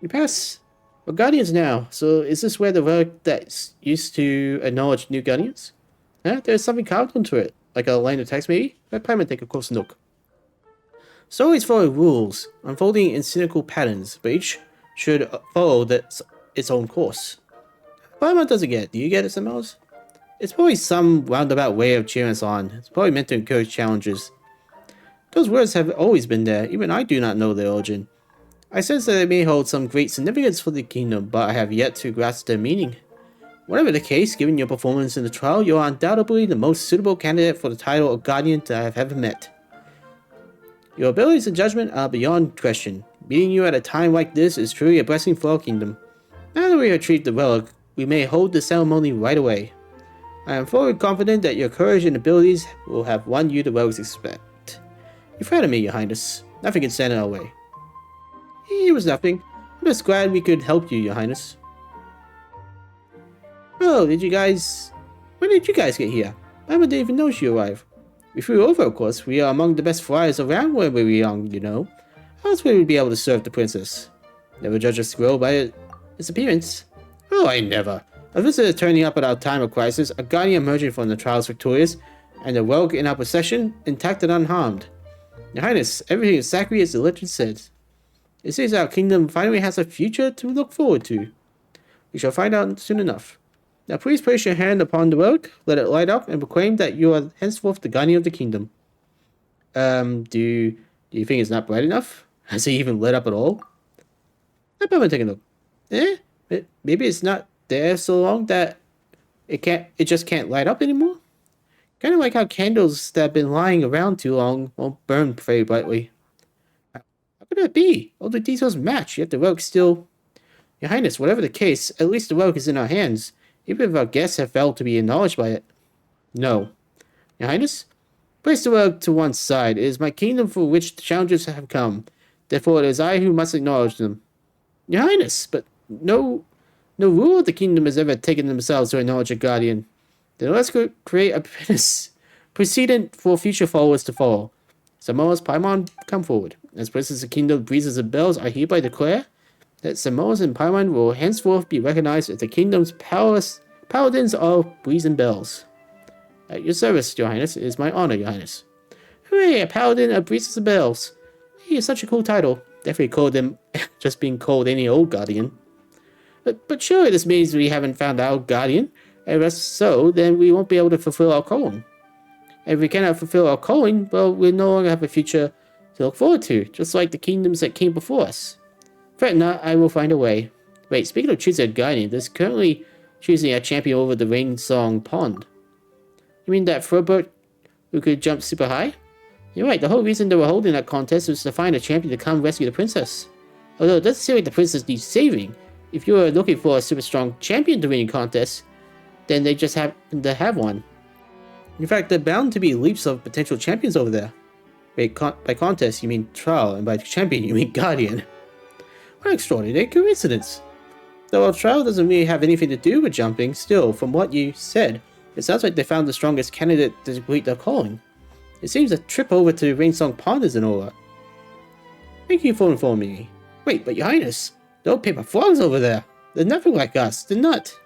You pass. We're guardians now, so is this where the relic that's used to acknowledge new guardians? There's something carved onto it, like a line of text maybe? Let Paimon take a closer look. Stories follow rules, unfolding in cynical patterns, but each should follow its own course. Paimon doesn't get it. Do you get it, Xanmoas? It's probably some roundabout way of cheering us on. It's probably meant to encourage challenges. Those words have always been there, even I do not know their origin. I sense that they may hold some great significance for the kingdom, but I have yet to grasp their meaning. Whatever the case, given your performance in the trial, you are undoubtedly the most suitable candidate for the title of Guardian that I have ever met. Your abilities and judgment are beyond question. Meeting you at a time like this is truly a blessing for our kingdom. Now that we have retrieved the relic, we may hold the ceremony right away. I am fully confident that your courage and abilities will have won you the relic's respect. You flatter me, Your Highness. Nothing can stand in our way. It was nothing. I'm just glad we could help you, Your Highness. Oh, when did you guys get here? I didn't even know you arrived. We flew over, of course. We are among the best flyers around when we were young, you know. How else would we be able to serve the princess? Never judge a squirrel by its appearance. Oh, I never. A visitor turning up at our time of crisis, a guardian emerging from the trials victorious, and a relic in our possession intact and unharmed. Your Highness, everything is exactly as the legend says. It seems our kingdom finally has a future to look forward to. We shall find out soon enough. Now please place your hand upon the relic, let it light up, and proclaim that you are henceforth the guardian of the kingdom. Do you think it's not bright enough? Has it even lit up at all? Let me take a look. Maybe it's not there so long that it just can't light up anymore? Kind of like how candles that have been lying around too long won't burn very brightly. How could that be? All the details match, yet the relic still... Your Highness, whatever the case, at least the relic is in our hands, even if our guests have failed to be acknowledged by it. No. Your Highness? Place the relic to one side. It is my kingdom for which the challenges have come. Therefore, it is I who must acknowledge them. Your Highness, but no ruler of the kingdom has ever taken themselves to acknowledge a guardian. Then let's create a precedent for future followers to follow. Xanmoas, Paimon, come forward. As princes of the kingdom breezes and bells, I hereby declare that Xanmoas and Paimon will henceforth be recognized as the kingdom's paladins of breeze and bells. At your service, Your Highness. It is my honor, Your Highness. Hooray, a paladin of breezes and bells. Hey, it's such a cool title. Definitely called them just being called any old guardian. But surely this means we haven't found our guardian. And if so, then we won't be able to fulfill our calling. And if we cannot fulfill our calling, well, we'll no longer have a future to look forward to, just like the kingdoms that came before us. Fret not, I will find a way. Wait, speaking of choosing a guardian, there's currently choosing a champion over the Rain Song Pond. You mean that Furboat who could jump super high? You're right, the whole reason they were holding that contest was to find a champion to come rescue the princess. Although it doesn't seem like the princess needs saving. If you were looking for a super strong champion to win a contest, then they just happen to have one. In fact, there are bound to be leaps of potential champions over there. Wait, by contest you mean trial, and by champion you mean guardian. What an extraordinary coincidence. Though our trial doesn't really have anything to do with jumping, still, from what you said, it sounds like they found the strongest candidate to complete their calling. It seems a trip over to Rainsong Pond is in order. Thank you for informing me. Wait, but Your Highness, there are paper frogs over there. They're nothing like us, they're not.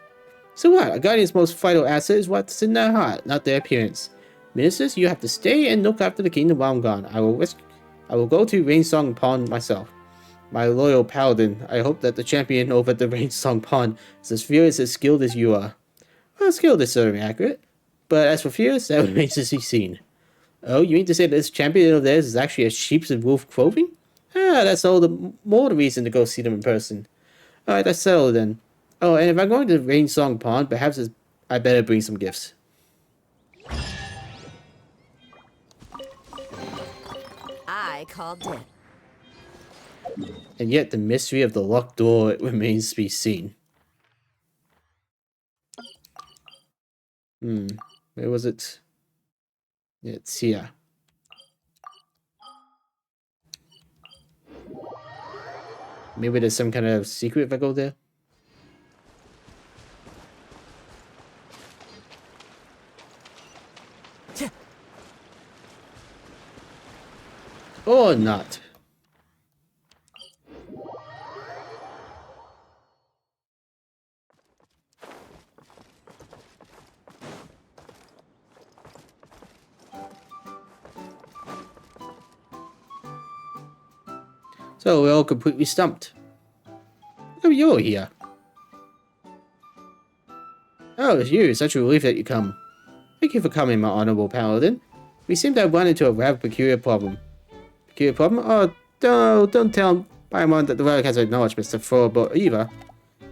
So what? A guardian's most vital asset is what's in their heart, not their appearance. Ministers, you have to stay and look after the kingdom while I'm gone. I will go to Rainsong Pond myself. My loyal paladin, I hope that the champion over the Rainsong Pond is as fierce and skilled as you are. Well, skilled is certainly accurate, but as for fierce, that remains to be seen. Oh, you mean to say that this champion of theirs is actually a sheep's and wolf clothing? Ah, that's all the more the reason to go see them in person. Alright, that's settled then. Oh, and if I'm going to Rainsong Pond, perhaps I better bring some gifts. I called it. And yet the mystery of the locked door remains to be seen. Where was it? It's here. Maybe there's some kind of secret if I go there? Or not. So we're all completely stumped. Oh, you're here. Oh, it's you. Such a relief that you come. Thank you for coming, my honorable paladin. We seem to have run into a rather peculiar problem. Peculiar problem? Oh, don't tell Paimon that the relic has acknowledged Mr. Furlbot either.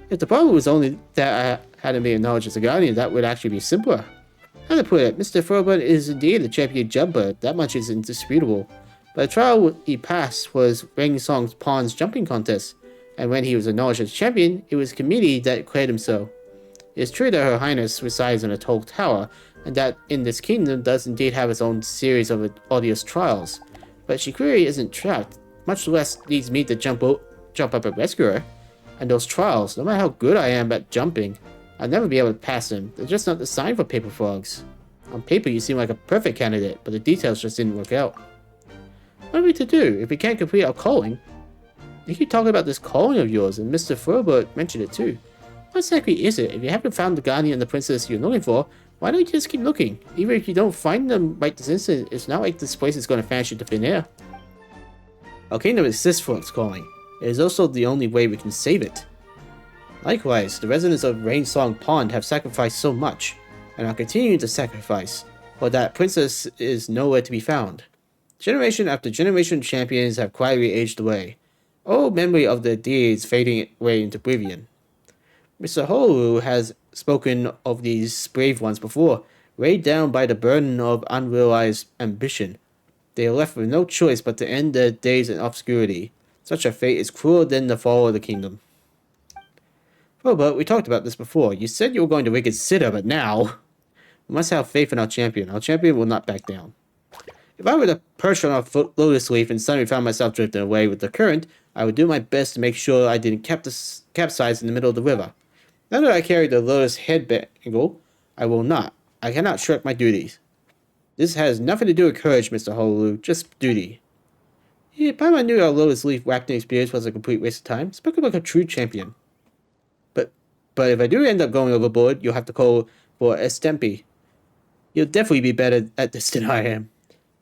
If the problem was only that I hadn't been acknowledged as a guardian, that would actually be simpler. How to put it, Mr. Furlbot is indeed a champion jumper, that much is indisputable. But the trial he passed was Ring Song's Pawn's jumping contest, and when he was acknowledged as champion, it was the committee that declared him so. It is true that Her Highness resides in a tall tower, and that in this kingdom does indeed have its own series of odious trials. But she clearly isn't trapped, much less needs me to jump up and rescue her. And those trials, no matter how good I am at jumping, I'll never be able to pass them. They're just not designed for paper frogs. On paper you seem like a perfect candidate, but the details just didn't work out. What are we to do if we can't complete our calling? You keep talking about this calling of yours, and Mr. Furlbot mentioned it too. What exactly is it? If you haven't found the guardian and the princess you're looking for, why don't you just keep looking? Even if you don't find them right this instant, it's not like this place is going to vanish into thin air. Our kingdom exists for its calling. It is also the only way we can save it. Likewise, the residents of Rainsong Pond have sacrificed so much, and are continuing to sacrifice, but that princess is nowhere to be found. Generation after generation of champions have quietly aged away, all memory of their deeds fading away into oblivion. Mr. Holu has spoken of these brave ones before, weighed down by the burden of unrealized ambition. They are left with no choice but to end their days in obscurity. Such a fate is crueler than the fall of the kingdom. Robert, we talked about this before. You said you were going to reconsider, but now... We must have faith in our champion. Our champion will not back down. If I were to perch on a lotus leaf and suddenly found myself drifting away with the current, I would do my best to make sure I didn't capsize in the middle of the river. Now that I carry the lotus head bangle, I will not. I cannot shirk my duties. This has nothing to do with courage, Mr. Honolulu, just duty. Yeah, by I knew our lotus leaf whacking experience was a complete waste of time. Spoken like a true champion. But if I do end up going overboard, you'll have to call for Estempi. You'll definitely be better at this than I am.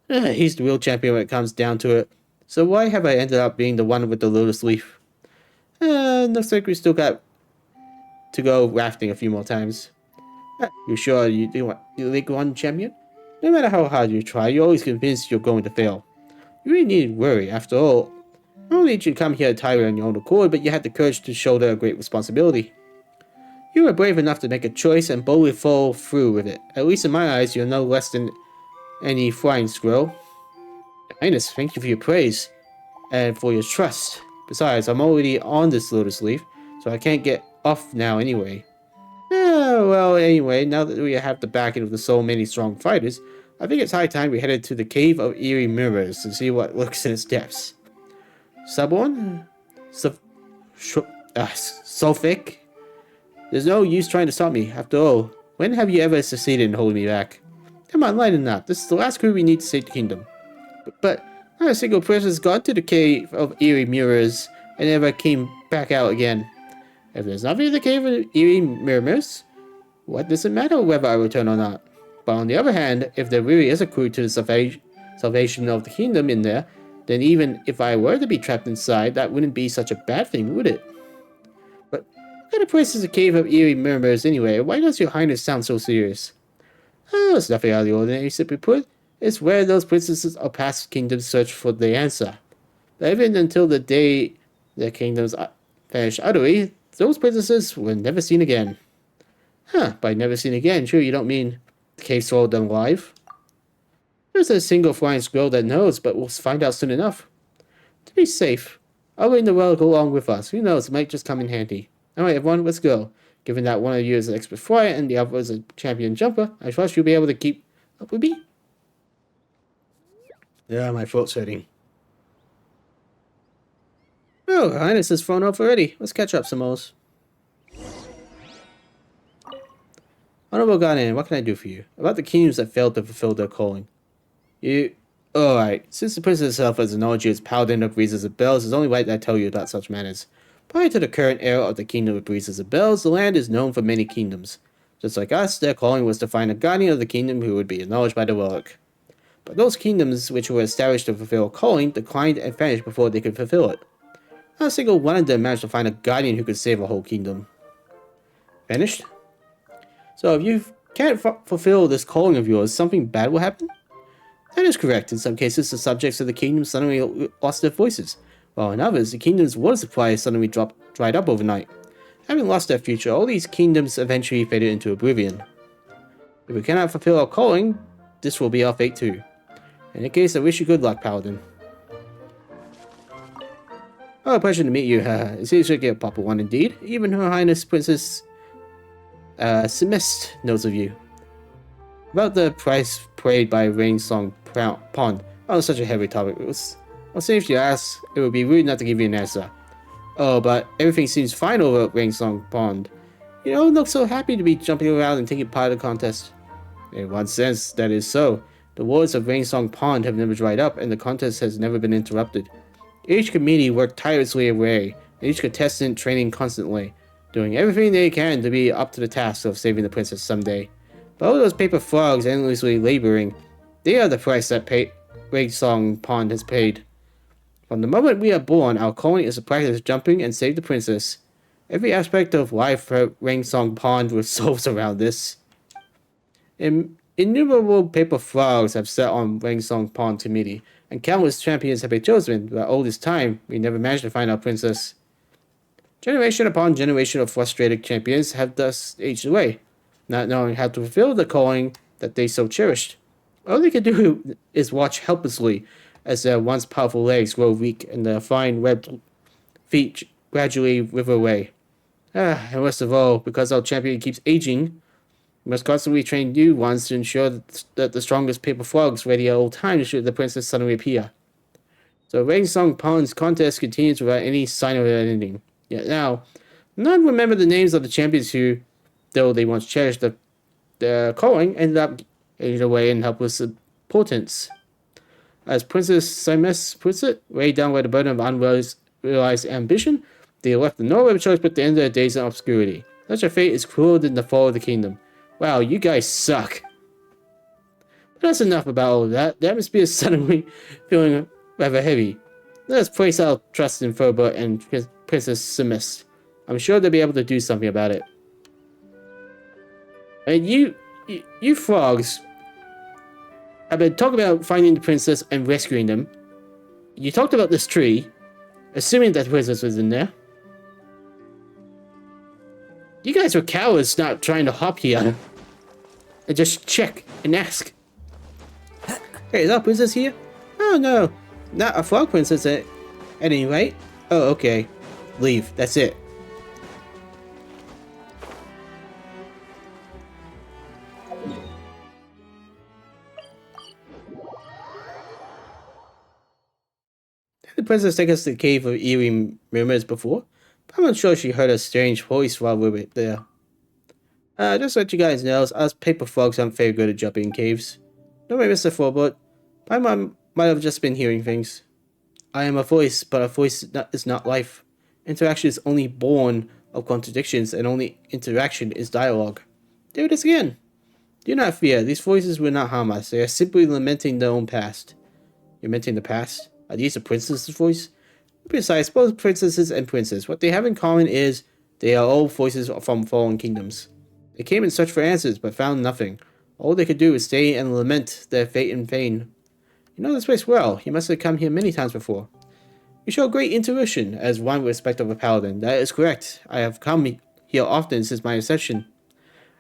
He's the real champion when it comes down to it. So why have I ended up being the one with the lotus leaf? Looks like we still got to go rafting a few more times. You sure you think one champion? No matter how hard you try, you're always convinced you're going to fail. You really needn't worry, after all. Not only did you come here entirely on your own accord, but you had the courage to shoulder a great responsibility. You were brave enough to make a choice and boldly follow through with it. At least in my eyes, you're no less than any flying squirrel. Your Highness, thank you for your praise, and for your trust. Besides, I'm already on this lotus leaf, so I can't get off now anyway. Well, anyway, now that we have the backing of so many strong fighters, I think it's high time we headed to the Cave of Eerie Mirrors to see what lurks in its depths. Someone? Sulfic? There's no use trying to stop me. After all, when have you ever succeeded in holding me back? Come on, lighten up. This is the last crew we need to save the kingdom. But not a single person has gone to the Cave of Eerie Mirrors and never came back out again. If there's nothing in the Cave of Eerie Mirrors, what does it matter whether I return or not? But on the other hand, if there really is a clue to the salvation of the kingdom in there, then even if I were to be trapped inside, that wouldn't be such a bad thing, would it? But what kind of place is the Cave of Eerie Mirrors anyway? Why does your Highness sound so serious? Oh, it's nothing out of the ordinary, simply put. It's where those princesses of past kingdoms search for the answer. But even until the day their kingdoms vanish utterly, those princesses were never seen again. By never seen again, sure you don't mean the cave swallowed them alive? There's a single flying squirrel that knows, but we'll find out soon enough. To be safe, I'll bring the relic along with us. Who knows, it might just come in handy. Alright everyone, let's go. Given that one of you is an expert flyer and the other is a champion jumper, I trust you'll be able to keep up with me. Yeah, my throat's hurting. Oh, Her Highness has thrown off already. Let's catch up, Xanmoas. Honorable Guardian, what can I do for you? About the kingdoms that failed to fulfill their calling. Alright, since the princess herself has acknowledged you as Paladin of Breezes of Bells, it's only right that I tell you about such matters. Prior to the current era of the Kingdom of Breezes of Bells, the land is known for many kingdoms. Just like us, their calling was to find a guardian of the kingdom who would be acknowledged by the relic. But those kingdoms which were established to fulfill a calling declined and vanished before they could fulfill it. Not a single one of them managed to find a guardian who could save a whole kingdom. Vanished? So if you can't fulfill this calling of yours, something bad will happen? That is correct. In some cases, the subjects of the kingdom suddenly lost their voices, while in others, the kingdom's water supply suddenly dried up overnight. Having lost their future, all these kingdoms eventually faded into oblivion. If we cannot fulfill our calling, this will be our fate too. In that case, I wish you good luck, Paladin. Oh, a pleasure to meet you. It seems like a proper one indeed. Even Her Highness Princess Semest knows of you. About the price paid by Rainsong Pond. Oh, such a heavy topic. Well, see if you ask, it would be rude not to give you an answer. Oh, but everything seems fine over at Rainsong Pond. You don't look so happy to be jumping around and taking part in the contest. In one sense, that is so. The waters of Rainsong Pond have never dried up, and the contest has never been interrupted. Each committee worked tirelessly away, and each contestant training constantly, doing everything they can to be up to the task of saving the princess someday. But all those paper frogs endlessly laboring, they are the price that Rainsong Pond has paid. From the moment we are born, our calling is to practice jumping and save the princess. Every aspect of life at Rainsong Pond revolves around this. Innumerable paper frogs have sat on Rainsong Pond committee, and countless champions have been chosen, but all this time, we never managed to find our princess. Generation upon generation of frustrated champions have thus aged away, not knowing how to fulfill the calling that they so cherished. All they can do is watch helplessly as their once powerful legs grow weak and their fine webbed feet gradually wither away. And worst of all, because our champion keeps aging, we must constantly train new ones to ensure that the strongest paper frogs ready at all times should the princess suddenly appear. So Rainsong Pond's contest continues without any sign of an ending. Yet now, none remember the names of the champions who, though they once cherished their calling, ended up aged away in helpless impotence. As Princess Semest puts it, weighed down by the burden of unrealized ambition, they are left with no other choice but to end their days in obscurity. Such a fate is cruel in the fall of the kingdom. Wow, you guys suck. But that's enough about all of that. The atmosphere is suddenly feeling rather heavy. Let us place our trust in Furbo and Princess Semest. I'm sure they'll be able to do something about it. And you frogs have been talking about finding the princess and rescuing them. You talked about this tree, assuming that the princess was in there. You guys are cowards not trying to hop here and just check and ask. Hey, is our princess here? Oh no, not a frog princess at any rate. Oh, okay. Leave, that's it. Did the princess take us to the cave of eerie murmurs before? But I'm not sure she heard a strange voice while we were there. Just to let you guys know, us paper frogs aren't very good at jumping in caves. Don't worry, Mr. Forbot. My mom might have just been hearing things. I am a voice, but a voice is not life. Interaction is only born of contradictions, and only interaction is dialogue. There it is again. Do not fear, these voices will not harm us. They are simply lamenting their own past. Lamenting the past? Are these a princess's voice? Besides, both princesses and princes, what they have in common is they are all voices from fallen kingdoms. They came in search for answers, but found nothing. All they could do is stay and lament their fate in vain. You know this place well. You must have come here many times before. You show great intuition, as one with respect of a paladin. That is correct. I have come here often since my accession.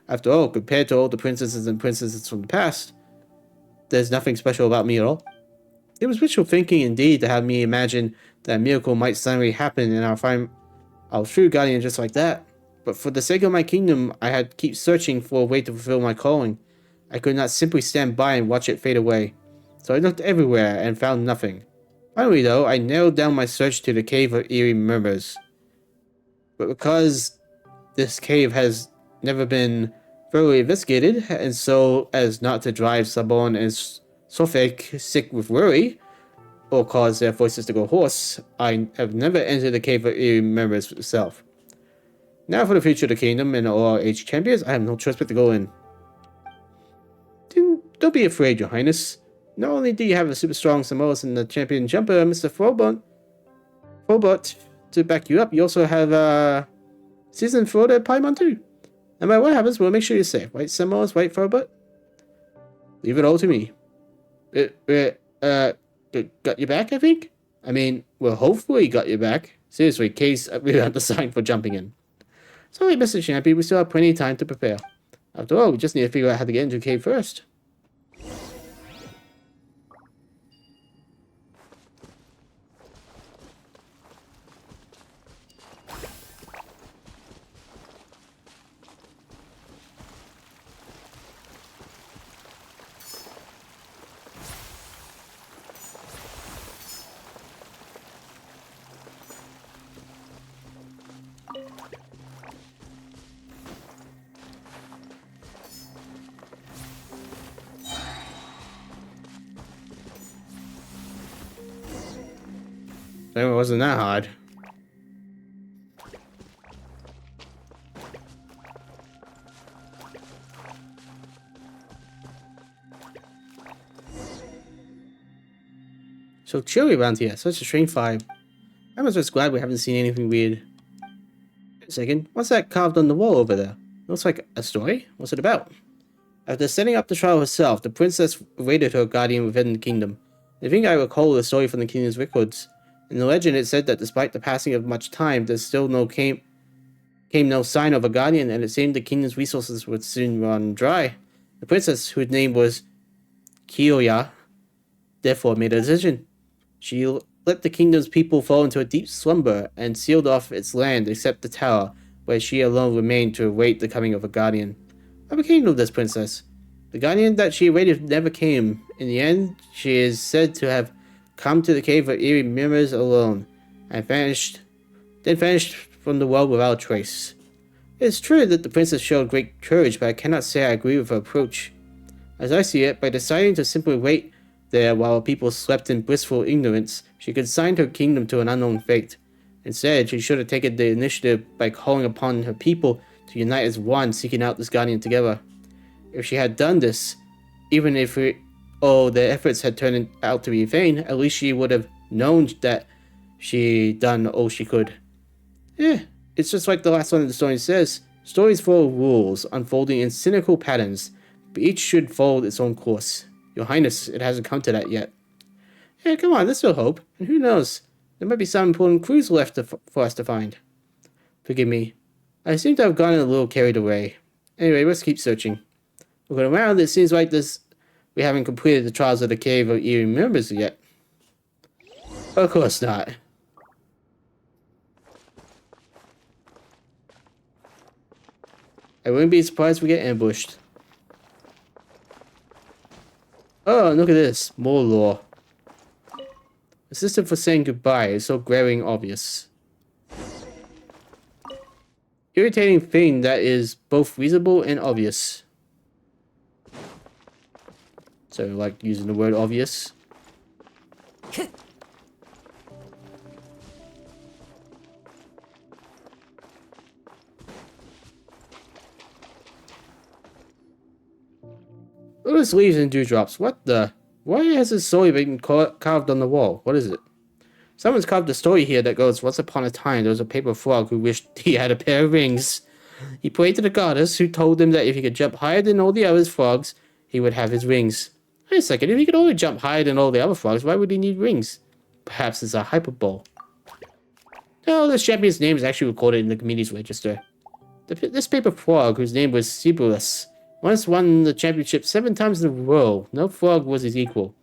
After all, compared to all the princesses and princesses from the past, there's nothing special about me at all. It was wishful thinking indeed to have me imagine that a miracle might suddenly happen and I'll find our true guardian just like that. But for the sake of my kingdom, I had to keep searching for a way to fulfill my calling. I could not simply stand by and watch it fade away. So I looked everywhere and found nothing. Finally though, I narrowed down my search to the Cave of Eerie Murmurs. But because this cave has never been thoroughly investigated, and so as not to drive Sabon and Sofek sick with worry, or cause their voices to go hoarse, I have never entered the Cave of Eerie Murmurs itself. Now for the future of the kingdom and all our aged champions, I have no choice but to go in. Don't be afraid, your highness. Not only do you have a super strong Xanmoas and the champion jumper, Mr. Fobot, to back you up, you also have season 4 to Paimon too. No matter what happens, we'll make sure you're safe. Right, Xanmoas, right, Frobot? Leave it all to me. Got your back, I think? I mean, well, hopefully got your back. Seriously, case we aren't the sign for jumping in. Sorry, Mr. Champion, we still have plenty of time to prepare. After all, we just need to figure out how to get into the cave first. It wasn't that hard. So chilly around here, such a strange vibe. I'm just glad we haven't seen anything weird. Wait a second, what's that carved on the wall over there? Looks like a story? What's it about? After setting up the trial herself, the princess awaited her guardian within the kingdom. I think I recall the story from the kingdom's records. In the legend, it said that despite the passing of much time, there still came no sign of a guardian, and it seemed the kingdom's resources would soon run dry. The princess, whose name was Kiyoya, therefore made a decision. She let the kingdom's people fall into a deep slumber and sealed off its land except the tower, where she alone remained to await the coming of a guardian. What became of this princess? The guardian that she awaited never came. In the end, she is said to have come to the cave of eerie mirrors alone, and vanished from the world without a trace. It is true that the princess showed great courage, but I cannot say I agree with her approach. As I see it, by deciding to simply wait there while people slept in blissful ignorance, she consigned her kingdom to an unknown fate. Instead, she should have taken the initiative by calling upon her people to unite as one, seeking out this guardian together. If she had done this, even if their efforts had turned out to be vain, at least she would have known that she done all she could. Yeah, it's just like the last one of the story says. Stories full of rules, unfolding in cynical patterns, but each should follow its own course. Your Highness, it hasn't come to that yet. Yeah, come on, there's still hope. And who knows? There might be some important clues left for us to find. Forgive me. I seem to have gotten a little carried away. Anyway, let's keep searching. Looking around, it seems like we haven't completed the trials of the Cave of Eerie Mirrors yet. Of course not. I wouldn't be surprised if we get ambushed. Oh, look at this. More lore. The system for saying goodbye is so glaring obvious. Irritating thing that is both reasonable and obvious. So, like using the word obvious. Lotus leaves and dewdrops. What the? Why has this story been carved on the wall? What is it? Someone's carved a story here that goes, once upon a time, there was a paper frog who wished he had a pair of wings. He prayed to the goddess, who told him that if he could jump higher than all the other frogs, he would have his wings. Wait a second, if he could only jump higher than all the other frogs, why would he need wings? Perhaps it's a hyperbole. No, this champion's name is actually recorded in the community's register. This paper frog, whose name was Squirrels, once won the championship 7 times in a row. No frog was his equal.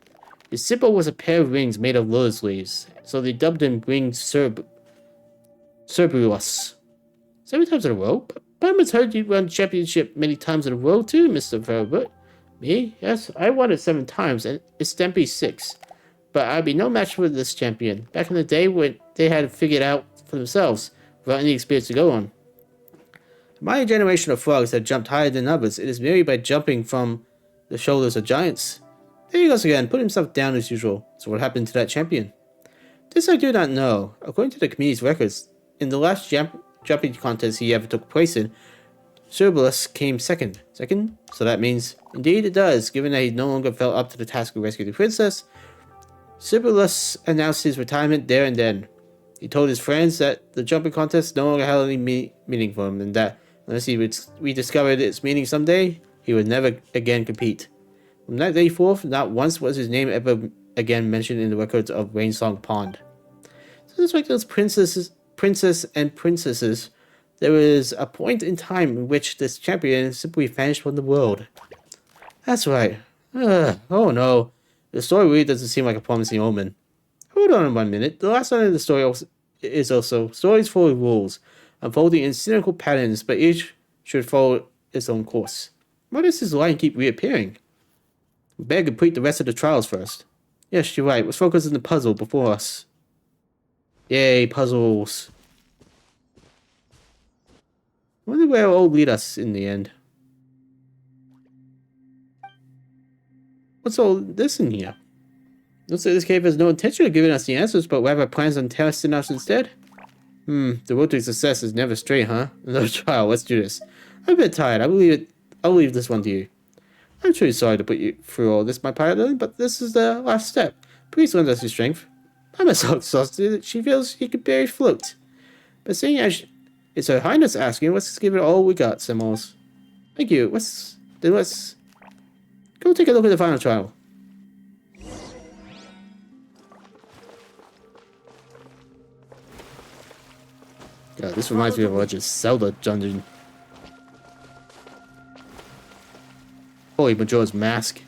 His symbol was a pair of wings made of lotus leaves, so they dubbed him Winged Cerberus. 7 times in a row? Paimon heard you won the championship many times in a row too, Mr. Verber. Me? Yes, I won it 7 times, and it's Stampy 6. But I'd be no match for this champion. Back in the day when they had it figured out for themselves, without any experience to go on. My generation of frogs had jumped higher than others. It is merely by jumping from the shoulders of giants. There he goes again, put himself down as usual. So what happened to that champion? This I do not know. According to the community's records, in the last jumping contest he ever took place in, Cerberus came second. Second? So that means, indeed it does, given that he no longer felt up to the task of rescuing the princess. Cerberus announced his retirement there and then. He told his friends that the jumping contest no longer held any meaning for him, and that unless he rediscovered its meaning someday, he would never again compete. From that day forth, not once was his name ever again mentioned in the records of Rainsong Pond. So just like those princess and princesses, there was a point in time in which this champion simply vanished from the world. That's right. Oh no. The story really doesn't seem like a promising omen. Hold on 1 minute. The last line of the story is also stories full of rules, unfolding in cynical patterns, but each should follow its own course. Why does this line keep reappearing? We better complete the rest of the trials first. Yes, you're right. Let's focus on the puzzle before us. Yay, puzzles. I wonder where it'll all lead us in the end. What's all this in here? Looks like this cave has no intention of giving us the answers, but rather plans on testing us instead. The road to success is never straight, huh? Another trial, let's do this. I'm a bit tired, I'll leave this one to you. I'm truly sorry to put you through all this, my pilot, but this is the last step. Please lend us your strength. I'm so exhausted that she feels she could barely float. But seeing as it's Her Highness asking, let's give it all we got, Xanmoas. Thank you. Let's go take a look at the final trial. God, this reminds me of a Zelda dungeon. Holy Majora's Mask.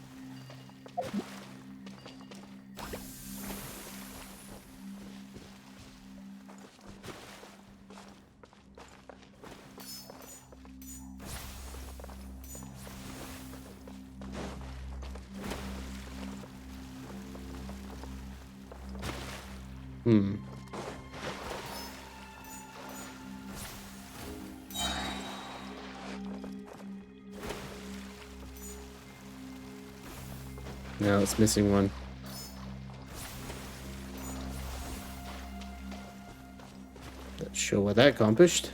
No, it's missing one. Not sure what that accomplished.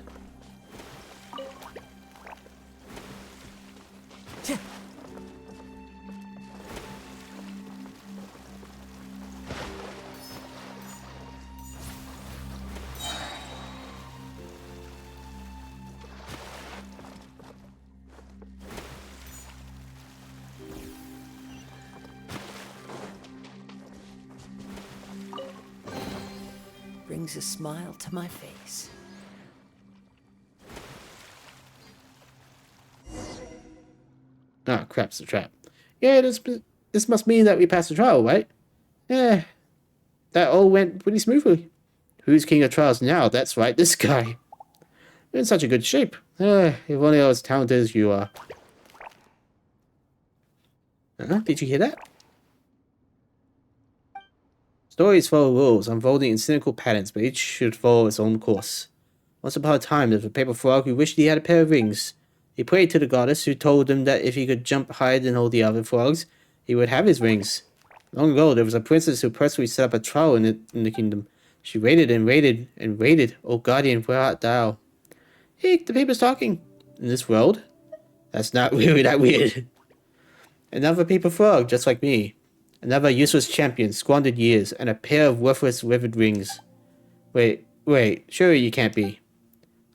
Brings a smile to my face. Ah, crap's a trap. Yeah, this must mean that we passed the trial, right? Yeah, that all went pretty smoothly. Who's king of trials now? That's right, this guy. You're in such a good shape. If only I was as talented as you are. Did you hear that? Stories follow rules, unfolding in cynical patterns, but each should follow its own course. Once upon a time, there was a paper frog who wished he had a pair of wings. He prayed to the goddess, who told him that if he could jump higher than all the other frogs, he would have his wings. Long ago, there was a princess who personally set up a trial in the kingdom. She waited and waited and waited. Oh, guardian, where art thou? Hey, the paper's talking. In this world? That's not really that weird. Another paper frog, just like me. Another useless champion, squandered years, and a pair of worthless withered rings. Wait, surely you can't be.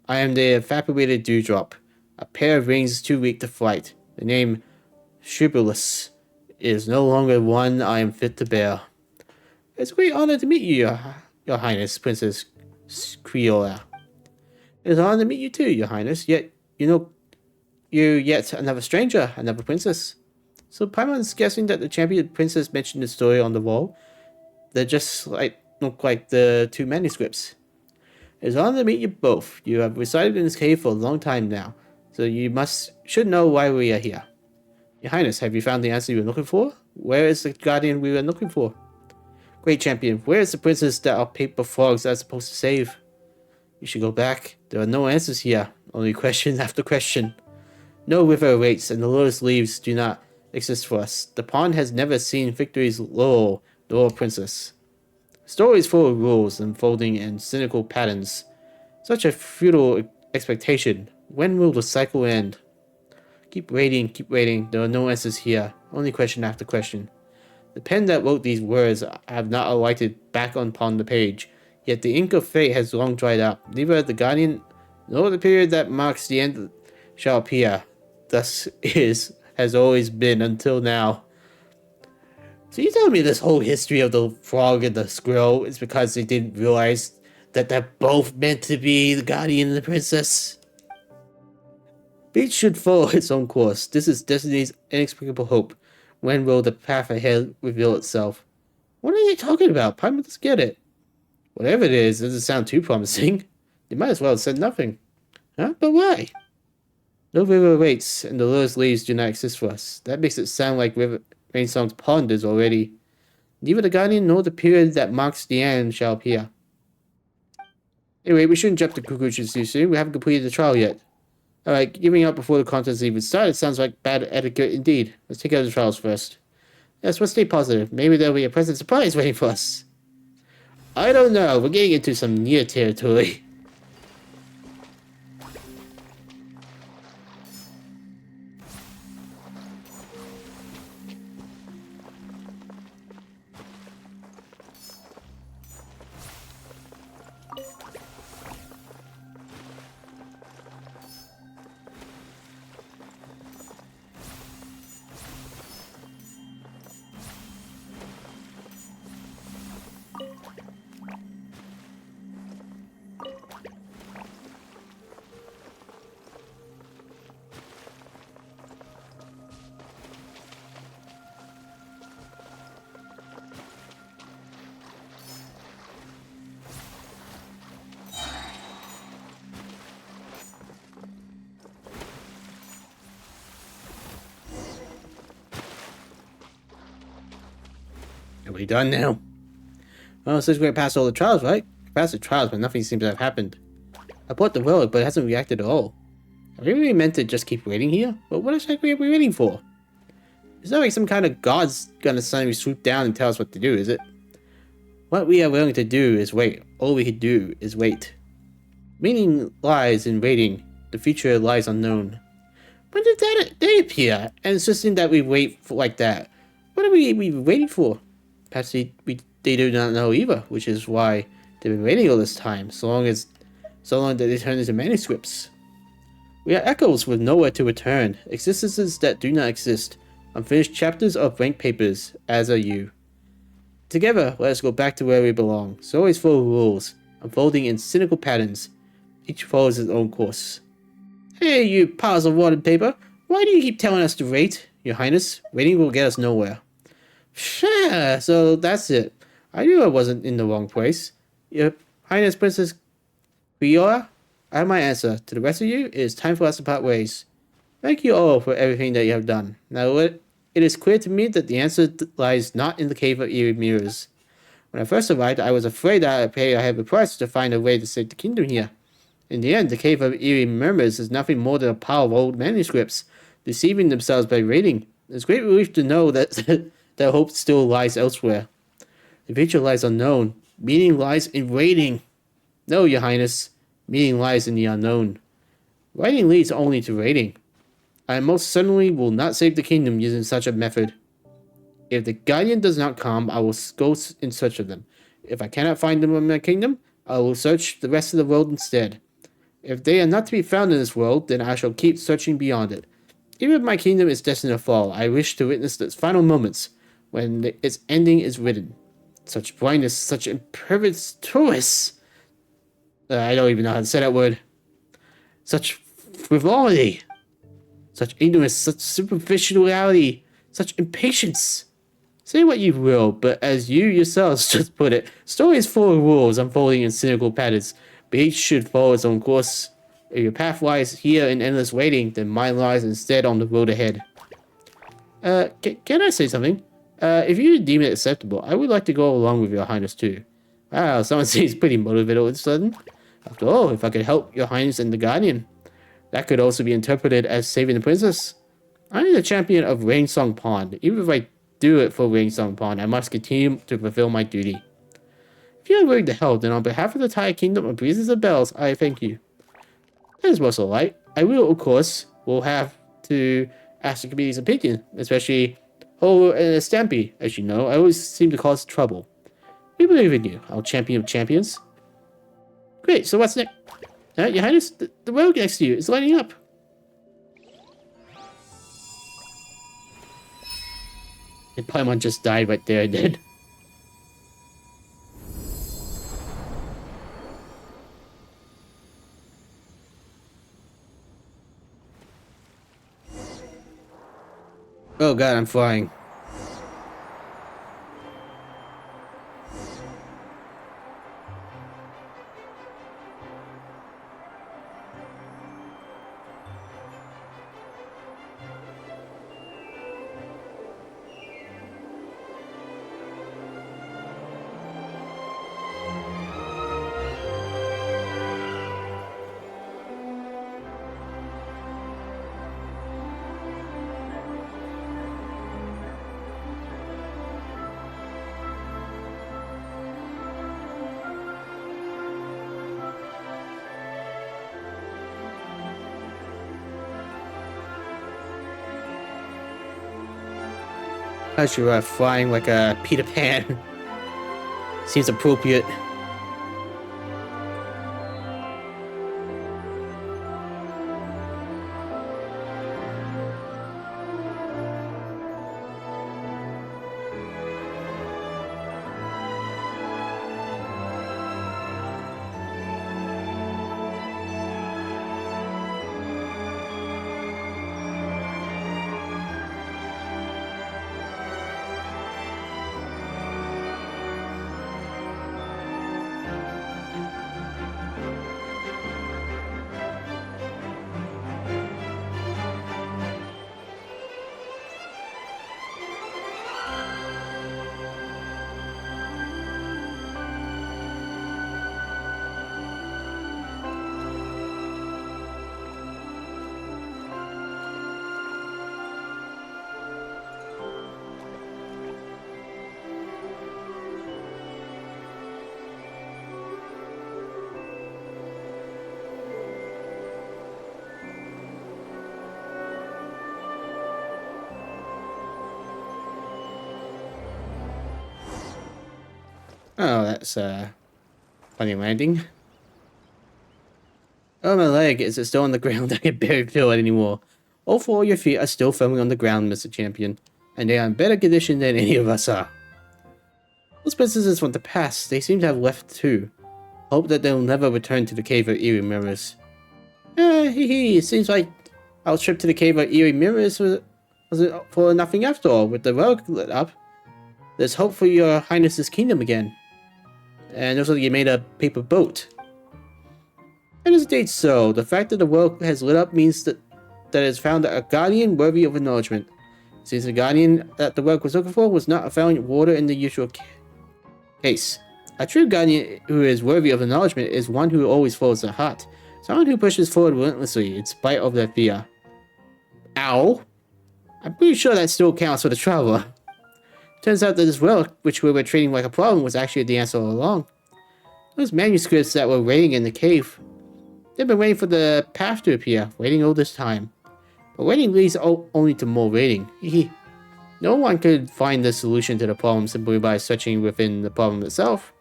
I am the evaporated dewdrop. A pair of rings too weak to fight. The name Squirrels is no longer one I am fit to bear. It's a great honor to meet you, your Highness, Princess Criolla. It is an honor to meet you too, your Highness, yet, you're yet another stranger, another princess. So Paimon's guessing that the champion princess mentioned the story on the wall. They're just look like the two manuscripts. It's an honor to meet you both. You have resided in this cave for a long time now, so you should know why we are here. Your Highness, have you found the answer you were looking for? Where is the guardian we were looking for? Great champion, where is the princess that our paper frogs are supposed to save? You should go back. There are no answers here, only question after question. No river awaits, and the lotus leaves do not exist for us. The pond has never seen victory's laurel, nor princess. Stories full of rules unfolding in cynical patterns. Such a futile expectation. When will the cycle end? Keep waiting. There are no answers here. Only question after question. The pen that wrote these words have not alighted back upon the page. Yet the ink of fate has long dried up. Neither the guardian nor the period that marks the end shall appear. Thus has always been until now. So you telling me this whole history of the frog and the squirrel is because they didn't realize that they're both meant to be the guardian and the princess? Each should follow its own course. This is destiny's inexplicable hope. When will the path ahead reveal itself? What are you talking about? Paimon doesn't get it. Whatever it is, it doesn't sound too promising. You might as well have said nothing. Huh? But why? No river waits, and the lowest leaves do not exist for us. That makes it sound like Rainsong's pond is already. Neither the guardian nor the period that marks the end shall appear. Anyway, we shouldn't jump to conclusions too soon. We haven't completed the trial yet. Alright, giving up before the contest even started sounds like bad etiquette indeed. Let's take out the trials first. Yes, let's stay positive. Maybe there'll be a pleasant surprise waiting for us. I don't know. We're getting into some near territory. Are we done now? Well, it says we're past all the trials, right? Past the trials, but nothing seems to have happened. I bought the relic, but it hasn't reacted at all. Are we really meant to just keep waiting here? But what exactly are we waiting for? It's not like some kind of god's gonna suddenly swoop down and tell us what to do, is it? What we are willing to do is wait. All we can do is wait. Meaning lies in waiting. The future lies unknown. When did they appear? And insisting that we wait for like that. What are we waiting for? Perhaps they do not know either, which is why they've been waiting all this time, so long that they turn into manuscripts. We are echoes with nowhere to return, existences that do not exist, unfinished chapters of blank papers, as are you. Together, let us go back to where we belong, stories full of rules, unfolding in cynical patterns. Each follows its own course. Hey, you piles of watered paper, why do you keep telling us to wait? Your Highness, waiting will get us nowhere. Sure, so that's it. I knew I wasn't in the wrong place. Your Highness Princess Fiora, I have my answer. To the rest of you, it is time for us to part ways. Thank you all for everything that you have done. Now, it is clear to me that the answer lies not in the Cave of Eerie Mirrors. When I first arrived, I was afraid that I would pay a heavy price to find a way to save the kingdom here. In the end, the Cave of Eerie Mirrors is nothing more than a pile of old manuscripts, deceiving themselves by reading. It's great relief to know that that hope still lies elsewhere. The future lies unknown. Meaning lies in waiting. No, Your Highness. Meaning lies in the unknown. Writing leads only to waiting. I most certainly will not save the kingdom using such a method. If the guardian does not come, I will go in search of them. If I cannot find them in my kingdom, I will search the rest of the world instead. If they are not to be found in this world, then I shall keep searching beyond it. Even if my kingdom is destined to fall, I wish to witness its final moments, when its ending is written. Such blindness, such impetuous. I don't even know how to say that word. Such frivolity. Such ignorance, such superficiality, such impatience. Say what you will, but as you yourselves just put it, stories full of rules unfolding in cynical patterns, but each should follow its own course. If your path lies here in endless waiting, then mine lies instead on the road ahead. Can I say something? If you deem it acceptable, I would like to go along with Your Highness too. Wow, someone seems pretty motivated all of a sudden. After all, if I could help Your Highness and the Guardian, that could also be interpreted as saving the princess. I am the champion of Rainsong Pond. Even if I do it for Rainsong Pond, I must continue to fulfill my duty. If you are willing to help, then on behalf of the entire kingdom of Breezes and Bells, I thank you. That is most alright. I will, of course, have to ask the committee's opinion, especially Stampy. As you know, I always seem to cause trouble. We believe in you, our champion of champions. Great, so what's next? Your Highness, the road next to you is lighting up. The Paimon just died right there and then. Oh god, I'm flying. As you are flying like a Peter Pan. Seems appropriate. Oh, that's funny landing. Oh, my leg, is it still on the ground? I can barely feel it anymore. All four of your feet are still firmly on the ground, Mr. Champion, and they are in better condition than any of us are. Those princesses from the past, they seem to have left too. Hope that they'll never return to the Cave of Eerie Mirrors. It seems like our trip to the Cave of Eerie Mirrors wasn't for nothing after all. With the relic lit up, there's hope for your Highness's kingdom again. And also you made a paper boat. It is indeed so. The fact that the world has lit up means that it has found a guardian worthy of acknowledgement. Since the guardian that the world was looking for was not found water in the usual case. A true guardian who is worthy of acknowledgement is one who always follows their heart. Someone who pushes forward relentlessly in spite of their fear. Ow! I'm pretty sure that still counts for the traveler. Turns out that this relic, which we were treating like a problem, was actually the answer all along. Those manuscripts that were waiting in the cave. They've been waiting for the path to appear, waiting all this time. But waiting leads only to more waiting. No one could find the solution to the problem simply by searching within the problem itself.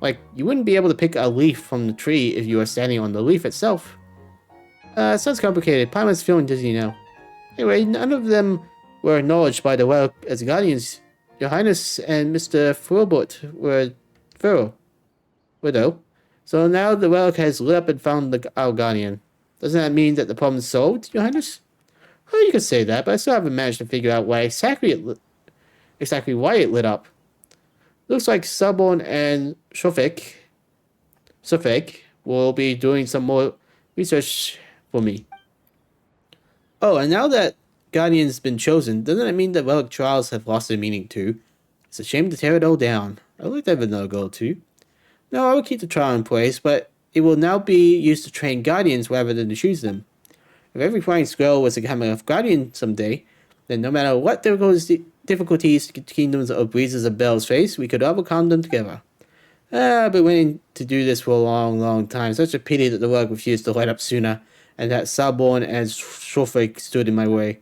Like, you wouldn't be able to pick a leaf from the tree if you were standing on the leaf itself. Sounds complicated. Paimon's feeling dizzy now. Anyway, none of them were acknowledged by the world as guardians. Your Highness and Mr. Furlbot were thorough. Widow. So now the relic has lit up and found our guardian. Doesn't that mean that the problem is solved, Your Highness? Well, you could say that, but I still haven't managed to figure out why exactly why it lit up. Looks like Sabon and Suffolk will be doing some more research for me. Oh, and now that Guardian's been chosen, doesn't it mean that relic trials have lost their meaning too? It's a shame to tear it all down. I'd like to have another goal too. No, I will keep the trial in place, but it will now be used to train Guardians rather than to choose them. If every flying squirrel was to become a Guardian someday, then no matter what difficulties the kingdoms of Breezes and Bells face, we could overcome them together. I've been waiting to do this for a long time. Such a pity that the work refused to light up sooner, and that Salborn and Suffolk stood in my way.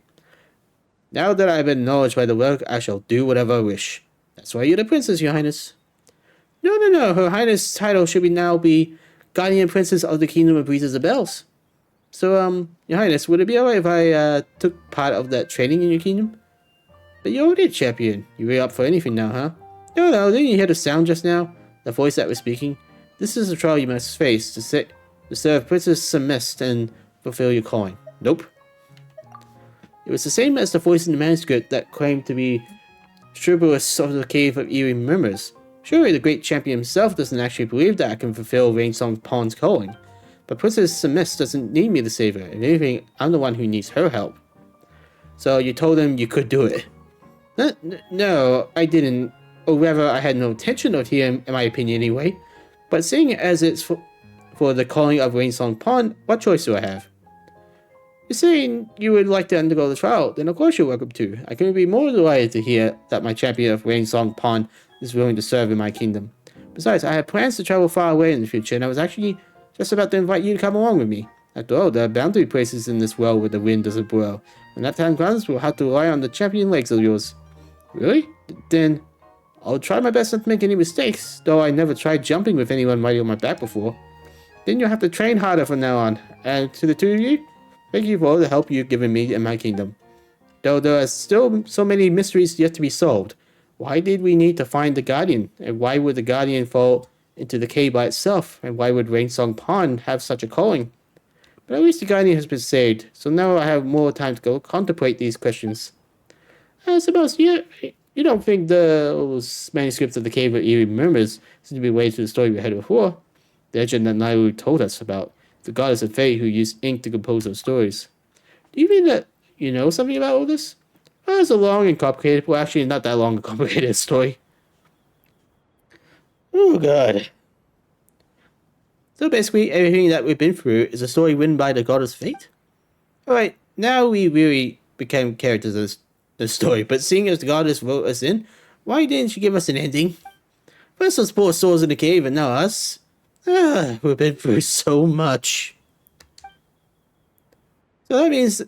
Now that I have been acknowledged by the work, I shall do whatever I wish. That's why you're the princess, Your Highness. No. Her Highness' title should now be Guardian Princess of the Kingdom of Breezes and Bells. So, Your Highness, would it be alright if I took part of that training in your kingdom? But you're already a champion. You're up for anything now, huh? No, didn't you hear the sound just now? The voice that was speaking? This is a trial you must face to serve Princess Semest and fulfill your calling. Nope. It was the same as the voice in the manuscript that claimed to be Squirrels of the Cave of Eerie Murmurs. Surely the great champion himself doesn't actually believe that I can fulfill Rainsong Pawn's calling. But Princess Semest doesn't need me to save her. If anything, I'm the one who needs her help. So you told him you could do it? No, I didn't. Or rather, I had no intention of him, in my opinion anyway. But seeing as it's for the calling of Rainsong Pawn, what choice do I have? You're saying you would like to undergo the trial, then of course you're welcome to. I couldn't be more delighted to hear that my champion of Rainsong Pawn is willing to serve in my kingdom. Besides, I have plans to travel far away in the future, and I was actually just about to invite you to come along with me. After all, there are boundary places in this world where the wind doesn't blow. When that time comes, we'll have to rely on the champion legs of yours. Really? Then I'll try my best not to make any mistakes, though I never tried jumping with anyone riding on my back before. Then you'll have to train harder from now on. And to the two of you, thank you for all the help you've given me in my kingdom. Though there are still so many mysteries yet to be solved. Why did we need to find the Guardian? And why would the Guardian fall into the cave by itself? And why would Rainsong Pawn have such a calling? But at least the Guardian has been saved, so now I have more time to go contemplate these questions. I suppose you don't think those manuscripts of the Cave of Eerie Murmurs seem to be related to the story we had before? The legend that Nilou told us about, the goddess of fate who used ink to compose those stories. Do you mean that you know something about all this? Well, it's a long and complicated, well actually not that long and complicated story. Oh god. So basically everything that we've been through is a story written by the goddess of fate? Alright, now we really became characters of this story, but seeing as the goddess wrote us in, why didn't she give us an ending? First those poor souls in the cave and now us. We've been through so much. So that means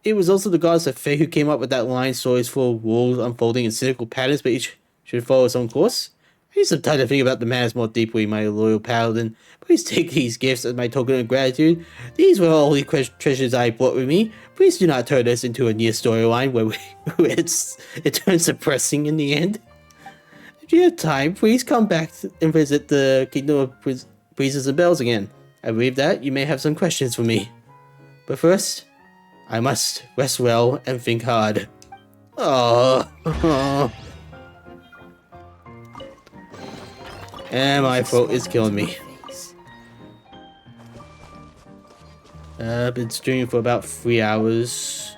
it was also the goddess of fate who came up with that line, stories full of rules unfolding in cynical patterns, but each should follow its own course. I need some time to think about the matters more deeply, my loyal paladin. Please take these gifts as my token of gratitude. These were all the treasures I brought with me. Please do not turn this into a near storyline where it turns depressing in the end. If you have time, please come back and visit the Kingdom of Breezes and Bells again. I believe that you may have some questions for me. But first, I must rest well and think hard. Oh. And my throat is killing me. I've been streaming for about 3 hours.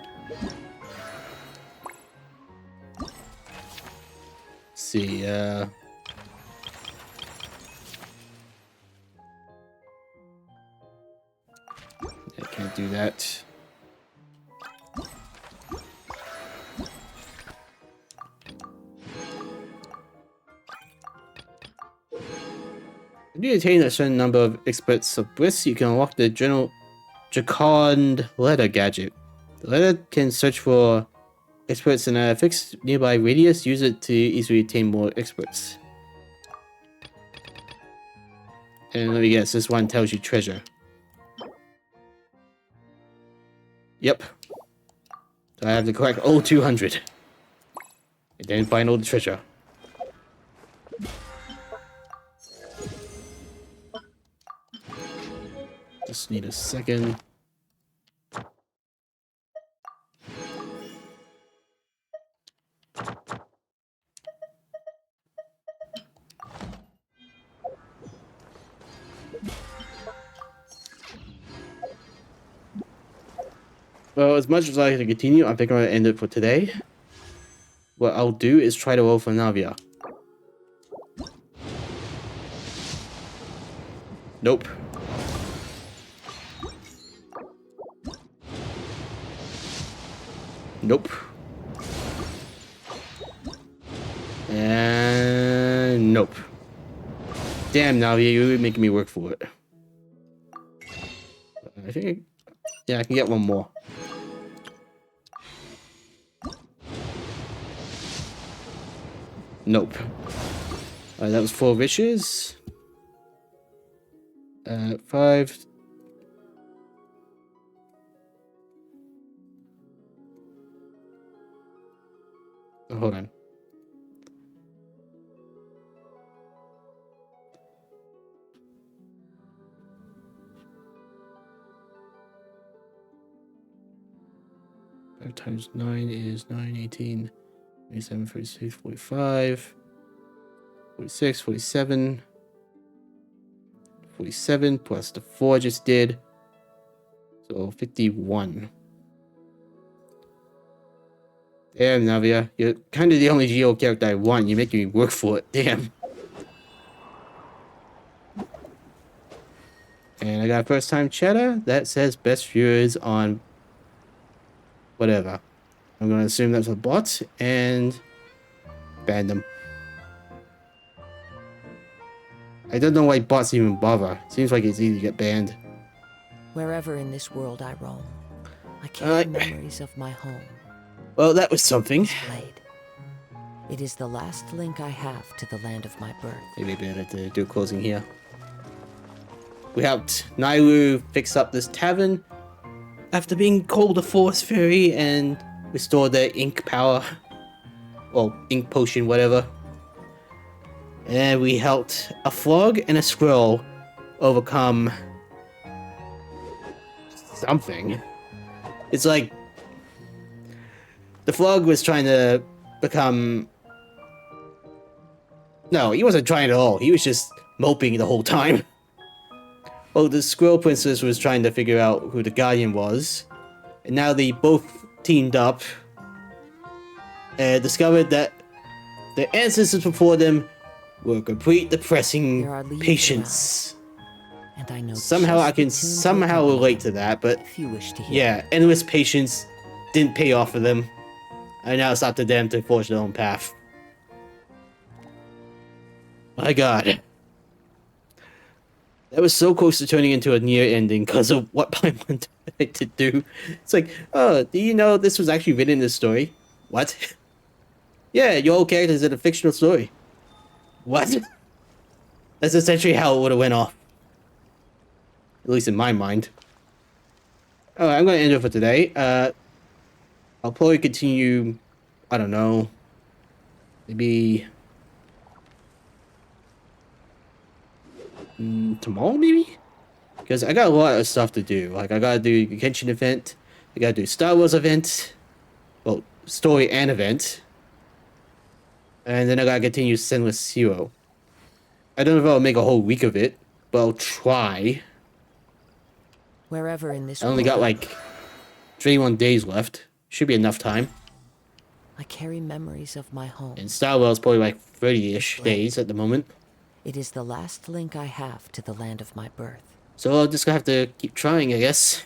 Let's see, I can't do that. If you attain a certain number of experts of bliss, you can unlock the general Jacond letter gadget. The letter can search for experts in a fixed nearby radius. Use it to easily attain more experts. And let me guess, this one tells you treasure. Yep. So I have to collect all 200. And then find all the treasure. Just need a second. Well, as much as I can continue, I think I'm going to end it for today. What I'll do is try to roll for Navia. Nope. Nope. And nope. Damn, Navia, you're making me work for it. I think, yeah, I can get one more. Nope. That was 4 wishes. 5. Oh, hold on. Five times 9 is 9, 18, 27, 46, 45, 46, 47, 47 plus the 4 I just did. So 51. Damn, Navia. You're kind of the only Geo character I want. You're making me work for it. Damn. And I got first time chatter that says best viewers on whatever. I'm going to assume that's a bot and ban them. I don't know why bots even bother. Seems like it's easy to get banned. Wherever in this world I roam, I carry memories of my home. Well, that was something. Blade. It is the last link I have to the land of my birth. Maybe better to do a closing here. We helped Nilou fix up this tavern after being called a forest fairy and restore their ink power. Well, ink potion, whatever. And we helped a frog and a squirrel overcome something. It's like the frog was trying to become... No, he wasn't trying at all. He was just moping the whole time. Well, the squirrel princess was trying to figure out who the guardian was. And now they both teamed up and discovered that the ancestors before them were complete depressing patients. And I know somehow I can somehow relate to that, but if you wish to hear. Yeah, endless patience didn't pay off for them. And now it's up to them to forge their own path. My god. That was so close to turning into a near ending because of what Paimon tried to do. It's like, oh, do you know this was actually written in this story? What? Yeah, your whole character's in a fictional story. What? That's essentially how it would have went off. At least in my mind. Alright, I'm going to end it for today. I'll probably continue, I don't know, maybe tomorrow, maybe? Because I got a lot of stuff to do. Like, I gotta do the Genshin event, I gotta do Star Wars event, well, story and event, and then I gotta continue Sinless Zero. I don't know if I'll make a whole week of it, but I'll try. Wherever in this I only got like 21 days left. Should be enough time. I carry memories of my home. And Star Wars probably like 30-ish days at the moment. It is the last link I have to the land of my birth. So I'll just have to keep trying, I guess.